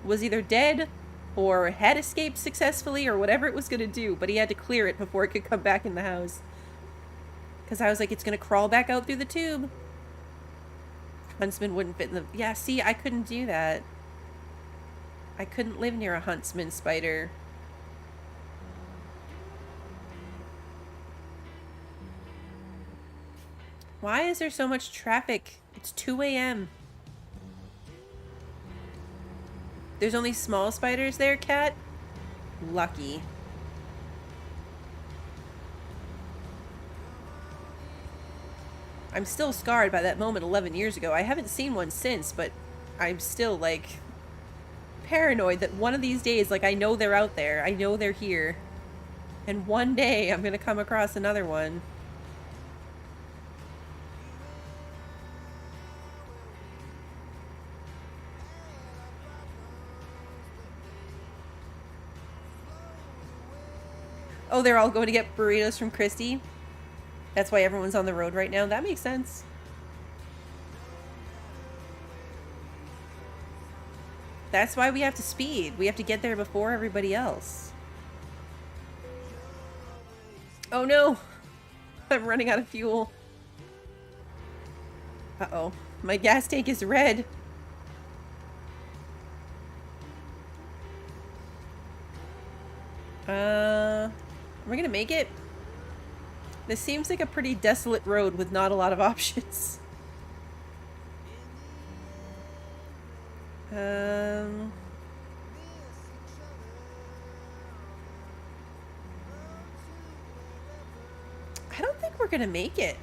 was either dead or had escaped successfully or whatever it was going to do, but he had to clear it before it could come back in the house. Because I was like, it's going to crawl back out through the tube. Huntsman wouldn't fit in the... Yeah, see, I couldn't do that. I couldn't live near a huntsman spider. Why is there so much traffic? It's 2 a.m. There's only small spiders there, Cat? Lucky. I'm still scarred by that moment 11 years ago. I haven't seen one since, but I'm still, like, paranoid that one of these days, like, I know they're out there. I know they're here. And one day I'm gonna come across another one. Oh, they're all going to get burritos from Christy. That's why everyone's on the road right now. That makes sense. That's why we have to speed. We have to get there before everybody else. Oh no! I'm running out of fuel. Uh-oh. My gas tank is red. Am I gonna make it? This seems like a pretty desolate road with not a lot of options. I don't think we're gonna make it.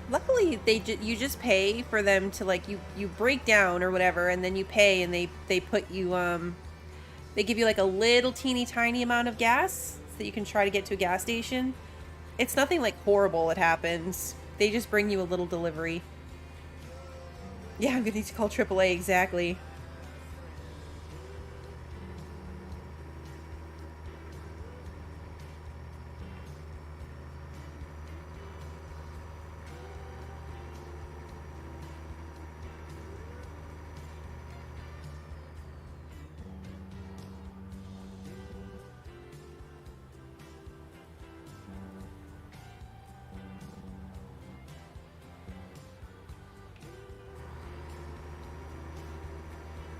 Luckily, you just pay for them to, like, you break down or whatever, and then you pay, and they put you they give you like a little teeny tiny amount of gas so that you can try to get to a gas station. It's nothing like horrible that happens. They just bring you a little delivery. Yeah, I'm gonna need to call AAA, exactly.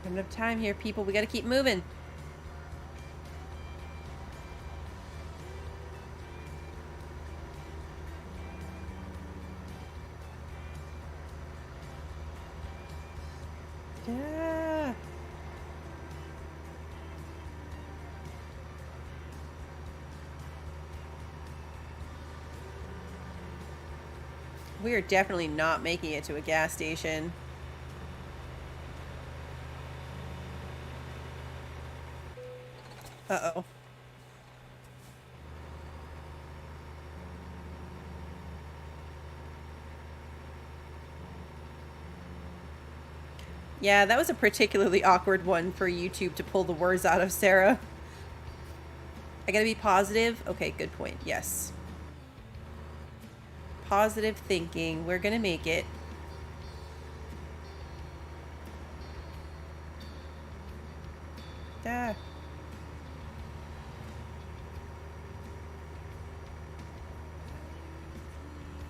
Don't have time here, people. We gotta keep moving. Yeah. We are definitely not making it to a gas station. Uh-oh. Yeah, that was a particularly awkward one for YouTube to pull the words out of, Sarah. I gotta be positive? Okay, good point. Yes. Positive thinking. We're gonna make it. Ah.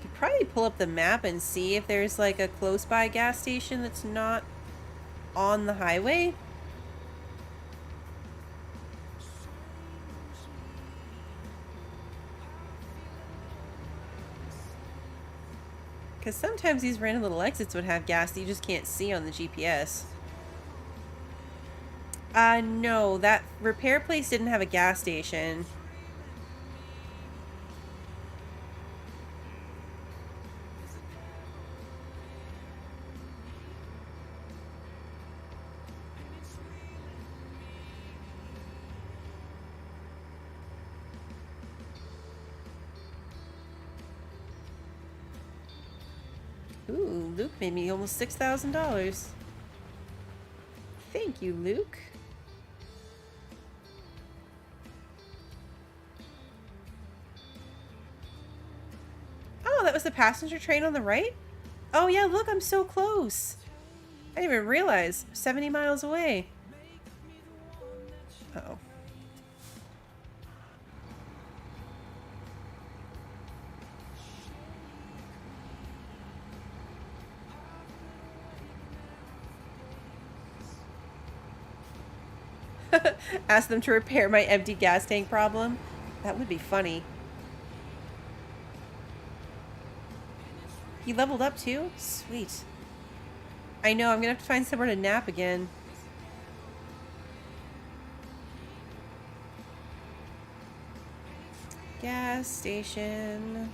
Could probably pull up the map and see if there's like a close by gas station that's not on the highway. Because sometimes these random little exits would have gas that you just can't see on the GPS. No, that repair place didn't have a gas station. Ooh, Luke made me almost $6,000. Thank you, Luke. Oh, that was the passenger train on the right? Oh yeah, look, I'm so close. I didn't even realize. 70 miles away. Uh-oh. Ask them to repair my empty gas tank problem. That would be funny. He leveled up too? Sweet. I know, I'm gonna have to find somewhere to nap again. Gas station.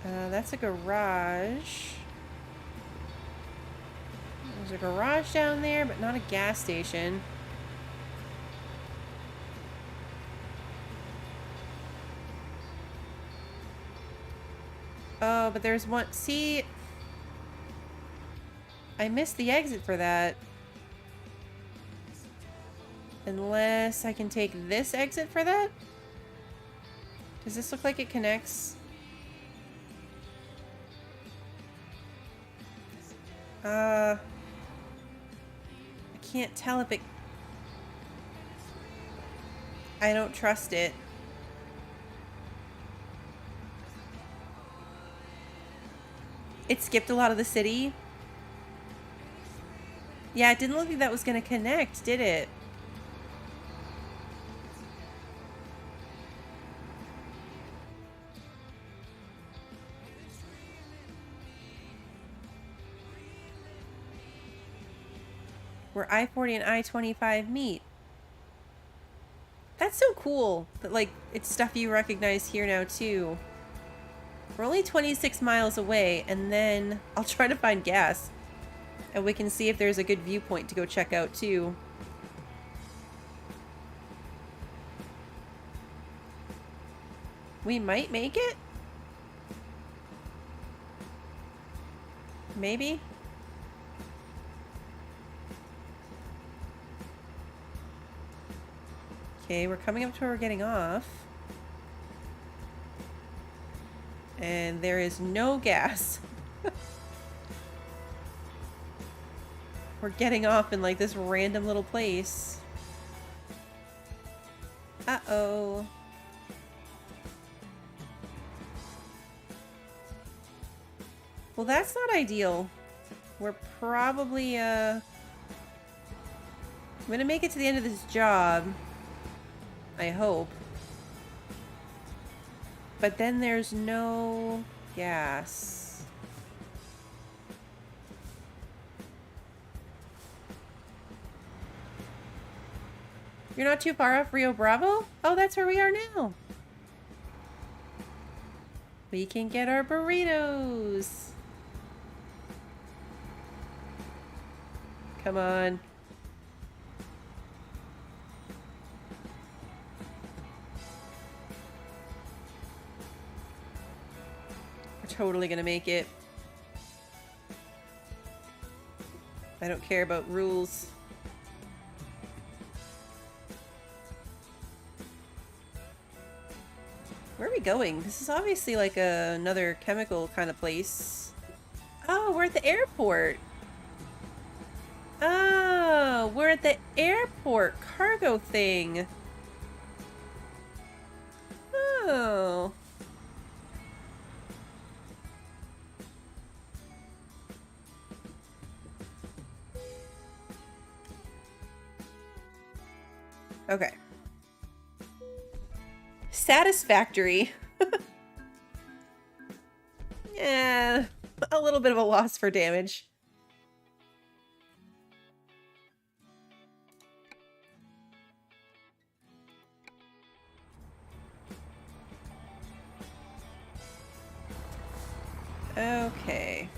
That's a garage. There's a garage down there, but not a gas station. Oh, but there's one. See, I missed the exit for that. Unless I can take this exit for that? Does this look like it connects? I can't tell if it... I don't trust it. It skipped a lot of the city. Yeah, it didn't look like that was going to connect, did it? Where I-40 and I-25 meet. That's so cool that, like, it's stuff you recognize here now, too. We're only 26 miles away, and then I'll try to find gas. And we can see if there's a good viewpoint to go check out, too. We might make it? Maybe? Okay, we're coming up to where we're getting off. And there is no gas. We're getting off in like this random little place. Uh-oh. Well, that's not ideal. We're probably, I'm gonna make it to the end of this job. I hope. But then there's no gas. You're not too far off Rio Bravo? Oh, that's where we are now. We can get our burritos. Come on. We're totally gonna make it. I don't care about rules. Where are we going? This is obviously like another chemical kind of place. Oh, we're at the airport. Oh, we're at the airport cargo thing. Oh. Okay. Satisfactory. Yeah, a little bit of a loss for damage. Okay.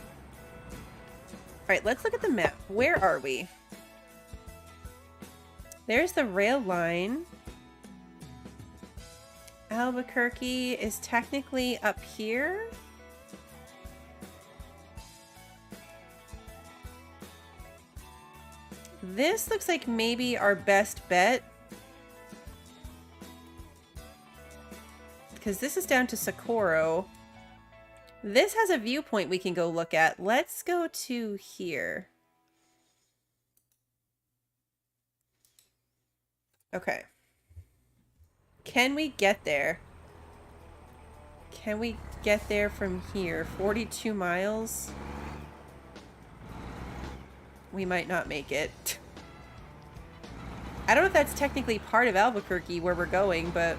Alright, let's look at the map. Where are we? There's the rail line. Albuquerque is technically up here. This looks like maybe our best bet. Because this is down to Socorro. This has a viewpoint we can go look at. Let's go to here. Okay. Can we get there? Can we get there from here? 42 miles? We might not make it. I don't know if that's technically part of Albuquerque where we're going, but...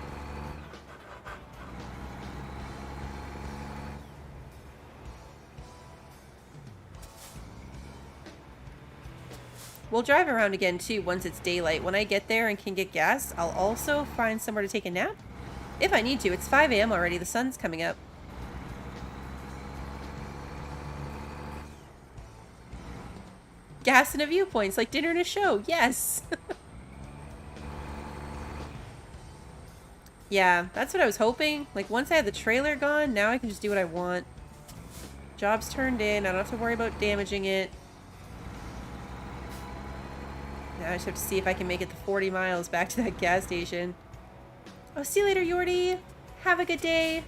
we'll drive around again, too, once it's daylight. When I get there and can get gas, I'll also find somewhere to take a nap. If I need to. It's 5 a.m. already. The sun's coming up. Gas and a viewpoint. It's like dinner and a show. Yes! Yeah, that's what I was hoping. Like, once I had the trailer gone, now I can just do what I want. Job's turned in. I don't have to worry about damaging it. Now I just have to see if I can make it the 40 miles back to that gas station. Oh, see you later, Yordi. Have a good day.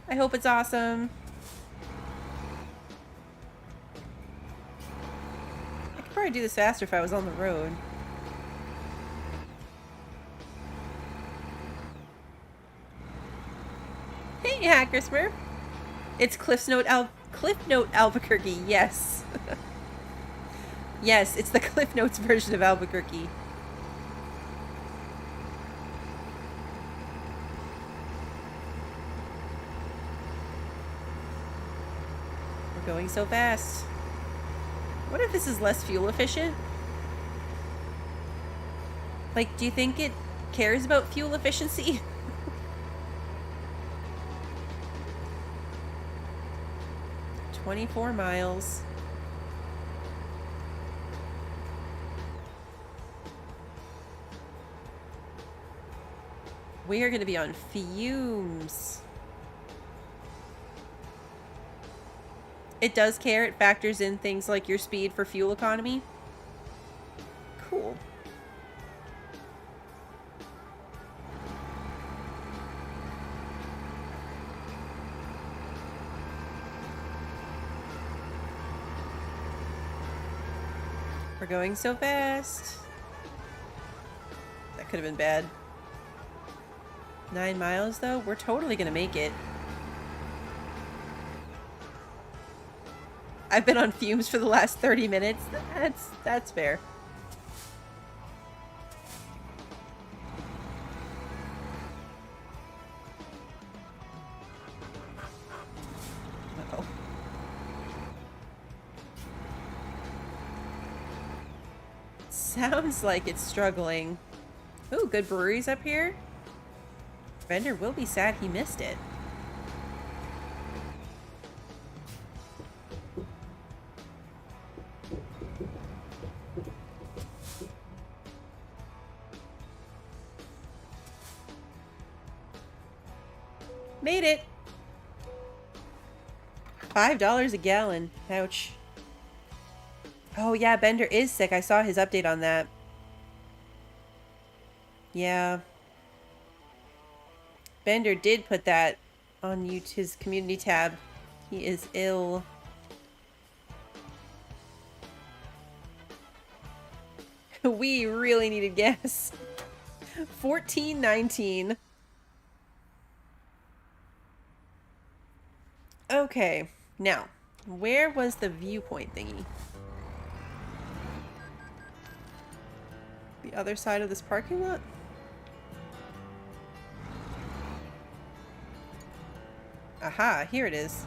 I hope it's awesome. I could probably do this faster if I was on the road. Hey, Hacker Smurf. It's Cliff Note Albuquerque, yes. Yes, it's the Cliff Notes version of Albuquerque. We're going so fast. What if this is less fuel efficient? Like, do you think it cares about fuel efficiency? "24 miles. We are going to be on fumes. It does care. It factors in things like your speed for fuel economy. Cool. We're going so fast. That could have been bad. 9 miles, though? We're totally gonna make it. I've been on fumes for the last 30 minutes. That's fair. Uh-oh. Sounds like it's struggling. Ooh, good breweries up here. Bender will be sad he missed it. Made it! $5 a gallon. Ouch. Oh yeah, Bender is sick. I saw his update on that. Yeah. Bender did put that on his community tab. He is ill. We really needed gas. 14.19. Okay, now, where was the viewpoint thingy? The other side of this parking lot? Aha, here it is.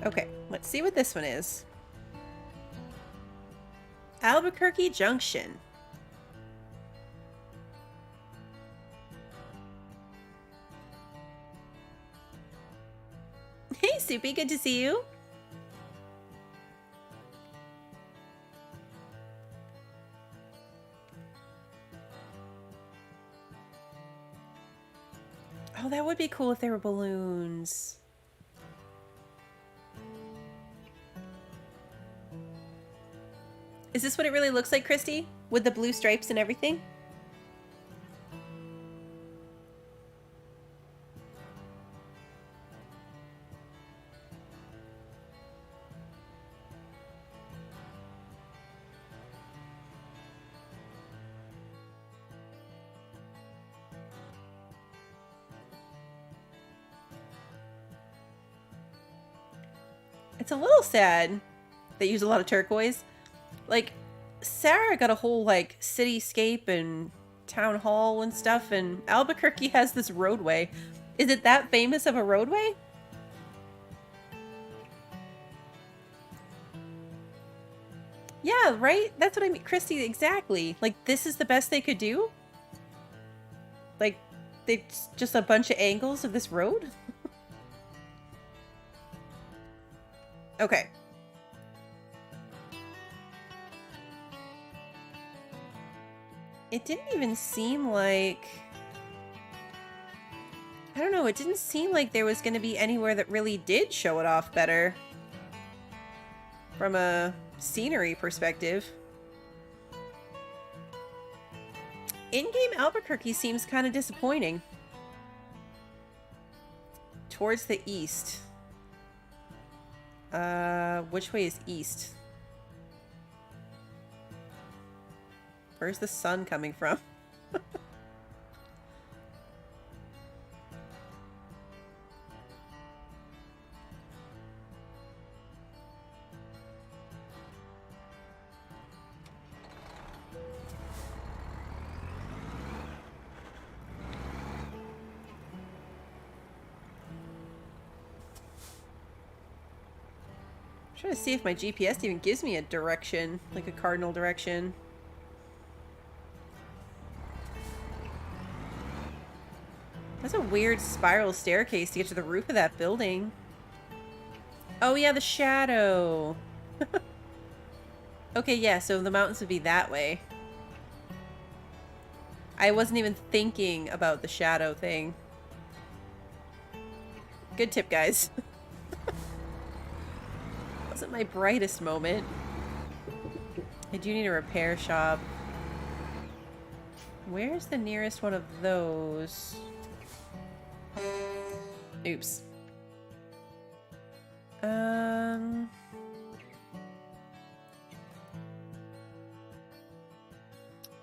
Okay, let's see what this one is. Albuquerque Junction. Hey, Soupy, good to see you. Oh, that would be cool if there were balloons. Is this what it really looks like, Christy? With the blue stripes and everything? It's a little sad they use a lot of turquoise. Like, Sarah got a whole, like, cityscape and town hall and stuff, and Albuquerque has this roadway. Is it that famous of a roadway? Yeah, right? That's what I mean. Christy, exactly. Like, this is the best they could do? Like, it's just a bunch of angles of this road? Okay. It didn't even seem like... I don't know, it didn't seem like there was going to be anywhere that really did show it off better. from a scenery perspective. In-game Albuquerque seems kind of disappointing. Towards the east. Which way is east? Where's the sun coming from? I'm trying to see if my GPS even gives me a direction, like a cardinal direction. That's a weird spiral staircase to get to the roof of that building. Oh yeah, the shadow. Okay, yeah, so the mountains would be that way. I wasn't even thinking about the shadow thing. Good tip, guys. Wasn't my brightest moment. I do need a repair shop. Where's the nearest one of those? Oops.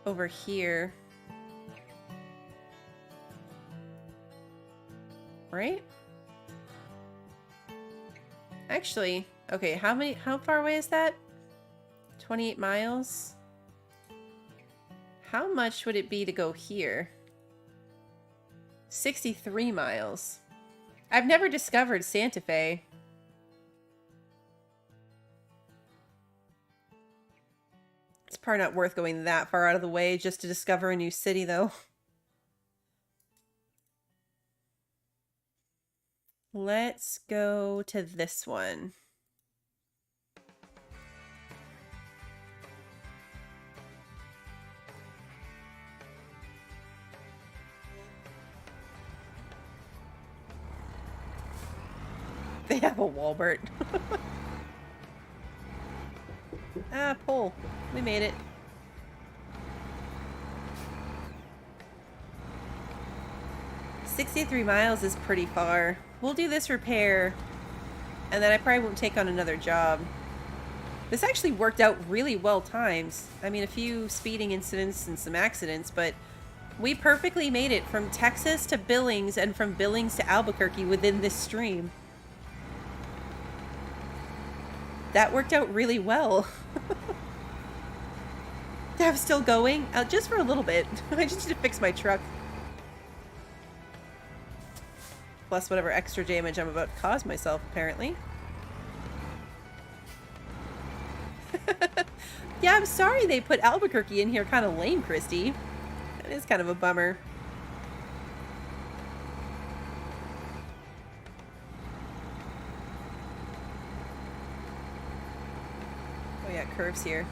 Over here. Right? Actually, okay, how far away is that? 28 miles? How much would it be to go here? 63 miles. I've never discovered Santa Fe. It's probably not worth going that far out of the way just to discover a new city, though. Let's go to this one. They have a Walbert. Ah, pull. We made it. "63 miles is pretty far. We'll do this repair, and then I probably won't take on another job." This actually worked out really well timed. I mean, a few speeding incidents and some accidents, but we perfectly made it from Texas to Billings and from Billings to Albuquerque within this stream. That worked out really well. I'm still going, just for a little bit. I just need to fix my truck. Plus whatever extra damage I'm about to cause myself, apparently. Yeah, I'm sorry they put Albuquerque in here kind of lame, Christy. That is kind of a bummer. Oh yeah, curves here.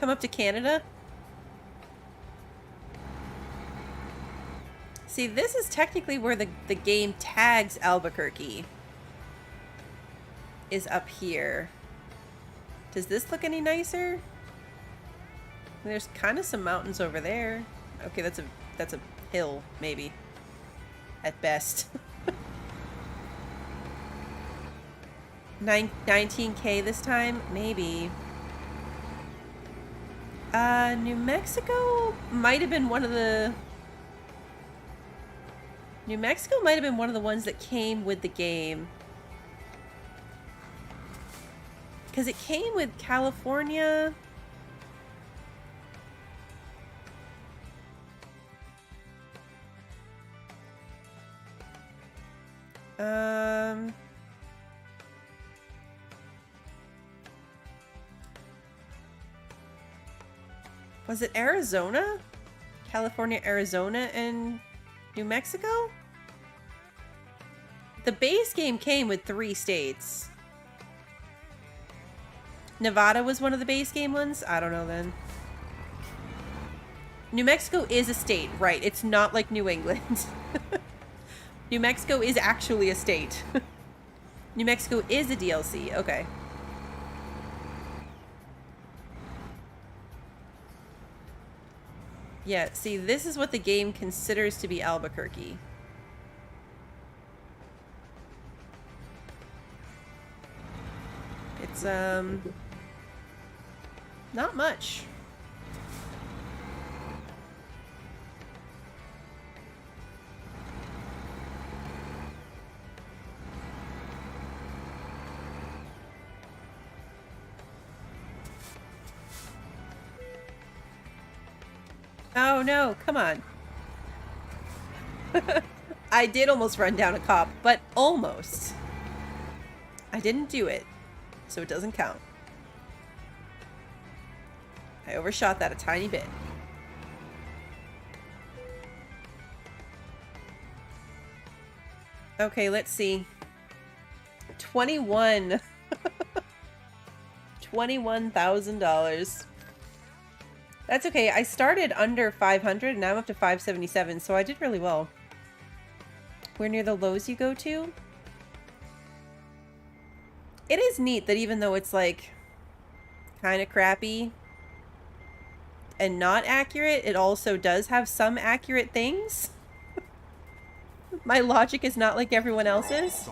Come up to Canada? See, this is technically where the game tags Albuquerque. Is up here. Does this look any nicer? There's kind of some mountains over there. Okay, that's a hill, maybe. At best. 19K this time? Maybe. New Mexico might have been one of the... New Mexico might have been one of the ones that came with the game. Because it came with California. Was it Arizona? California, Arizona, and New Mexico? The base game came with 3 states. Nevada was one of the base game ones? I don't know then. New Mexico is a state, right? It's not like New England. New Mexico is actually a state. New Mexico is a DLC. Okay. Yeah, see, this is what the game considers to be Albuquerque. It's, not much. Oh no, come on. I did almost run down a cop, but almost. I didn't do it, so it doesn't count. I overshot that a tiny bit. Okay, let's see. 21. $21,000. That's okay. I started under 500 and now I'm up to 577, so I did really well. Where near the lows you go to? It is neat that even though it's like kind of crappy and not accurate, it also does have some accurate things. My logic is not like everyone else's.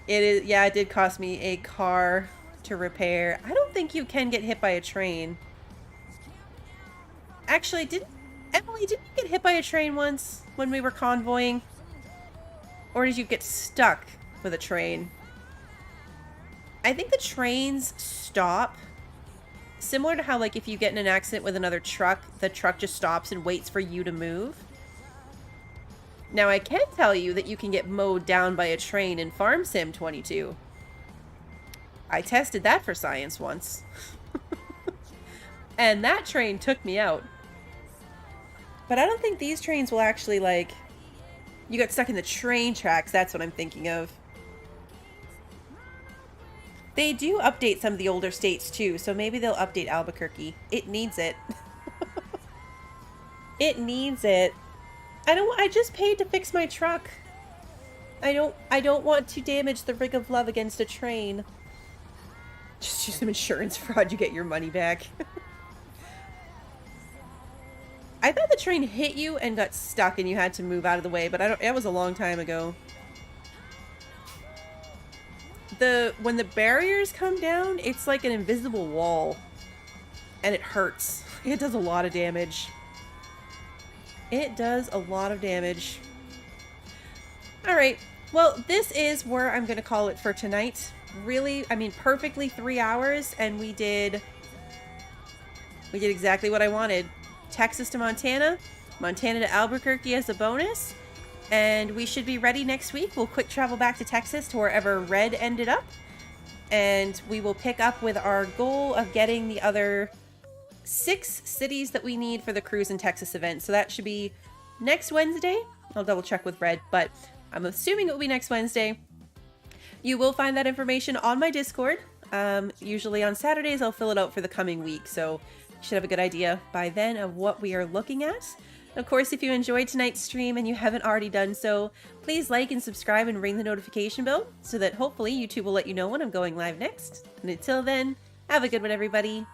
It is, yeah, it did cost me a car to repair. I don't think you can get hit by a train. Actually, Emily, didn't you get hit by a train once when we were convoying? Or did you get stuck with a train? I think the trains stop. Similar to how, like, if you get in an accident with another truck, the truck just stops and waits for you to move. Now, I can tell you that you can get mowed down by a train in Farm Sim 22. I tested that for science once. And that train took me out. But I don't think these trains will actually, like... You got stuck in the train tracks, that's what I'm thinking of. They do update some of the older states too, so maybe they'll update Albuquerque. It needs it. It needs it. I just paid to fix my truck. I don't want to damage the rig of love against a train. Just do some insurance fraud, you get your money back. I thought the train hit you and got stuck and you had to move out of the way, but it was a long time ago. When the barriers come down, it's like an invisible wall. And it hurts. It does a lot of damage. It does a lot of damage. Alright, well, this is where I'm going to call it for tonight. Really, I mean, perfectly 3 hours, and we did exactly what I wanted. Texas to Montana, Montana to Albuquerque as a bonus, and we should be ready next week. We'll quick travel back to Texas to wherever Red ended up, and we will pick up with our goal of getting the other 6 cities that we need for the Cruise in Texas event. So that should be next Wednesday. I'll double check with Red, but I'm assuming it will be next Wednesday. You will find that information on my Discord. Usually on Saturdays, I'll fill it out for the coming week, so you should have a good idea by then of what we are looking at. Of course, if you enjoyed tonight's stream and you haven't already done so, please like and subscribe and ring the notification bell so that hopefully YouTube will let you know when I'm going live next. And until then, have a good one, everybody.